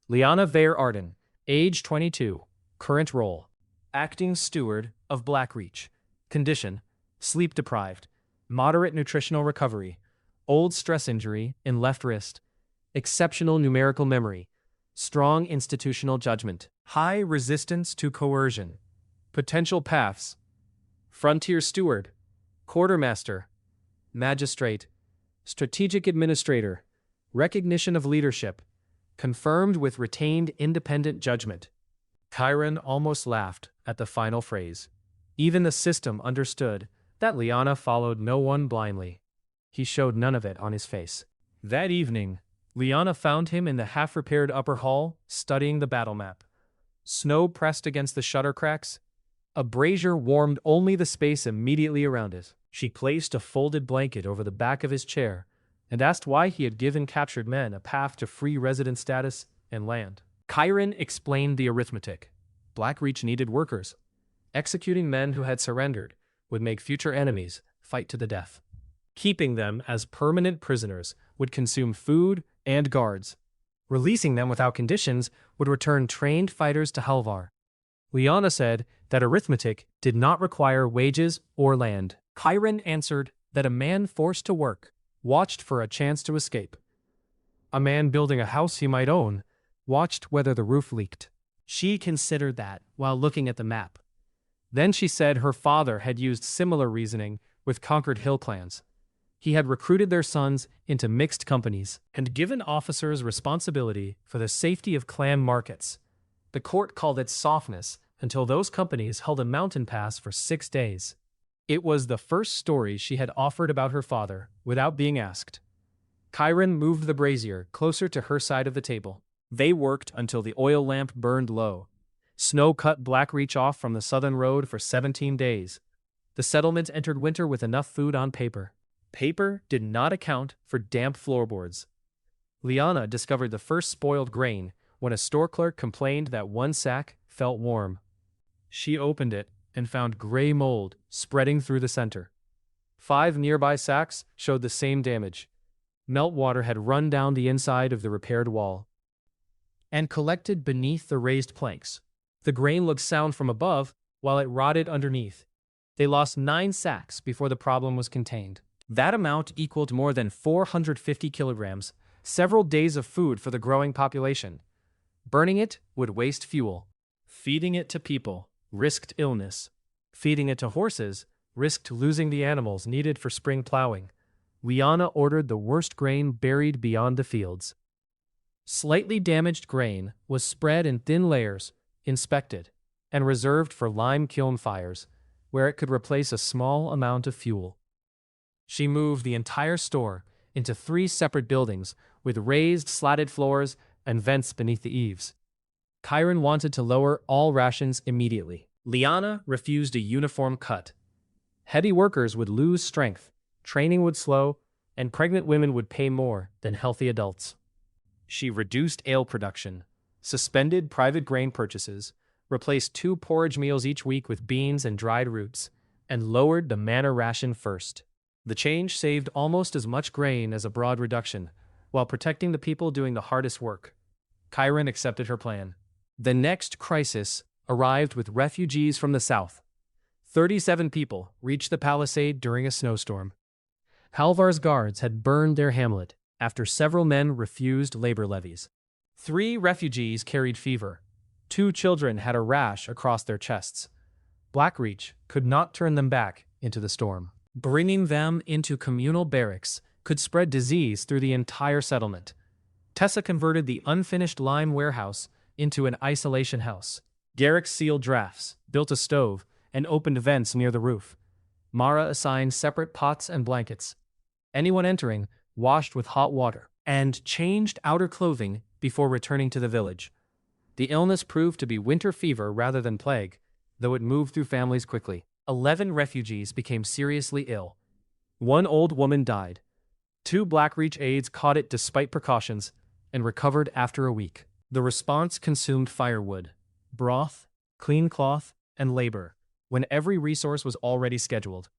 Liana Vare Arden, age 22, current role, acting steward of Blackreach. Condition, sleep deprived, moderate nutritional recovery, old stress injury in left wrist, exceptional numerical memory, strong institutional judgment, high resistance to coercion. Potential paths: frontier steward, quartermaster, magistrate, strategic administrator, recognition of leadership, confirmed with retained independent judgment. Chiron almost laughed at the final phrase. Even the system understood that Liana followed no one blindly. He showed none of it on his face. That evening, Liana found him in the half-repaired upper hall, studying the battle map. Snow pressed against the shutter cracks. A brazier warmed only the space immediately around it. She placed a folded blanket over the back of his chair and asked why he had given captured men a path to free resident status and land. Chiron explained the arithmetic. Blackreach needed workers. Executing men who had surrendered would make future enemies fight to the death. Keeping them as permanent prisoners would consume food and guards. Releasing them without conditions would return trained fighters to Halvar. Liana said that arithmetic did not require wages or land. Chiron answered that a man forced to work watched for a chance to escape. A man building a house he might own watched whether the roof leaked. She considered that while looking at the map. Then she said her father had used similar reasoning with conquered hill clans. He had recruited their sons into mixed companies and given officers responsibility for the safety of clan markets. The court called it softness until those companies held a mountain pass for 6 days. It was the first story she had offered about her father without being asked. Chiron moved the brazier closer to her side of the table. They worked until the oil lamp burned low. Snow cut Blackreach off from the southern road for 17 days. The settlement entered winter with enough food on paper. Paper did not account for damp floorboards. Liana discovered the first spoiled grain when a store clerk complained that one sack felt warm. She opened it and found gray mold spreading through the center. 5 nearby sacks showed the same damage. Meltwater had run down the inside of the repaired wall and collected beneath the raised planks. The grain looked sound from above while it rotted underneath. They lost 9 sacks before the problem was contained. That amount equaled more than 450 kilograms, several days of food for the growing population. Burning it would waste fuel. Feeding it to people risked illness. Feeding it to horses risked losing the animals needed for spring plowing. Liana ordered the worst grain buried beyond the fields. Slightly damaged grain was spread in thin layers, inspected, and reserved for lime kiln fires, where it could replace a small amount of fuel. She moved the entire store into 3 separate buildings with raised, slatted floors and vents beneath the eaves. Chiron wanted to lower all rations immediately. Liana refused a uniform cut. Heavy workers would lose strength, training would slow, and pregnant women would pay more than healthy adults. She reduced ale production, suspended private grain purchases, replaced 2 porridge meals each week with beans and dried roots, and lowered the manna ration first. The change saved almost as much grain as a broad reduction, while protecting the people doing the hardest work. Chiron accepted her plan. The next crisis arrived with refugees from the south. 37 people reached the palisade during a snowstorm. Halvar's guards had burned their hamlet after several men refused labor levies. 3 refugees carried fever. 2 children had a rash across their chests. Blackreach could not turn them back into the storm. Bringing them into communal barracks could spread disease through the entire settlement. Tessa converted the unfinished lime warehouse into an isolation house. Garrick sealed drafts, built a stove, and opened vents near the roof. Mara assigned separate pots and blankets. Anyone entering washed with hot water and changed outer clothing before returning to the village. The illness proved to be winter fever rather than plague, though it moved through families quickly. 11 refugees became seriously ill. One old woman died. 2 Blackreach aides caught it despite precautions and recovered after a week. The response consumed firewood, broth, clean cloth, and labor, when every resource was already scheduled.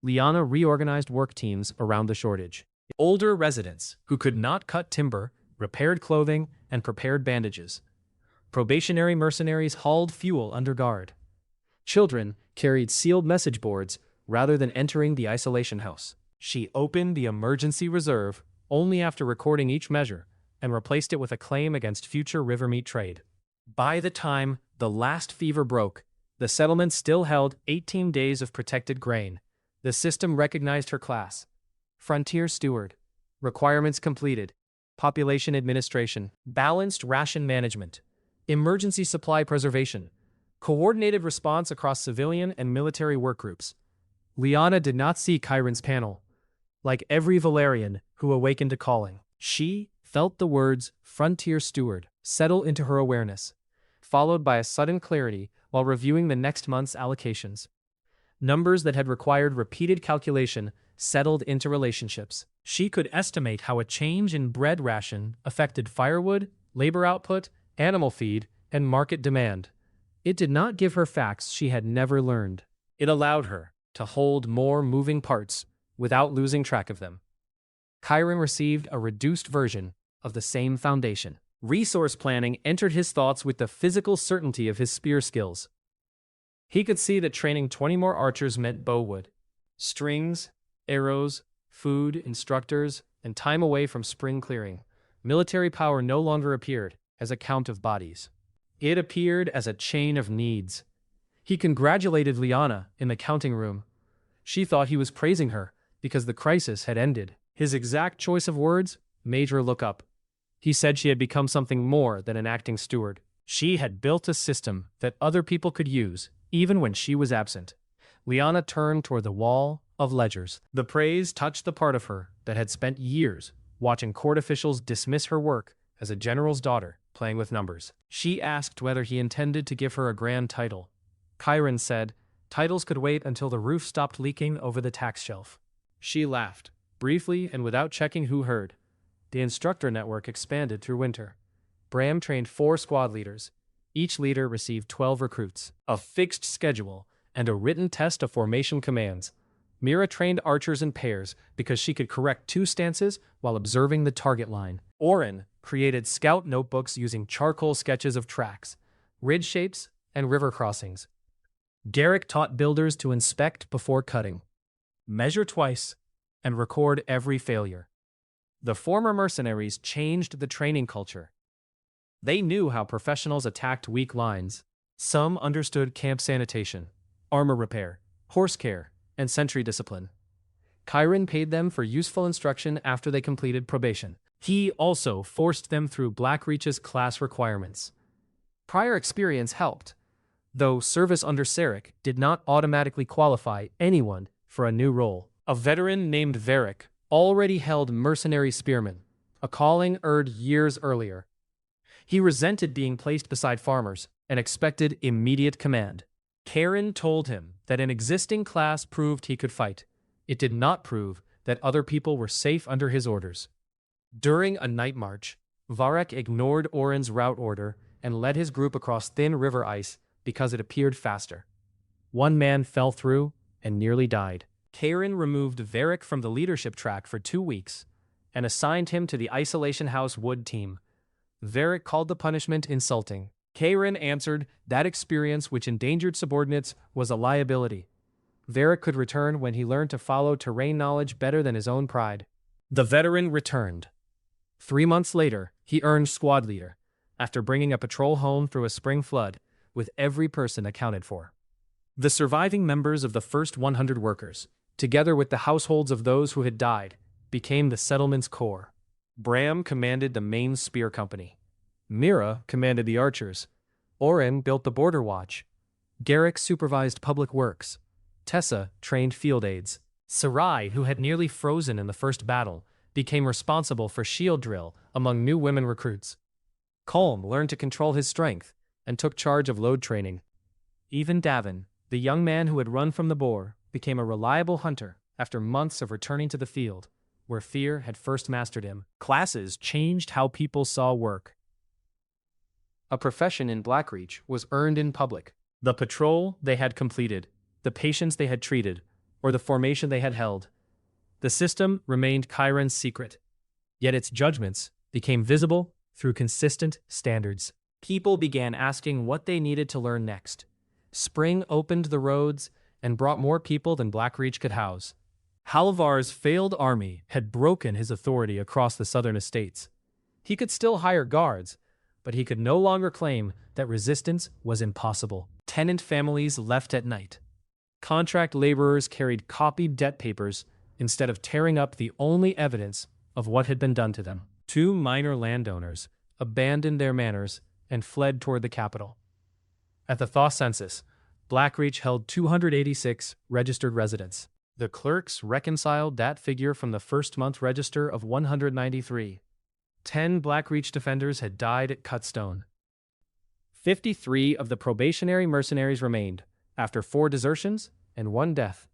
Liana reorganized work teams around the shortage. Older residents who could not cut timber repaired clothing and prepared bandages. Probationary mercenaries hauled fuel under guard. Children carried sealed message boards rather than entering the isolation house. She opened the emergency reserve only after recording each measure and replaced it with a claim against future river meat trade. By the time the last fever broke, the settlement still held 18 days of protected grain. The system recognized her class. Frontier steward. Requirements completed. Population administration. Balanced ration management. Emergency supply preservation. Coordinated response across civilian and military workgroups. Liana did not see Chiron's panel. Like every Valerian who awakened to calling, she felt the words frontier steward settle into her awareness, followed by a sudden clarity while reviewing the next month's allocations. Numbers that had required repeated calculation settled into relationships. She could estimate how a change in bread ration affected firewood, labor output, animal feed, and market demand. It did not give her facts she had never learned. It allowed her to hold more moving parts without losing track of them. Chiron received a reduced version of the same foundation. Resource planning entered his thoughts with the physical certainty of his spear skills. He could see that training 20 more archers meant bowwood, strings, arrows, food, instructors, and time away from spring clearing. Military power no longer appeared as a count of bodies. It appeared as a chain of needs. He congratulated Liana in the counting room. She thought he was praising her because the crisis had ended. His exact choice of words made her look up. He said she had become something more than an acting steward. She had built a system that other people could use, even when she was absent. Liana turned toward the wall of ledgers. The praise touched the part of her that had spent years watching court officials dismiss her work as a general's daughter playing with numbers. She asked whether he intended to give her a grand title. Chiron said titles could wait until the roof stopped leaking over the tax shelf. She laughed, briefly and without checking who heard. The instructor network expanded through winter. Bram trained 4 squad leaders. Each leader received 12 recruits, a fixed schedule, and a written test of formation commands. Mira trained archers in pairs because she could correct 2 stances while observing the target line. Oren created scout notebooks using charcoal sketches of tracks, ridge shapes, and river crossings. Garrick taught builders to inspect before cutting, measure twice, and record every failure. The former mercenaries changed the training culture. They knew how professionals attacked weak lines. Some understood camp sanitation, armor repair, horse care, and sentry discipline. Chiron paid them for useful instruction after they completed probation. He also forced them through Blackreach's class requirements. Prior experience helped, though service under Sarek did not automatically qualify anyone for a new role. A veteran named Varric already held mercenary spearman, a calling earned years earlier. He resented being placed beside farmers and expected immediate command. Karen told him that an existing class proved he could fight. It did not prove that other people were safe under his orders. During a night march, Varek ignored Oren's route order and led his group across thin river ice because it appeared faster. One man fell through and nearly died. Karen removed Varric from the leadership track for 2 weeks and assigned him to the Isolation House Wood team. Varric called the punishment insulting. Karen answered that experience which endangered subordinates was a liability. Varric could return when he learned to follow terrain knowledge better than his own pride. The veteran returned. 3 months later, he earned squad leader, after bringing a patrol home through a spring flood, with every person accounted for. The surviving members of the first 100 workers, together with the households of those who had died, became the settlement's core. Bram commanded the main spear company. Mira commanded the archers. Oren built the border watch. Garrick supervised public works. Tessa trained field aides. Sarai, who had nearly frozen in the first battle, became responsible for shield drill among new women recruits. Colm learned to control his strength and took charge of load training. Even Davin, the young man who had run from the boar, became a reliable hunter after months of returning to the field, where fear had first mastered him. Classes changed how people saw work. A profession in Blackreach was earned in public. The patrol they had completed, the patients they had treated, or the formation they had held. The system remained Chiron's secret, yet its judgments became visible through consistent standards. People began asking what they needed to learn next. Spring opened the roads and brought more people than Blackreach could house. Halvar's failed army had broken his authority across the southern estates. He could still hire guards, but he could no longer claim that resistance was impossible. Tenant families left at night. Contract laborers carried copied debt papers instead of tearing up the only evidence of what had been done to them. 2 minor landowners abandoned their manors and fled toward the capital. At the Thaw census, Blackreach held 286 registered residents. The clerks reconciled that figure from the first-month register of 193. 10 Blackreach defenders had died at Cutstone. 53 of the probationary mercenaries remained, after 4 desertions and 1 death.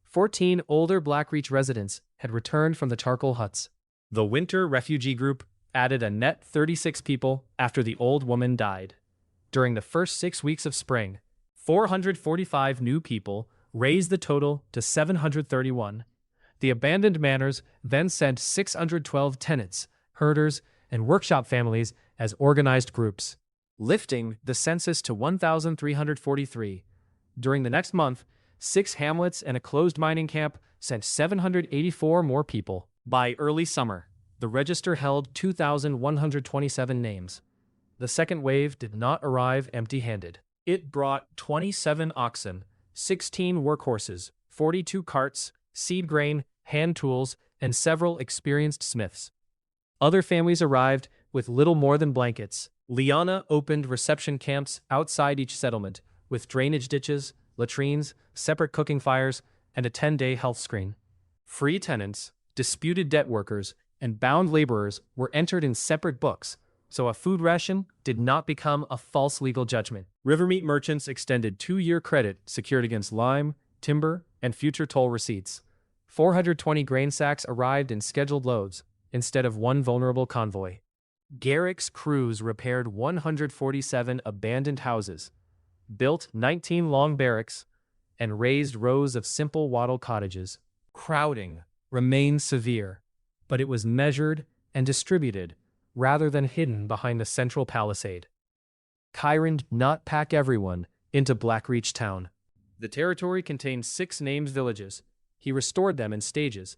14 older Blackreach residents had returned from the charcoal huts. The winter refugee group added a net 36 people after the old woman died. During the first 6 weeks of spring, 445 new people raised the total to 731. The abandoned manors then sent 612 tenants, herders, and workshop families as organized groups, lifting the census to 1,343. During the next month, 6 hamlets and a closed mining camp sent 784 more people. By early summer, the register held 2,127 names. The second wave did not arrive empty-handed. It brought 27 oxen, 16 workhorses, 42 carts, seed grain, hand tools, and several experienced smiths. Other families arrived with little more than blankets. Liana opened reception camps outside each settlement, with drainage ditches, latrines, separate cooking fires, and a 10-day health screen. Free tenants, disputed debt workers, and bound laborers were entered in separate books, so a food ration did not become a false legal judgment. Rivermeat merchants extended 2-year credit secured against lime, timber, and future toll receipts. 420 grain sacks arrived in scheduled loads, instead of 1 vulnerable convoy. Garrick's crews repaired 147 abandoned houses, built 19 long barracks, and raised rows of simple wattle cottages. Crowding remained severe, but it was measured and distributed, rather than hidden behind the central palisade. Chiron did not pack everyone into Blackreach town. The territory contained 6 named villages. He restored them in stages.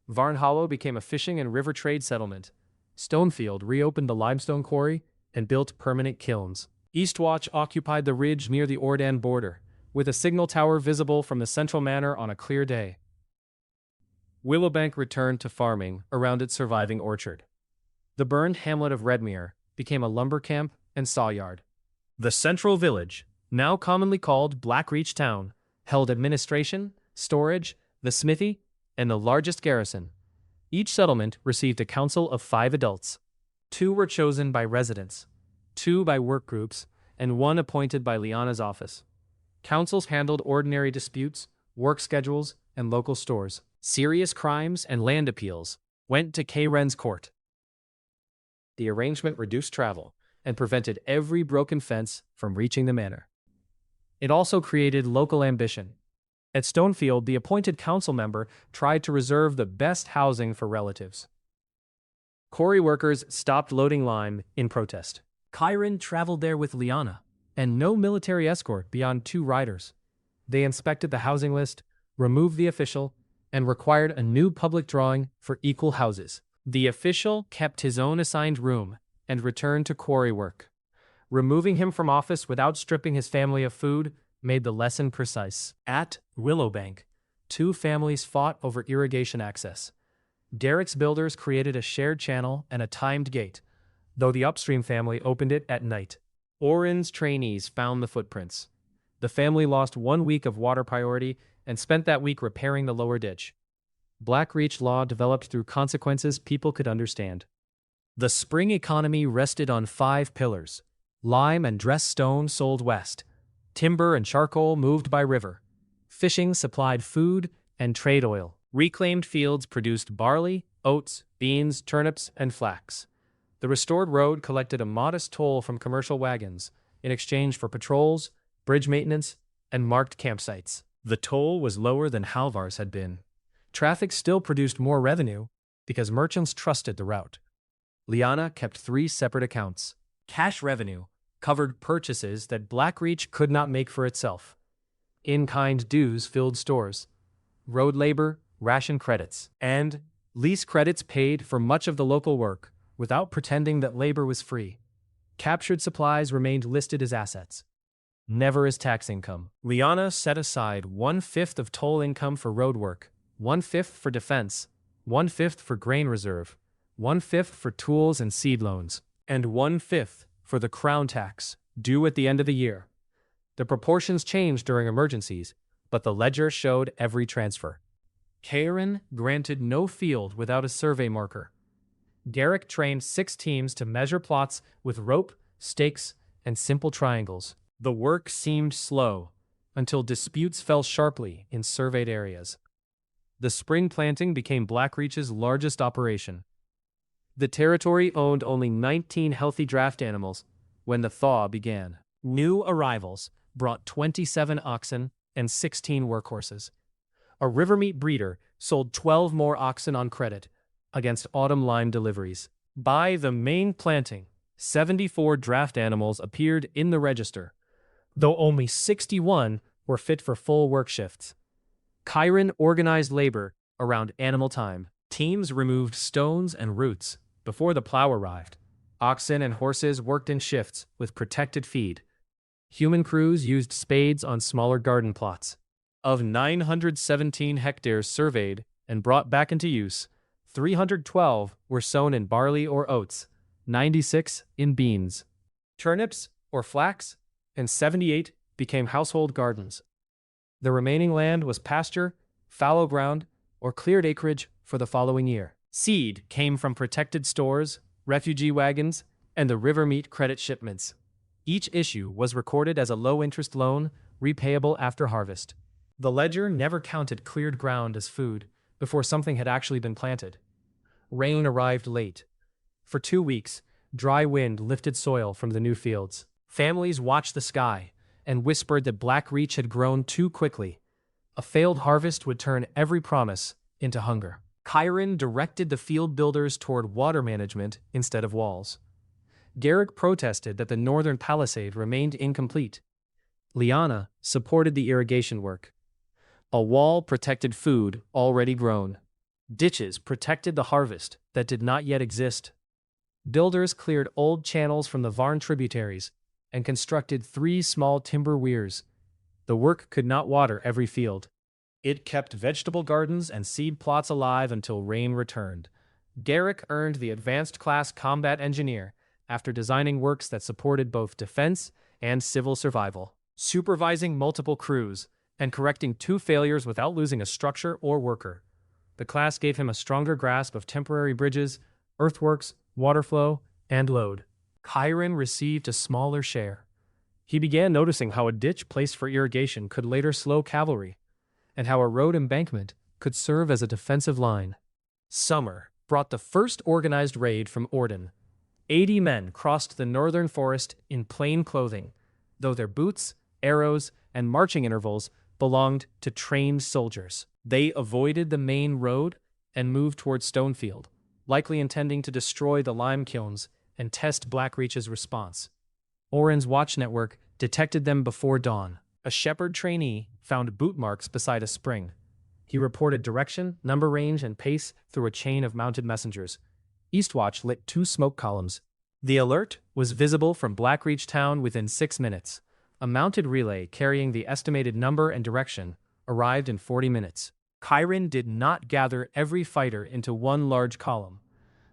Varnhollow became a fishing and river trade settlement. Stonefield reopened the limestone quarry and built permanent kilns. Eastwatch occupied the ridge near the Ordan border, with a signal tower visible from the central manor on a clear day. Willowbank returned to farming around its surviving orchard. The burned hamlet of Redmere became a lumber camp and sawyard. The central village, now commonly called Blackreach Town, held administration, storage, the smithy, and the largest garrison. Each settlement received a council of 5 adults. 2 were chosen by residents, 2 by work groups, and 1 appointed by Liana's office. Councils handled ordinary disputes, work schedules, and local stores. Serious crimes and land appeals went to Kren's court. The arrangement reduced travel and prevented every broken fence from reaching the manor. It also created local ambition. At Stonefield, the appointed council member tried to reserve the best housing for relatives. Quarry workers stopped loading lime in protest. Chiron traveled there with Liana, and no military escort beyond 2 riders. They inspected the housing list, removed the official, and required a new public drawing for equal houses. The official kept his own assigned room and returned to quarry work. Removing him from office without stripping his family of food made the lesson precise. At Willowbank, two families fought over irrigation access. Derek's builders created a shared channel and a timed gate, though the upstream family opened it at night. Oren's trainees found the footprints. The family lost 1 week of water priority and spent that week repairing the lower ditch. Blackreach law developed through consequences people could understand. The spring economy rested on 5 pillars. Lime and dressed stone sold west. Timber and charcoal moved by river. Fishing supplied food and trade oil. Reclaimed fields produced barley, oats, beans, turnips, and flax. The restored road collected a modest toll from commercial wagons in exchange for patrols, bridge maintenance, and marked campsites. The toll was lower than Halvar's had been. Traffic still produced more revenue because merchants trusted the route. Liana kept 3 separate accounts. Cash revenue covered purchases that Blackreach could not make for itself. In-kind dues filled stores. Road labor, ration credits, and lease credits paid for much of the local work without pretending that labor was free. Captured supplies remained listed as assets, never as tax income. Liana set aside 1/5 of toll income for road work, 1/5 for defense, 1/5 for grain reserve, 1/5 for tools and seed loans, and 1/5 for the crown tax, due at the end of the year. The proportions changed during emergencies, but the ledger showed every transfer. Karen granted no field without a survey marker. Derek trained 6 teams to measure plots with rope, stakes, and simple triangles. The work seemed slow, until disputes fell sharply in surveyed areas. The spring planting became Blackreach's largest operation. The territory owned only 19 healthy draft animals when the thaw began. New arrivals brought 27 oxen and 16 workhorses. A rivermeat breeder sold 12 more oxen on credit against autumn line deliveries. By the main planting, 74 draft animals appeared in the register, though only 61 were fit for full work shifts. Chiron organized labor around animal time. Teams removed stones and roots before the plow arrived. Oxen and horses worked in shifts with protected feed. Human crews used spades on smaller garden plots. Of 917 hectares surveyed and brought back into use, 312 were sown in barley or oats, 96 in beans, turnips or flax, and 78 became household gardens. The remaining land was pasture, fallow ground, or cleared acreage for the following year. Seed came from protected stores, refugee wagons, and the rivermeat credit shipments. Each issue was recorded as a low-interest loan, repayable after harvest. The ledger never counted cleared ground as food before something had actually been planted. Rain arrived late. For 2 weeks, dry wind lifted soil from the new fields. Families watched the sky and whispered that Blackreach had grown too quickly. A failed harvest would turn every promise into hunger. Chiron directed the field builders toward water management instead of walls. Garrick protested that the northern palisade remained incomplete. Liana supported the irrigation work. A wall protected food already grown. Ditches protected the harvest that did not yet exist. Builders cleared old channels from the Varn tributaries and constructed 3 small timber weirs. The work could not water every field. It kept vegetable gardens and seed plots alive until rain returned. Garrick earned the Advanced Class Combat Engineer after designing works that supported both defense and civil survival. Supervising multiple crews and correcting 2 failures without losing a structure or worker. The class gave him a stronger grasp of temporary bridges, earthworks, water flow, and load. Chiron received a smaller share. He began noticing how a ditch placed for irrigation could later slow cavalry, and how a road embankment could serve as a defensive line. Summer brought the first organized raid from Orden. 80 men crossed the northern forest in plain clothing, though their boots, arrows, and marching intervals belonged to trained soldiers. They avoided the main road and moved toward Stonefield, likely intending to destroy the lime kilns and test Blackreach's response. Oren's watch network detected them before dawn. A shepherd trainee found boot marks beside a spring. He reported direction, number range, and pace through a chain of mounted messengers. Eastwatch lit 2 smoke columns. The alert was visible from Blackreach town within 6 minutes. A mounted relay carrying the estimated number and direction arrived in 40 minutes. Chiron did not gather every fighter into one large column.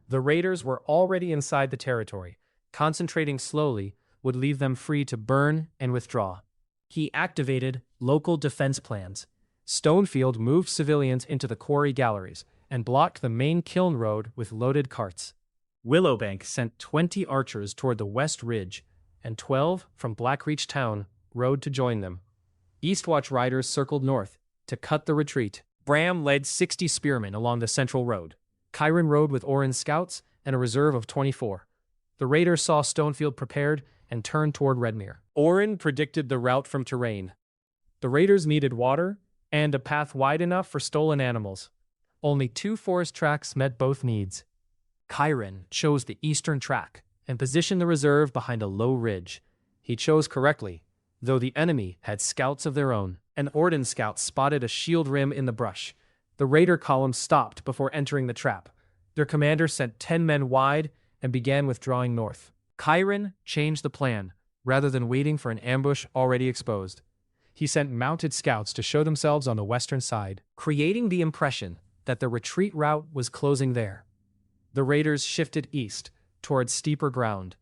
The raiders were already inside the territory. Concentrating slowly would leave them free to burn and withdraw. He activated local defense plans. Stonefield moved civilians into the quarry galleries and blocked the main kiln road with loaded carts. Willowbank sent 20 archers toward the west ridge, and 12 from Blackreach town rode to join them. Eastwatch riders circled north to cut the retreat. Bram led 60 spearmen along the central road. Chiron rode with Orin's scouts and a reserve of 24. The raiders saw Stonefield prepared and turned toward Redmere. Orin predicted the route from terrain. The raiders needed water and a path wide enough for stolen animals. Only 2 forest tracks met both needs. Chiron chose the eastern track and positioned the reserve behind a low ridge. He chose correctly, though the enemy had scouts of their own. An Orden scout spotted a shield rim in the brush. The raider column stopped before entering the trap. Their commander sent 10 men wide and began withdrawing north. Chiron changed the plan, rather than waiting for an ambush already exposed. He sent mounted scouts to show themselves on the western side, creating the impression that the retreat route was closing there. The raiders shifted east, towards steeper ground.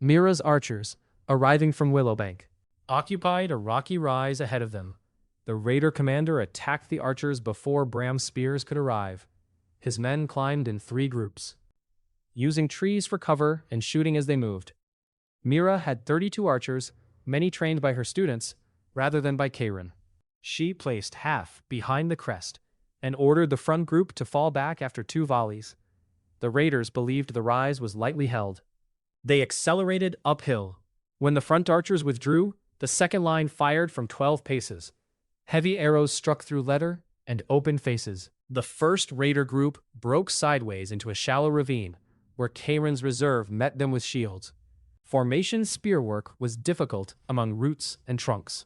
Mira's archers, arriving from Willowbank, occupied a rocky rise ahead of them. The raider commander attacked the archers before Bram's spears could arrive. His men climbed in 3 groups, using trees for cover and shooting as they moved. Mira had 32 archers, many trained by her students, rather than by Chiron. She placed half behind the crest and ordered the front group to fall back after 2 volleys. The raiders believed the rise was lightly held. They accelerated uphill. When the front archers withdrew, the second line fired from 12 paces. Heavy arrows struck through leather and open faces. The first raider group broke sideways into a shallow ravine, where Chiron's reserve met them with shields. Formation spearwork was difficult among roots and trunks.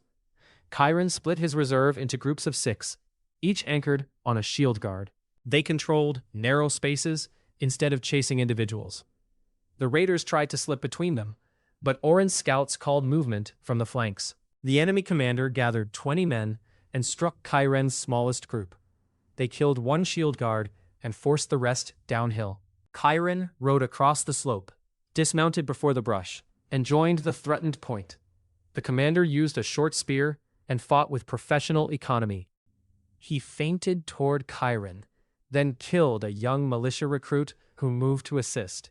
Chiron split his reserve into groups of 6, each anchored on a shield guard. They controlled narrow spaces instead of chasing individuals. The raiders tried to slip between them, but Orin's scouts called movement from the flanks. The enemy commander gathered 20 men and struck Chiron's smallest group. They killed 1 shield guard and forced the rest downhill. Chiron rode across the slope, dismounted before the brush, and joined the threatened point. The commander used a short spear and fought with professional economy. He feinted toward Chiron, then killed a young militia recruit who moved to assist.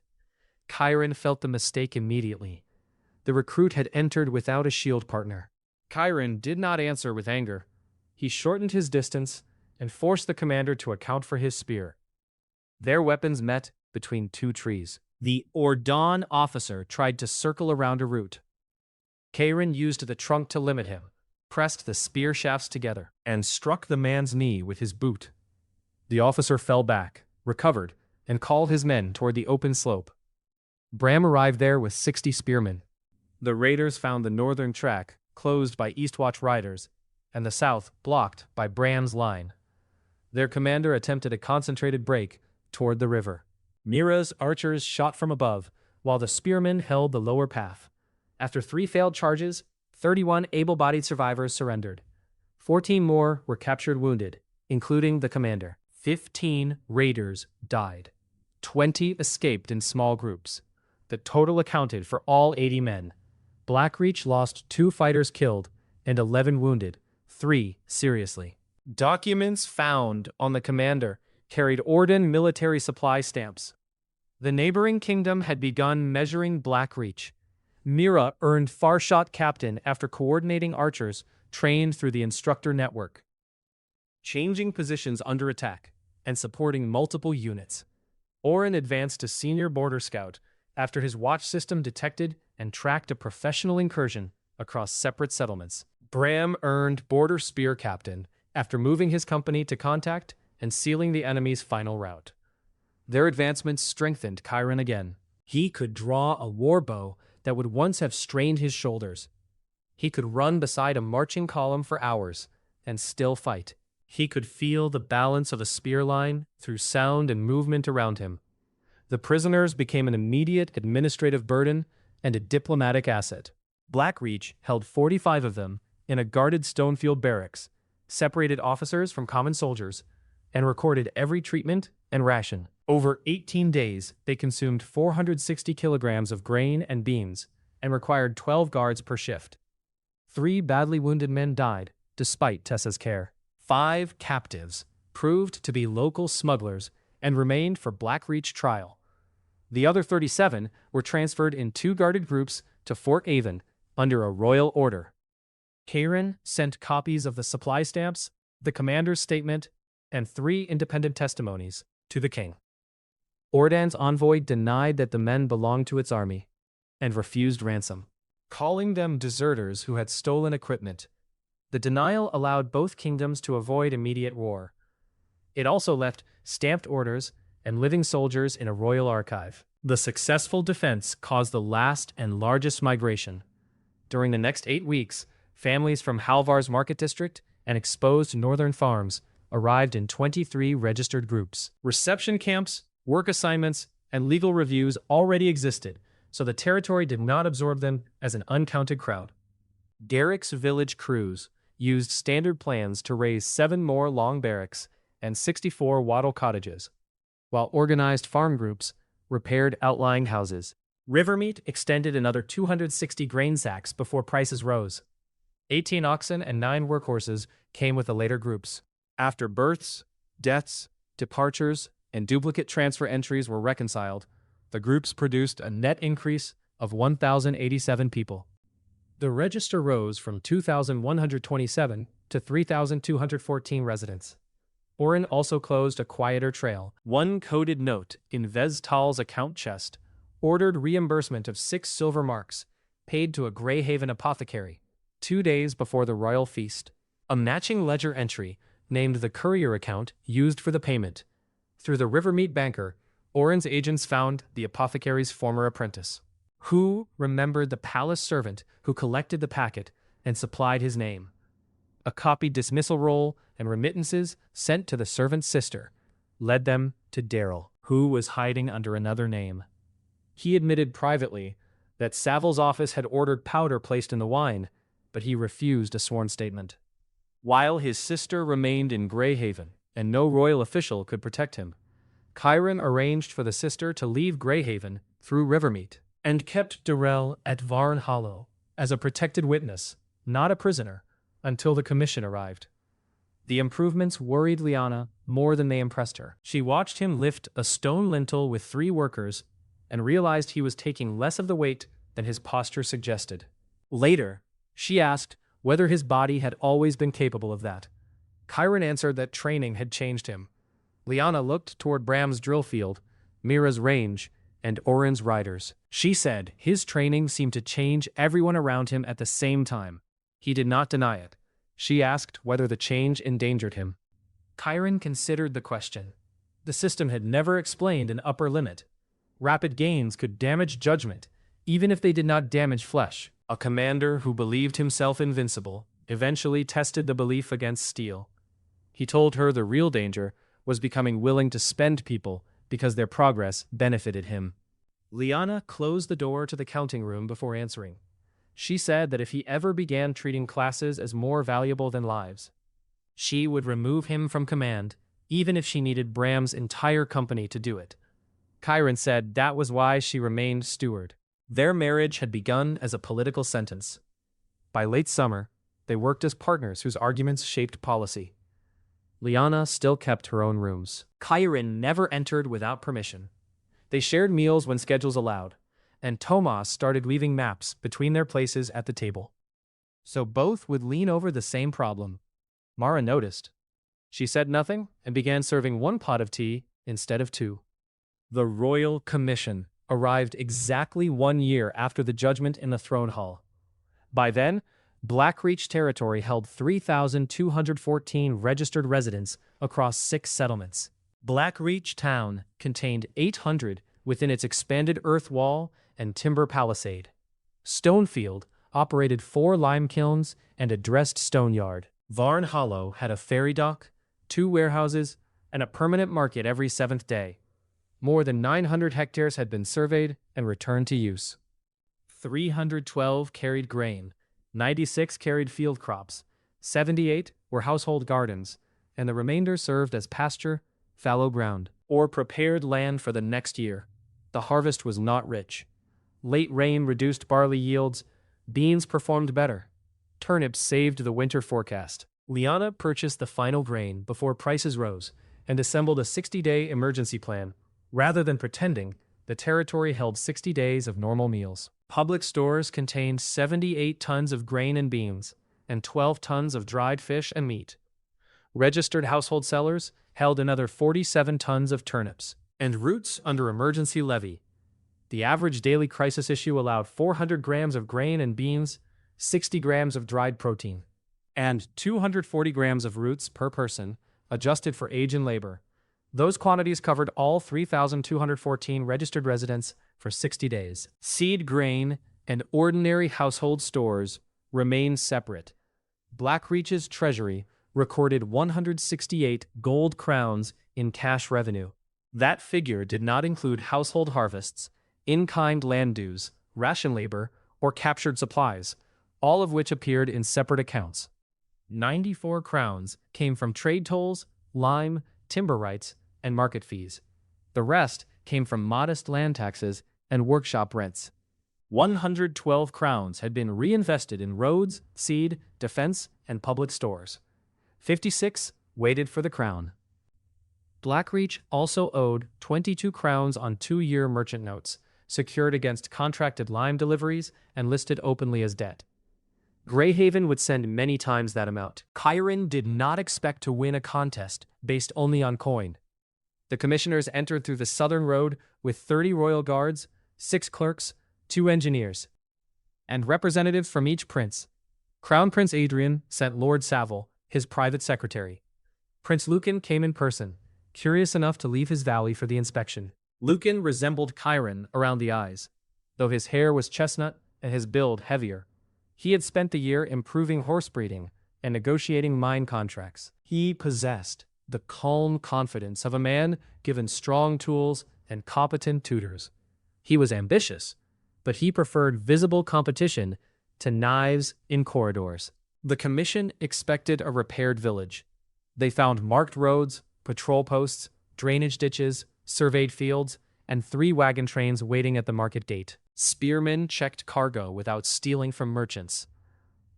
Chiron felt the mistake immediately. The recruit had entered without a shield partner. Chiron did not answer with anger. He shortened his distance and forced the commander to account for his spear. Their weapons met between 2 trees. The Ordon officer tried to circle around a root. Chiron used the trunk to limit him, pressed the spear shafts together, and struck the man's knee with his boot. The officer fell back, recovered, and called his men toward the open slope. Bram arrived there with 60 spearmen. The raiders found the northern track closed by Eastwatch riders, and the south blocked by Bram's line. Their commander attempted a concentrated break toward the river. Mira's archers shot from above, while the spearmen held the lower path. After 3 failed charges, 31 able-bodied survivors surrendered. 14 more were captured wounded, including the commander. 15 raiders died. 20 escaped in small groups. The total accounted for all 80 men. Blackreach lost 2 fighters killed and 11 wounded, 3 seriously. Documents found on the commander carried Orden military supply stamps. The neighboring kingdom had begun measuring Blackreach. Mira earned Farshot Captain after coordinating archers trained through the instructor network, changing positions under attack and supporting multiple units. Orin advanced to Senior Border Scout after his watch system detected and tracked a professional incursion across separate settlements. Bram earned Border Spear Captain after moving his company to contact and sealing the enemy's final route. Their advancements strengthened Chiron again. He could draw a war bow that would once have strained his shoulders. He could run beside a marching column for hours and still fight. He could feel the balance of a spear line through sound and movement around him. The prisoners became an immediate administrative burden and a diplomatic asset. Blackreach held 45 of them in a guarded Stonefield barracks, separated officers from common soldiers, and recorded every treatment and ration. Over 18 days, they consumed 460 kilograms of grain and beans and required 12 guards per shift. 3 badly wounded men died, despite Tessa's care. 5 captives proved to be local smugglers and remained for Blackreach trial. The other 37 were transferred in 2 guarded groups to Fort Avon under a royal order. Karen sent copies of the supply stamps, the commander's statement, and 3 independent testimonies to the king. Ordan's envoy denied that the men belonged to its army and refused ransom, calling them deserters who had stolen equipment. The denial allowed both kingdoms to avoid immediate war. It also left stamped orders and living soldiers in a royal archive. The successful defense caused the last and largest migration. During the next 8 weeks, families from Halvar's market district and exposed northern farms arrived in 23 registered groups. Reception camps, work assignments, and legal reviews already existed, so the territory did not absorb them as an uncounted crowd. Derek's village crews used standard plans to raise 7 more long barracks and 64 wattle cottages, while organized farm groups repaired outlying houses. Rivermeat extended another 260 grain sacks before prices rose. 18 oxen and 9 workhorses came with the later groups. After births, deaths, departures, and duplicate transfer entries were reconciled, the groups produced a net increase of 1,087 people. The register rose from 2,127 to 3,214 residents. Oren also closed a quieter trail. One coded note in Vestal's account chest ordered reimbursement of 6 silver marks, paid to a Greyhaven apothecary, 2 days before the royal feast. A matching ledger entry named the courier account used for the payment. Through the Rivermeat banker, Oren's agents found the apothecary's former apprentice, who remembered the palace servant who collected the packet and supplied his name. A copied dismissal roll and remittances sent to the servant's sister led them to Daryl, who was hiding under another name. He admitted privately that Savil's office had ordered powder placed in the wine, but he refused a sworn statement. While his sister remained in Greyhaven and no royal official could protect him, Chiron arranged for the sister to leave Greyhaven through Rivermeat and kept Darrell at Varn Hollow as a protected witness, not a prisoner, until the commission arrived. The improvements worried Liana more than they impressed her. She watched him lift a stone lintel with 3 workers and realized he was taking less of the weight than his posture suggested. Later, she asked whether his body had always been capable of that. Chiron answered that training had changed him. Liana looked toward Bram's drill field, Mira's range, and Oren's riders. She said his training seemed to change everyone around him at the same time. He did not deny it. She asked whether the change endangered him. Chiron considered the question. The system had never explained an upper limit. Rapid gains could damage judgment, even if they did not damage flesh. A commander who believed himself invincible eventually tested the belief against steel. He told her the real danger was becoming willing to spend people because their progress benefited him. Liana closed the door to the counting room before answering. She said that if he ever began treating classes as more valuable than lives, she would remove him from command, even if she needed Bram's entire company to do it. Chiron said that was why she remained steward. Their marriage had begun as a political sentence. By late summer, they worked as partners whose arguments shaped policy. Liana still kept her own rooms. Chiron never entered without permission. They shared meals when schedules allowed, and Tomas started leaving maps between their places at the table. So both would lean over the same problem. Mara noticed. She said nothing and began serving 1 pot of tea instead of 2. The Royal Commission arrived exactly 1 year after the judgment in the throne hall. By then, Blackreach territory held 3,214 registered residents across 6 settlements. Blackreach town contained 800 within its expanded earth wall and timber palisade. Stonefield operated 4 lime kilns and a dressed stone yard. Varn Hollow had a ferry dock, 2 warehouses, and a permanent market every 7th day. More than 900 hectares had been surveyed and returned to use. 312 carried grain, 96 carried field crops, 78 were household gardens, and the remainder served as pasture, fallow ground, or prepared land for the next year. The harvest was not rich. Late rain reduced barley yields, beans performed better. Turnips saved the winter forecast. Liana purchased the final grain before prices rose and assembled a 60-day emergency plan. Rather than pretending, the territory held 60 days of normal meals. Public stores contained 78 tons of grain and beans, and 12 tons of dried fish and meat. Registered household sellers held another 47 tons of turnips and roots under emergency levy. The average daily crisis issue allowed 400 grams of grain and beans, 60 grams of dried protein, and 240 grams of roots per person, adjusted for age and labor. Those quantities covered all 3,214 registered residents for 60 days. Seed grain and ordinary household stores remained separate. Blackreach's treasury recorded 168 gold crowns in cash revenue. That figure did not include household harvests, in-kind land dues, ration labor, or captured supplies, all of which appeared in separate accounts. 94 crowns came from trade tolls, lime, timber rights, and market fees. The rest came from modest land taxes and workshop rents. 112 crowns had been reinvested in roads, seed, defense, and public stores. 56 waited for the crown. Blackreach also owed 22 crowns on 2-year merchant notes, secured against contracted lime deliveries and listed openly as debt. Greyhaven would send many times that amount. Chiron did not expect to win a contest based only on coin. The commissioners entered through the southern road with 30 royal guards, 6 clerks, 2 engineers, and representatives from each prince. Crown Prince Adrian sent Lord Savile, his private secretary. Prince Lucan came in person, curious enough to leave his valley for the inspection. Lucan resembled Chiron around the eyes, though his hair was chestnut and his build heavier. He had spent the year improving horse breeding and negotiating mine contracts. He possessed the calm confidence of a man given strong tools and competent tutors. He was ambitious, but he preferred visible competition to knives in corridors. The commission expected a repaired village. They found marked roads, patrol posts, drainage ditches, surveyed fields, and 3 wagon trains waiting at the market gate. Spearmen checked cargo without stealing from merchants.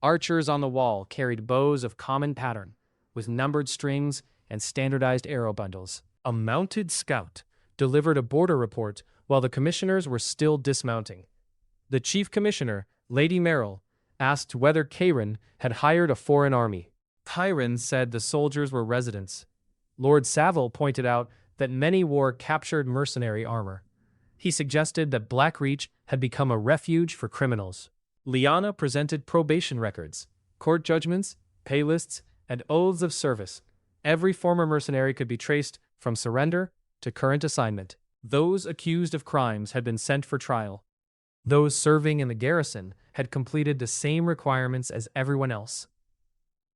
Archers on the wall carried bows of common pattern, with numbered strings and standardized arrow bundles. A mounted scout delivered a border report while the commissioners were still dismounting. The chief commissioner, Lady Merrill, asked whether Chiron had hired a foreign army. Chiron said the soldiers were residents. Lord Savile pointed out that many wore captured mercenary armor. He suggested that Blackreach had become a refuge for criminals. Liana presented probation records, court judgments, pay lists, and oaths of service. Every former mercenary could be traced from surrender to current assignment. Those accused of crimes had been sent for trial. Those serving in the garrison had completed the same requirements as everyone else.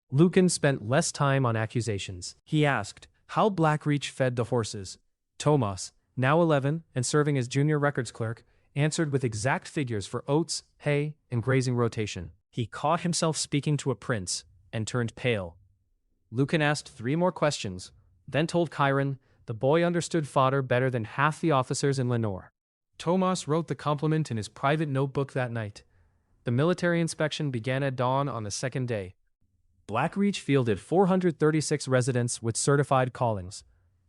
Lucan spent less time on accusations. He asked how Blackreach fed the horses. Tomas, now 11 and serving as junior records clerk, answered with exact figures for oats, hay, and grazing rotation. He caught himself speaking to a prince and turned pale. Lucan asked 3 more questions, then told Chiron the boy understood fodder better than half the officers in Lenore. Tomas wrote the compliment in his private notebook that night. The military inspection began at dawn on the second day. Blackreach fielded 436 residents with certified callings.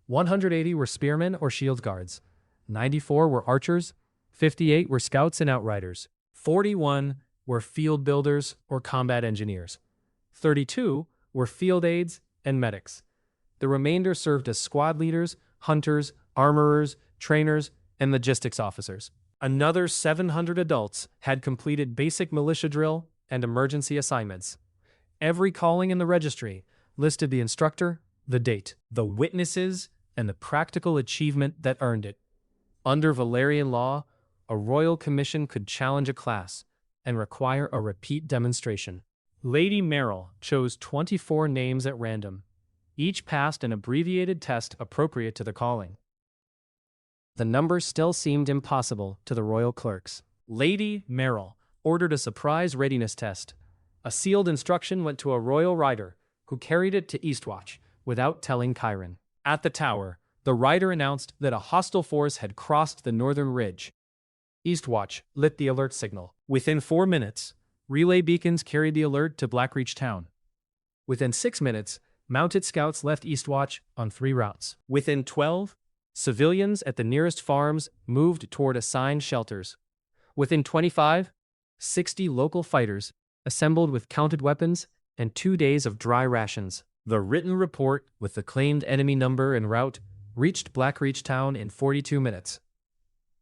180 were spearmen or shield guards. 94 were archers. 58 were scouts and outriders. 41 were field builders or combat engineers. 32 were field aides and medics. The remainder served as squad leaders, hunters, armorers, trainers, and logistics officers. Another 700 adults had completed basic militia drill and emergency assignments. Every calling in the registry listed the instructor, the date, the witnesses, and the practical achievement that earned it. Under Valerian law, a royal commission could challenge a class and require a repeat demonstration. Lady Merrill chose 24 names at random. Each passed an abbreviated test appropriate to the calling. The number still seemed impossible to the royal clerks. Lady Merrill ordered a surprise readiness test. A sealed instruction went to a royal rider, who carried it to Eastwatch without telling Chiron. At the tower, the rider announced that a hostile force had crossed the northern ridge. Eastwatch lit the alert signal. Within 4 minutes, relay beacons carried the alert to Blackreach Town. Within 6 minutes, mounted scouts left Eastwatch on 3 routes. Within 12, civilians at the nearest farms moved toward assigned shelters. Within 25, 60 local fighters assembled with counted weapons and 2 days of dry rations. The written report with the claimed enemy number and route reached Blackreach Town in 42 minutes.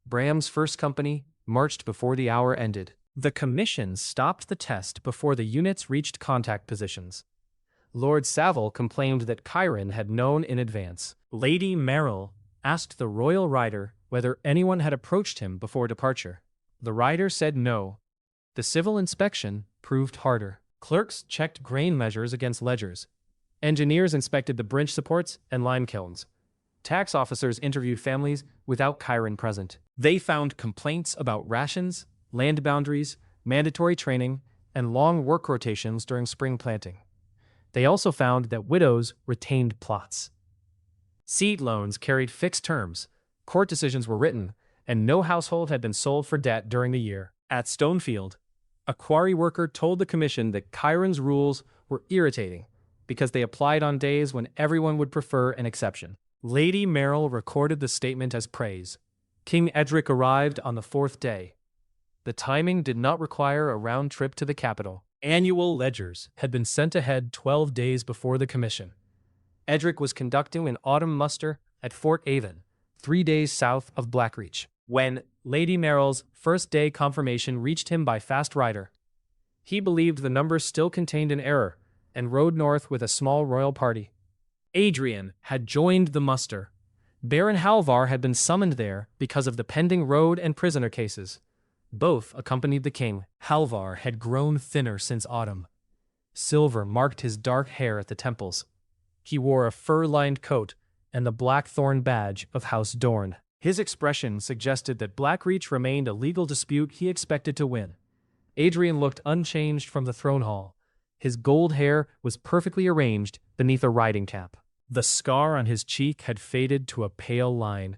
Bram's first company marched before the hour ended. The commission stopped the test before the units reached contact positions. Lord Savile complained that Chiron had known in advance. Lady Merrill asked the royal rider whether anyone had approached him before departure. The rider said no. The civil inspection proved harder. Clerks checked grain measures against ledgers. Engineers inspected the bridge supports and lime kilns. Tax officers interviewed families without Chiron present. They found complaints about rations, land boundaries, mandatory training, and long work rotations during spring planting. They also found that widows retained plots. Seed loans carried fixed terms, court decisions were written, and no household had been sold for debt during the year. At Stonefield, a quarry worker told the commission that Chiron's rules were irritating because they applied on days when everyone would prefer an exception. Lady Merrill recorded the statement as praise. King Edric arrived on the 4th day. The timing did not require a round trip to the capital. Annual ledgers had been sent ahead 12 days before the commission. Edric was conducting an autumn muster at Fort Avon, 3 days south of Blackreach, when Lady Merrill's first-day confirmation reached him by fast rider. He believed the numbers still contained an error and rode north with a small royal party. Adrian had joined the muster. Baron Halvar had been summoned there because of the pending road and prisoner cases. Both accompanied the king. Halvar had grown thinner since autumn. Silver marked his dark hair at the temples. He wore a fur-lined coat and the blackthorn badge of House Dorn. His expression suggested that Blackreach remained a legal dispute he expected to win. Adrian looked unchanged from the throne hall. His gold hair was perfectly arranged beneath a riding cap. The scar on his cheek had faded to a pale line.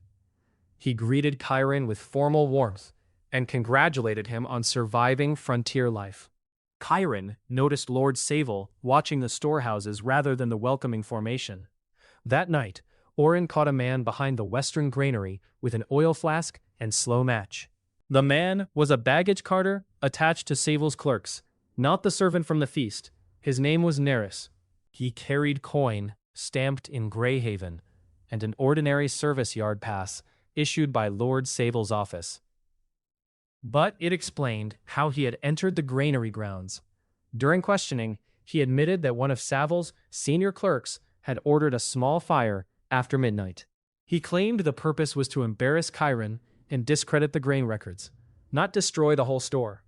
He greeted Chiron with formal warmth and congratulated him on surviving frontier life. Chiron noticed Lord Savile watching the storehouses rather than the welcoming formation. That night, Orin caught a man behind the western granary with an oil flask and slow match. The man was a baggage carter attached to Savile's clerks, not the servant from the feast. His name was Neris. He carried coin stamped in Greyhaven and an ordinary service yard pass issued by Lord Savile's office. But it explained how he had entered the granary grounds. During questioning, he admitted that one of Savile's senior clerks had ordered a small fire after midnight. He claimed the purpose was to embarrass Chiron and discredit the grain records, not destroy the whole store.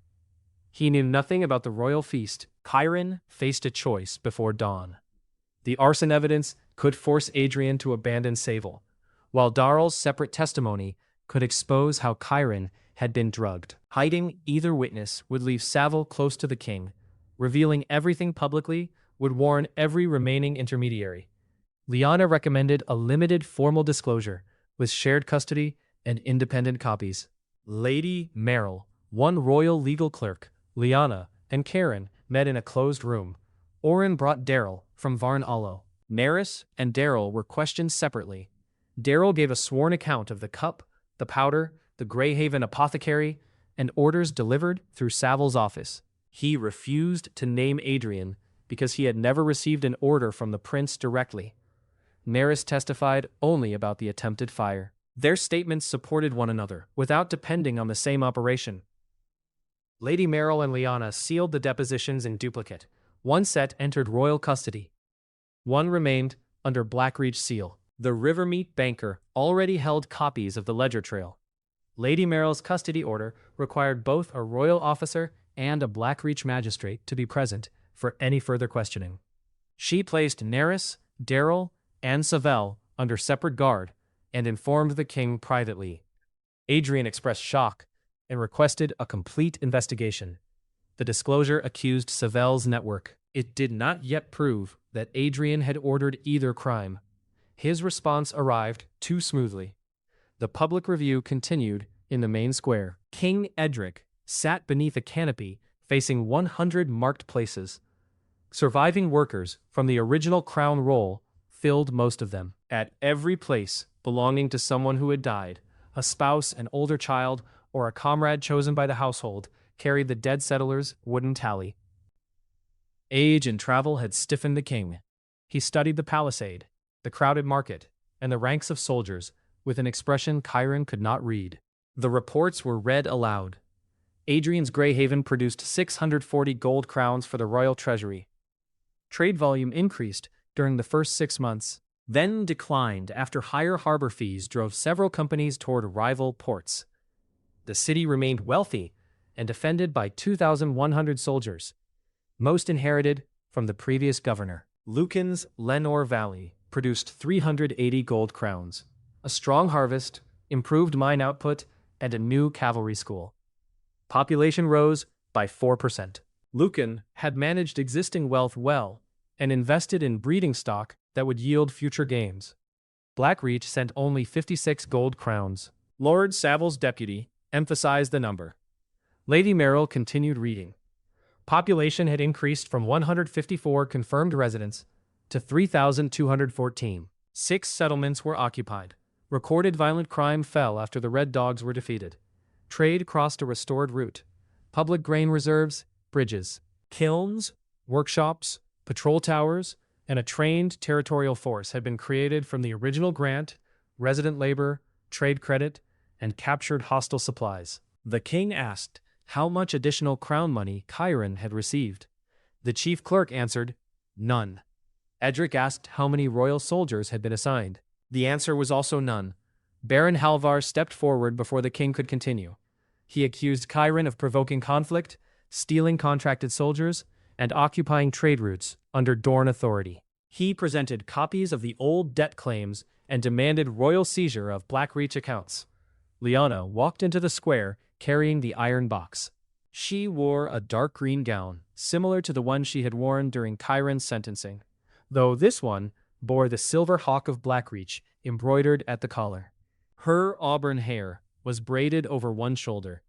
He knew nothing about the royal feast. Chiron faced a choice before dawn. The arson evidence could force Adrian to abandon Savile, while Darrell's separate testimony could expose how Chiron had been drugged. Hiding either witness would leave Savile close to the king. Revealing everything publicly would warn every remaining intermediary. Liana recommended a limited formal disclosure with shared custody and independent copies. Lady Merrill, one royal legal clerk, Liana, and Karen met in a closed room. Orin brought Darrell from Varn Allo. Neris and Darrell were questioned separately. Darrell gave a sworn account of the cup, the powder, the Greyhaven apothecary, and orders delivered through Savile's office. He refused to name Adrian because he had never received an order from the prince directly. Neris testified only about the attempted fire. Their statements supported one another, without depending on the same operation. Lady Merrill and Liana sealed the depositions in duplicate. One set entered royal custody. One remained under Blackreach seal. The Rivermeet banker already held copies of the ledger trail. Lady Merrill's custody order required both a royal officer and a Blackreach magistrate to be present for any further questioning. She placed Neris, Darrell, and Savile under separate guard and informed the king privately. Adrian expressed shock and requested a complete investigation. The disclosure accused Savel's network. It did not yet prove that Adrian had ordered either crime. His response arrived too smoothly. The public review continued in the main square. King Edric sat beneath a canopy facing 100 marked places. Surviving workers from the original crown roll filled most of them. At every place belonging to someone who had died, a spouse, an older child, or a comrade chosen by the household carried the dead settler's wooden tally. Age and travel had stiffened the king. He studied the palisade, the crowded market, and the ranks of soldiers with an expression Chiron could not read. The reports were read aloud. Adrian's Greyhaven produced 640 gold crowns for the royal treasury. Trade volume increased during the first 6 months, then declined after higher harbor fees drove several companies toward rival ports. The city remained wealthy and defended by 2,100 soldiers, most inherited from the previous governor. Lucan's Lenore Valley produced 380 gold crowns, a strong harvest, improved mine output, and a new cavalry school. Population rose by 4%. Lucan had managed existing wealth well and invested in breeding stock that would yield future gains. Blackreach sent only 56 gold crowns. Lord Savil's deputy emphasized the number. Lady Merrill continued reading. Population had increased from 154 confirmed residents to 3,214. 6 settlements were occupied. Recorded violent crime fell after the Red Dogs were defeated. Trade crossed a restored route. Public grain reserves, bridges, kilns, workshops, patrol towers, and a trained territorial force had been created from the original grant, resident labor, trade credit, and captured hostile supplies. The king asked how much additional crown money Chiron had received. The chief clerk answered, none. Edric asked how many royal soldiers had been assigned. The answer was also none. Baron Halvar stepped forward before the king could continue. He accused Chiron of provoking conflict, stealing contracted soldiers, and occupying trade routes under Dorne authority. He presented copies of the old debt claims and demanded royal seizure of Blackreach accounts. Lyanna walked into the square carrying the iron box. She wore a dark green gown, similar to the one she had worn during Chiron's sentencing, though this one bore the silver hawk of Blackreach embroidered at the collar. Her auburn hair was braided over one shoulder.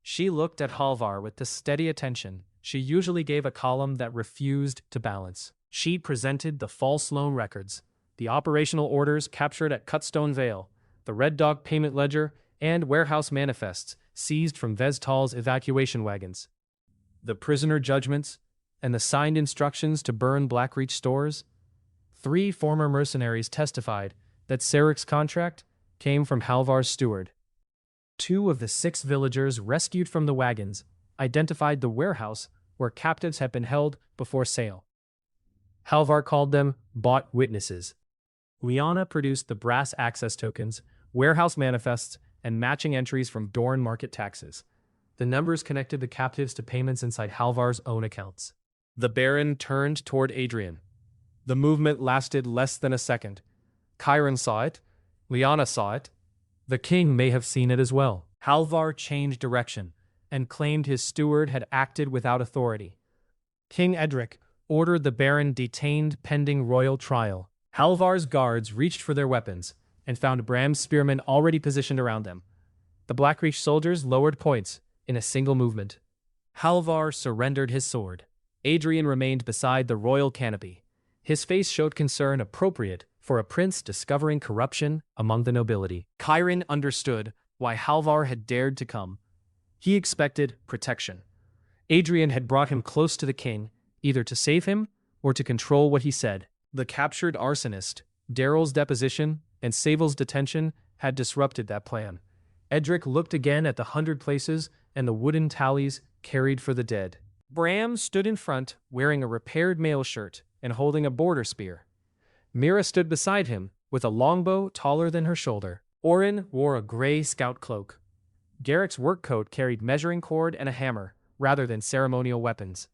She looked at Halvar with the steady attention she usually gave a column that refused to balance. She presented the false loan records, the operational orders captured at Cutstone Vale, the Red Dog payment ledger, and warehouse manifests seized from Vestal's evacuation wagons. The prisoner judgments and the signed instructions to burn Blackreach stores. 3 former mercenaries testified that Sarik's contract came from Halvar's steward. 2 of the 6 villagers rescued from the wagons identified the warehouse where captives had been held before sale. Halvar called them bought witnesses. Lyanna produced the brass access tokens, warehouse manifests, and matching entries from Dorne market taxes. The numbers connected the captives to payments inside Halvar's own accounts. The Baron turned toward Adrian. The movement lasted less than a second. Chiron saw it. Lyanna saw it. The king may have seen it as well. Halvar changed direction and claimed his steward had acted without authority. King Edric ordered the Baron detained pending royal trial. Halvar's guards reached for their weapons and found Bram's spearmen already positioned around them. The Blackreach soldiers lowered points in a single movement. Halvar surrendered his sword. Adrian remained beside the royal canopy. His face showed concern appropriate for a prince discovering corruption among the nobility. Chiron understood why Halvar had dared to come. He expected protection. Adrian had brought him close to the king, either to save him or to control what he said. The captured arsonist, Daryl's deposition, and Savil's detention had disrupted that plan. Edric looked again at the 100 places and the wooden tallies carried for the dead. Bram stood in front, wearing a repaired mail shirt and holding a border spear. Mira stood beside him, with a longbow taller than her shoulder. Orin wore a gray scout cloak. Garrick's work coat carried measuring cord and a hammer, rather than ceremonial weapons.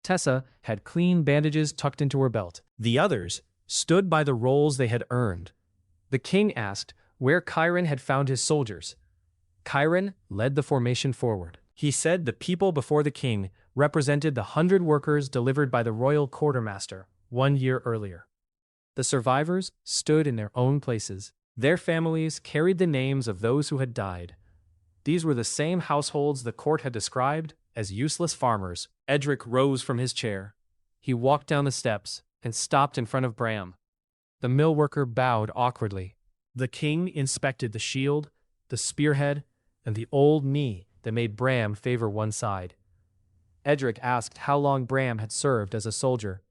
Tessa had clean bandages tucked into her belt. The others stood by the roles they had earned. The king asked where Chiron had found his soldiers. Chiron led the formation forward. He said the people before the king represented the 100 workers delivered by the royal quartermaster 1 year earlier. The survivors stood in their own places. Their families carried the names of those who had died. These were the same households the court had described as useless farmers. Edric rose from his chair. He walked down the steps and stopped in front of Bram. The mill worker bowed awkwardly. The king inspected the shield, the spearhead, and the old knee that made Bram favor one side. Edric asked how long Bram had served as a soldier.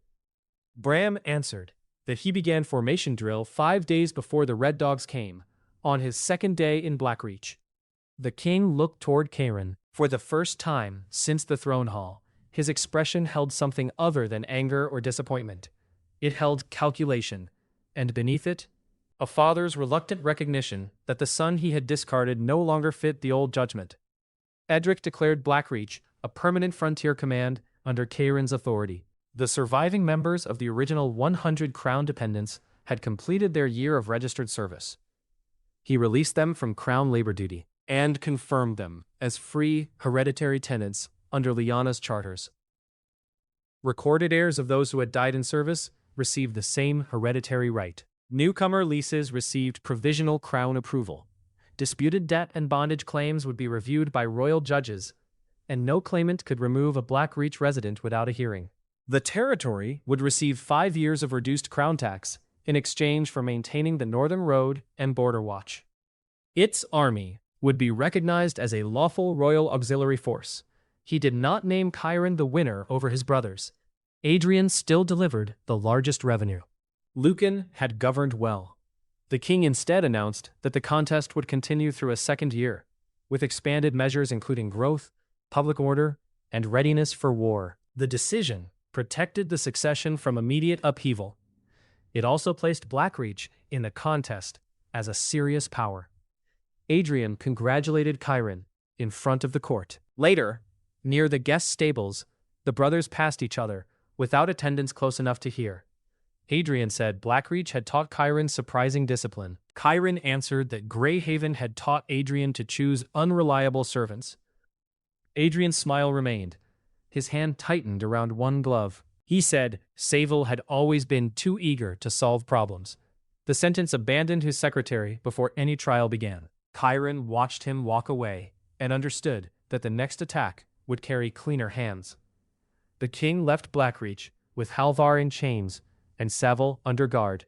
Bram answered that he began formation drill 5 days before the Red Dogs came, on his second day in Blackreach. The king looked toward Chiron. For the first time since the throne hall, his expression held something other than anger or disappointment. It held calculation, and beneath it, a father's reluctant recognition that the son he had discarded no longer fit the old judgment. Edric declared Blackreach a permanent frontier command under Chiron's authority. The surviving members of the original 100 crown dependents had completed their year of registered service. He released them from crown labor duty and confirmed them as free hereditary tenants under Lyanna's charters. Recorded heirs of those who had died in service received the same hereditary right. Newcomer leases received provisional crown approval. Disputed debt and bondage claims would be reviewed by royal judges, and no claimant could remove a Blackreach resident without a hearing. The territory would receive 5 years of reduced crown tax in exchange for maintaining the Northern Road and Border Watch. Its army would be recognized as a lawful royal auxiliary force. He did not name Chiron the winner over his brothers. Adrian still delivered the largest revenue. Lucan had governed well. The king instead announced that the contest would continue through a second year, with expanded measures including growth, public order, and readiness for war. The decision protected the succession from immediate upheaval. It also placed Blackreach in the contest as a serious power. Adrian congratulated Chiron in front of the court. Later, near the guest stables, the brothers passed each other, without attendants close enough to hear. Adrian said Blackreach had taught Chiron surprising discipline. Chiron answered that Greyhaven had taught Adrian to choose unreliable servants. Adrian's smile remained. His hand tightened around one glove. He said Saville had always been too eager to solve problems. The sentence abandoned his secretary before any trial began. Chiron watched him walk away and understood that the next attack would carry cleaner hands. The king left Blackreach with Halvar in chains and Saville under guard.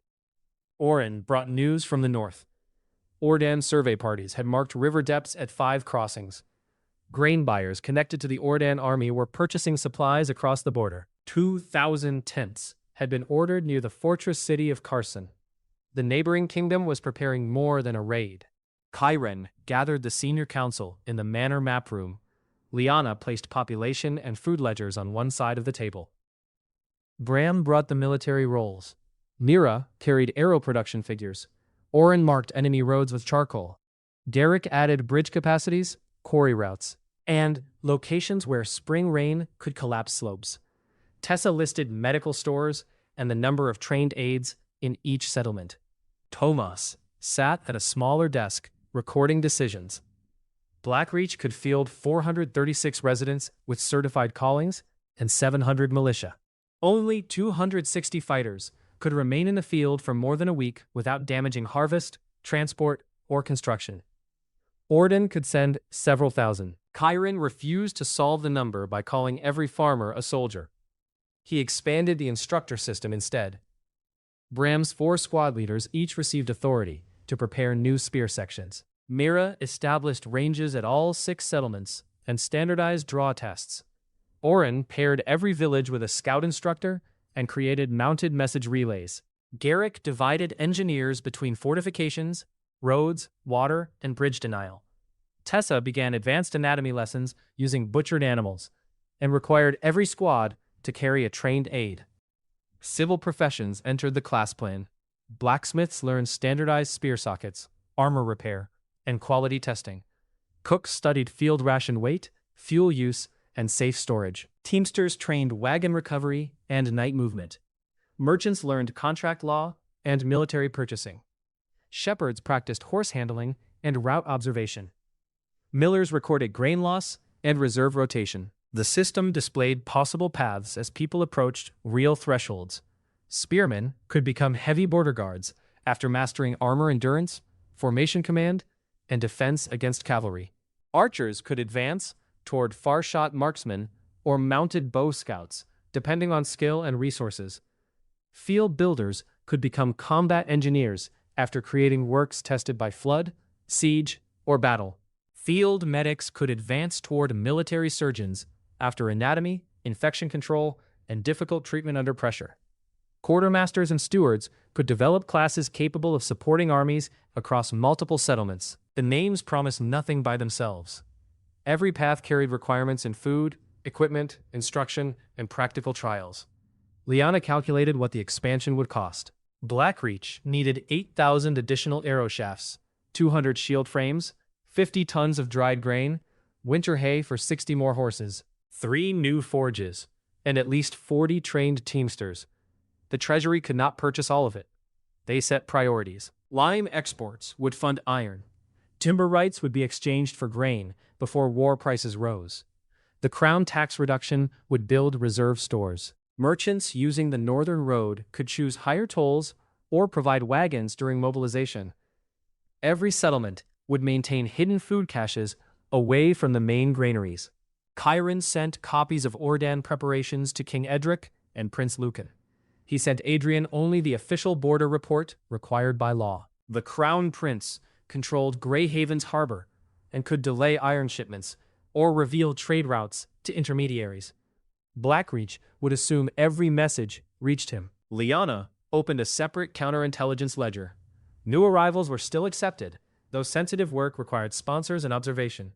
Orin brought news from the north. Ordan survey parties had marked river depths at 5 crossings. Grain buyers connected to the Ordan army were purchasing supplies across the border. 2,000 tents had been ordered near the fortress city of Carson. The neighboring kingdom was preparing more than a raid. Chiron gathered the senior council in the manor map room. Lyanna placed population and food ledgers on one side of the table. Bram brought the military rolls. Mira carried arrow production figures. Orin marked enemy roads with charcoal. Derek added bridge capacities, quarry routes, and locations where spring rain could collapse slopes. Tessa listed medical stores and the number of trained aides in each settlement. Tomas sat at a smaller desk, recording decisions. Blackreach could field 436 residents with certified callings and 700 militia. Only 260 fighters could remain in the field for more than a week without damaging harvest, transport, or construction. Orden could send several thousand. Chiron refused to solve the number by calling every farmer a soldier. He expanded the instructor system instead. Bram's 4 squad leaders each received authority to prepare new spear sections. Mira established ranges at all 6 settlements and standardized draw tests. Orin paired every village with a scout instructor and created mounted message relays. Garrick divided engineers between fortifications, roads, water, and bridge denial. Tessa began advanced anatomy lessons using butchered animals and required every squad to carry a trained aide. Civil professions entered the class plan. Blacksmiths learned standardized spear sockets, armor repair, and quality testing. Cooks studied field ration weight, fuel use, and safe storage. Teamsters trained wagon recovery and night movement. Merchants learned contract law and military purchasing. Shepherds practiced horse handling and route observation. Millers recorded grain loss and reserve rotation. The system displayed possible paths as people approached real thresholds. Spearmen could become heavy border guards after mastering armor endurance, formation command, and defense against cavalry. Archers could advance toward far-shot marksmen or mounted bow scouts, depending on skill and resources. Field builders could become combat engineers after creating works tested by flood, siege, or battle. Field medics could advance toward military surgeons after anatomy, infection control, and difficult treatment under pressure. Quartermasters and stewards could develop classes capable of supporting armies across multiple settlements. The names promise nothing by themselves. Every path carried requirements in food, equipment, instruction, and practical trials. Liana calculated what the expansion would cost. Blackreach needed 8,000 additional arrow shafts, 200 shield frames, 50 tons of dried grain, winter hay for 60 more horses, 3 new forges, and at least 40 trained teamsters. The treasury could not purchase all of it. They set priorities. Lime exports would fund iron. Timber rights would be exchanged for grain before war prices rose. The crown tax reduction would build reserve stores. Merchants using the northern road could choose higher tolls or provide wagons during mobilization. Every settlement would maintain hidden food caches away from the main granaries. Chiron sent copies of Ordan preparations to King Edric and Prince Lucan. He sent Adrian only the official border report required by law. The Crown Prince controlled Greyhaven's harbor and could delay iron shipments or reveal trade routes to intermediaries. Blackreach would assume every message reached him. Liana opened a separate counterintelligence ledger. New arrivals were still accepted, though sensitive work required sponsors and observation.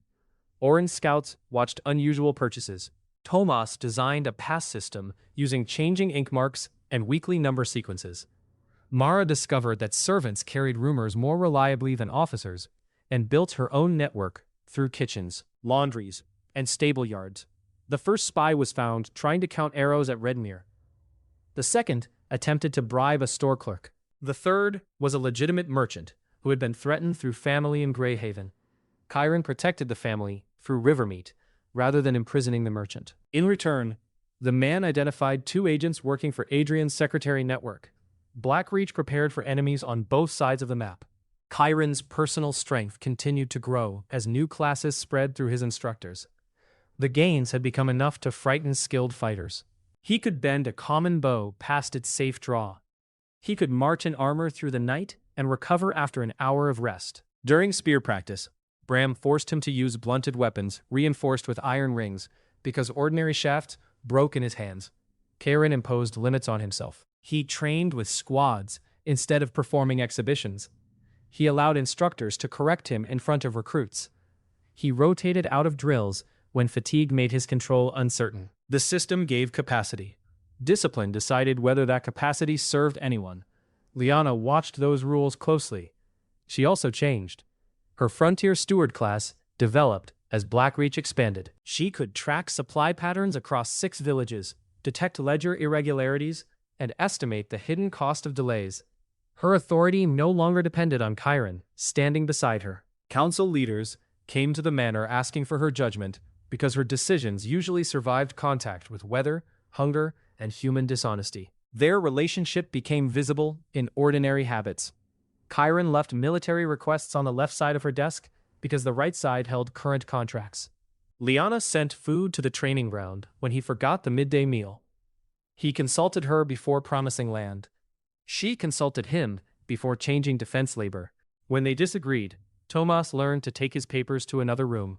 Orange scouts watched unusual purchases. Tomas designed a pass system using changing ink marks and weekly number sequences. Mara discovered that servants carried rumors more reliably than officers and built her own network through kitchens, laundries, and stable yards. The first spy was found trying to count arrows at Redmere. The second attempted to bribe a store clerk. The third was a legitimate merchant who had been threatened through family in Greyhaven. Chiron protected the family through Rivermeat rather than imprisoning the merchant. In return, the man identified 2 agents working for Adrian's secretary network. Blackreach prepared for enemies on both sides of the map. Chiron's personal strength continued to grow as new classes spread through his instructors. The gains had become enough to frighten skilled fighters. He could bend a common bow past its safe draw. He could march in armor through the night and recover after an hour of rest. During spear practice, Bram forced him to use blunted weapons reinforced with iron rings because ordinary shafts broke in his hands. Chiron imposed limits on himself. He trained with squads instead of performing exhibitions. He allowed instructors to correct him in front of recruits. He rotated out of drills when fatigue made his control uncertain. The system gave capacity. Discipline decided whether that capacity served anyone. Liana watched those rules closely. She also changed. Her Frontier Steward class developed as Blackreach expanded. She could track supply patterns across 6 villages, detect ledger irregularities, and estimate the hidden cost of delays. Her authority no longer depended on Chiron standing beside her. Council leaders came to the manor asking for her judgment because her decisions usually survived contact with weather, hunger, and human dishonesty. Their relationship became visible in ordinary habits. Chiron left military requests on the left side of her desk because the right side held current contracts. Liana sent food to the training ground when he forgot the midday meal. He consulted her before promising land. She consulted him before changing defense labor. When they disagreed, Tomas learned to take his papers to another room.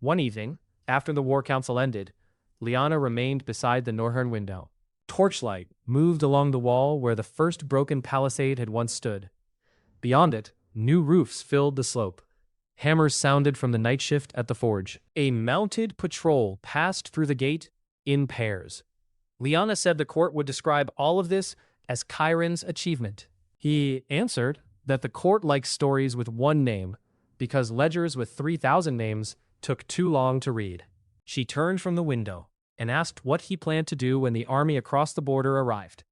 One evening, after the war council ended, Liana remained beside the Norhern window. Torchlight moved along the wall where the first broken palisade had once stood. Beyond it, new roofs filled the slope. Hammers sounded from the night shift at the forge. A mounted patrol passed through the gate in pairs. Liana said the court would describe all of this as Chiron's achievement. He answered that the court likes stories with one name because ledgers with 3,000 names took too long to read. She turned from the window and asked what he planned to do when the army across the border arrived.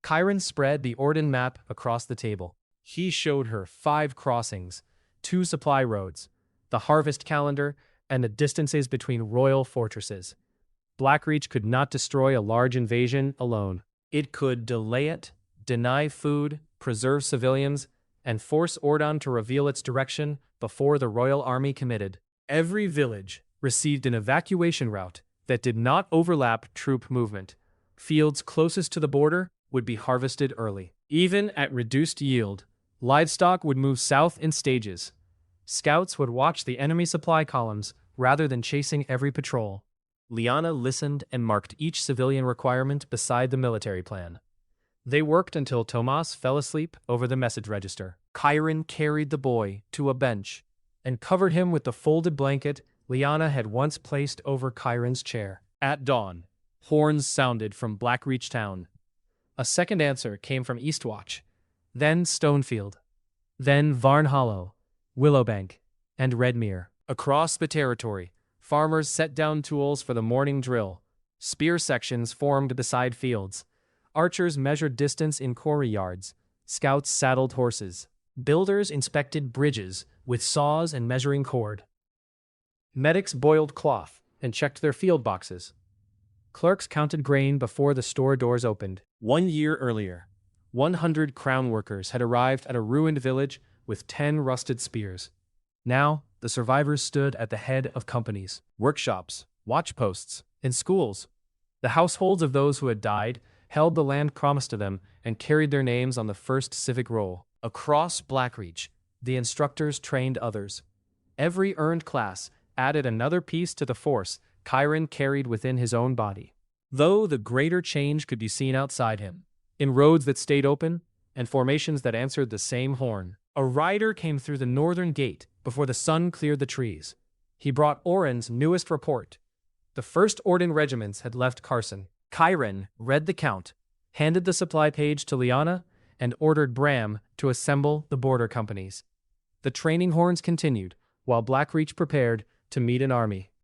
Chiron spread the Orden map across the table. He showed her 5 crossings, 2 supply roads, the harvest calendar, and the distances between royal fortresses. Blackreach could not destroy a large invasion alone. It could delay it, deny food, preserve civilians, and force Ordon to reveal its direction before the royal army committed. Every village received an evacuation route that did not overlap troop movement. Fields closest to the border would be harvested early. Even at reduced yield, livestock would move south in stages. Scouts would watch the enemy supply columns rather than chasing every patrol. Liana listened and marked each civilian requirement beside the military plan. They worked until Tomas fell asleep over the message register. Chiron carried the boy to a bench and covered him with the folded blanket Liana had once placed over Chiron's chair. At dawn, horns sounded from Blackreach town. A second answer came from Eastwatch, then Stonefield, then Varn Hollow, Willowbank, and Redmere. Across the territory, farmers set down tools for the morning drill. Spear sections formed beside fields. Archers measured distance in quarry yards. Scouts saddled horses. Builders inspected bridges with saws and measuring cord. Medics boiled cloth and checked their field boxes. Clerks counted grain before the store doors opened. 1 year earlier, 100 crown workers had arrived at a ruined village with 10 rusted spears. Now, the survivors stood at the head of companies, workshops, watchposts, and schools. The households of those who had died held the land promised to them and carried their names on the first civic roll. Across Blackreach, the instructors trained others. Every earned class added another piece to the force Chiron carried within his own body. Though the greater change could be seen outside him, in roads that stayed open and formations that answered the same horn. A rider came through the northern gate before the sun cleared the trees. He brought Oren's newest report. The first Orden regiments had left Carson. Chiron read the count, handed the supply page to Liana, and ordered Bram to assemble the border companies. The training horns continued, while Blackreach prepared to meet an army.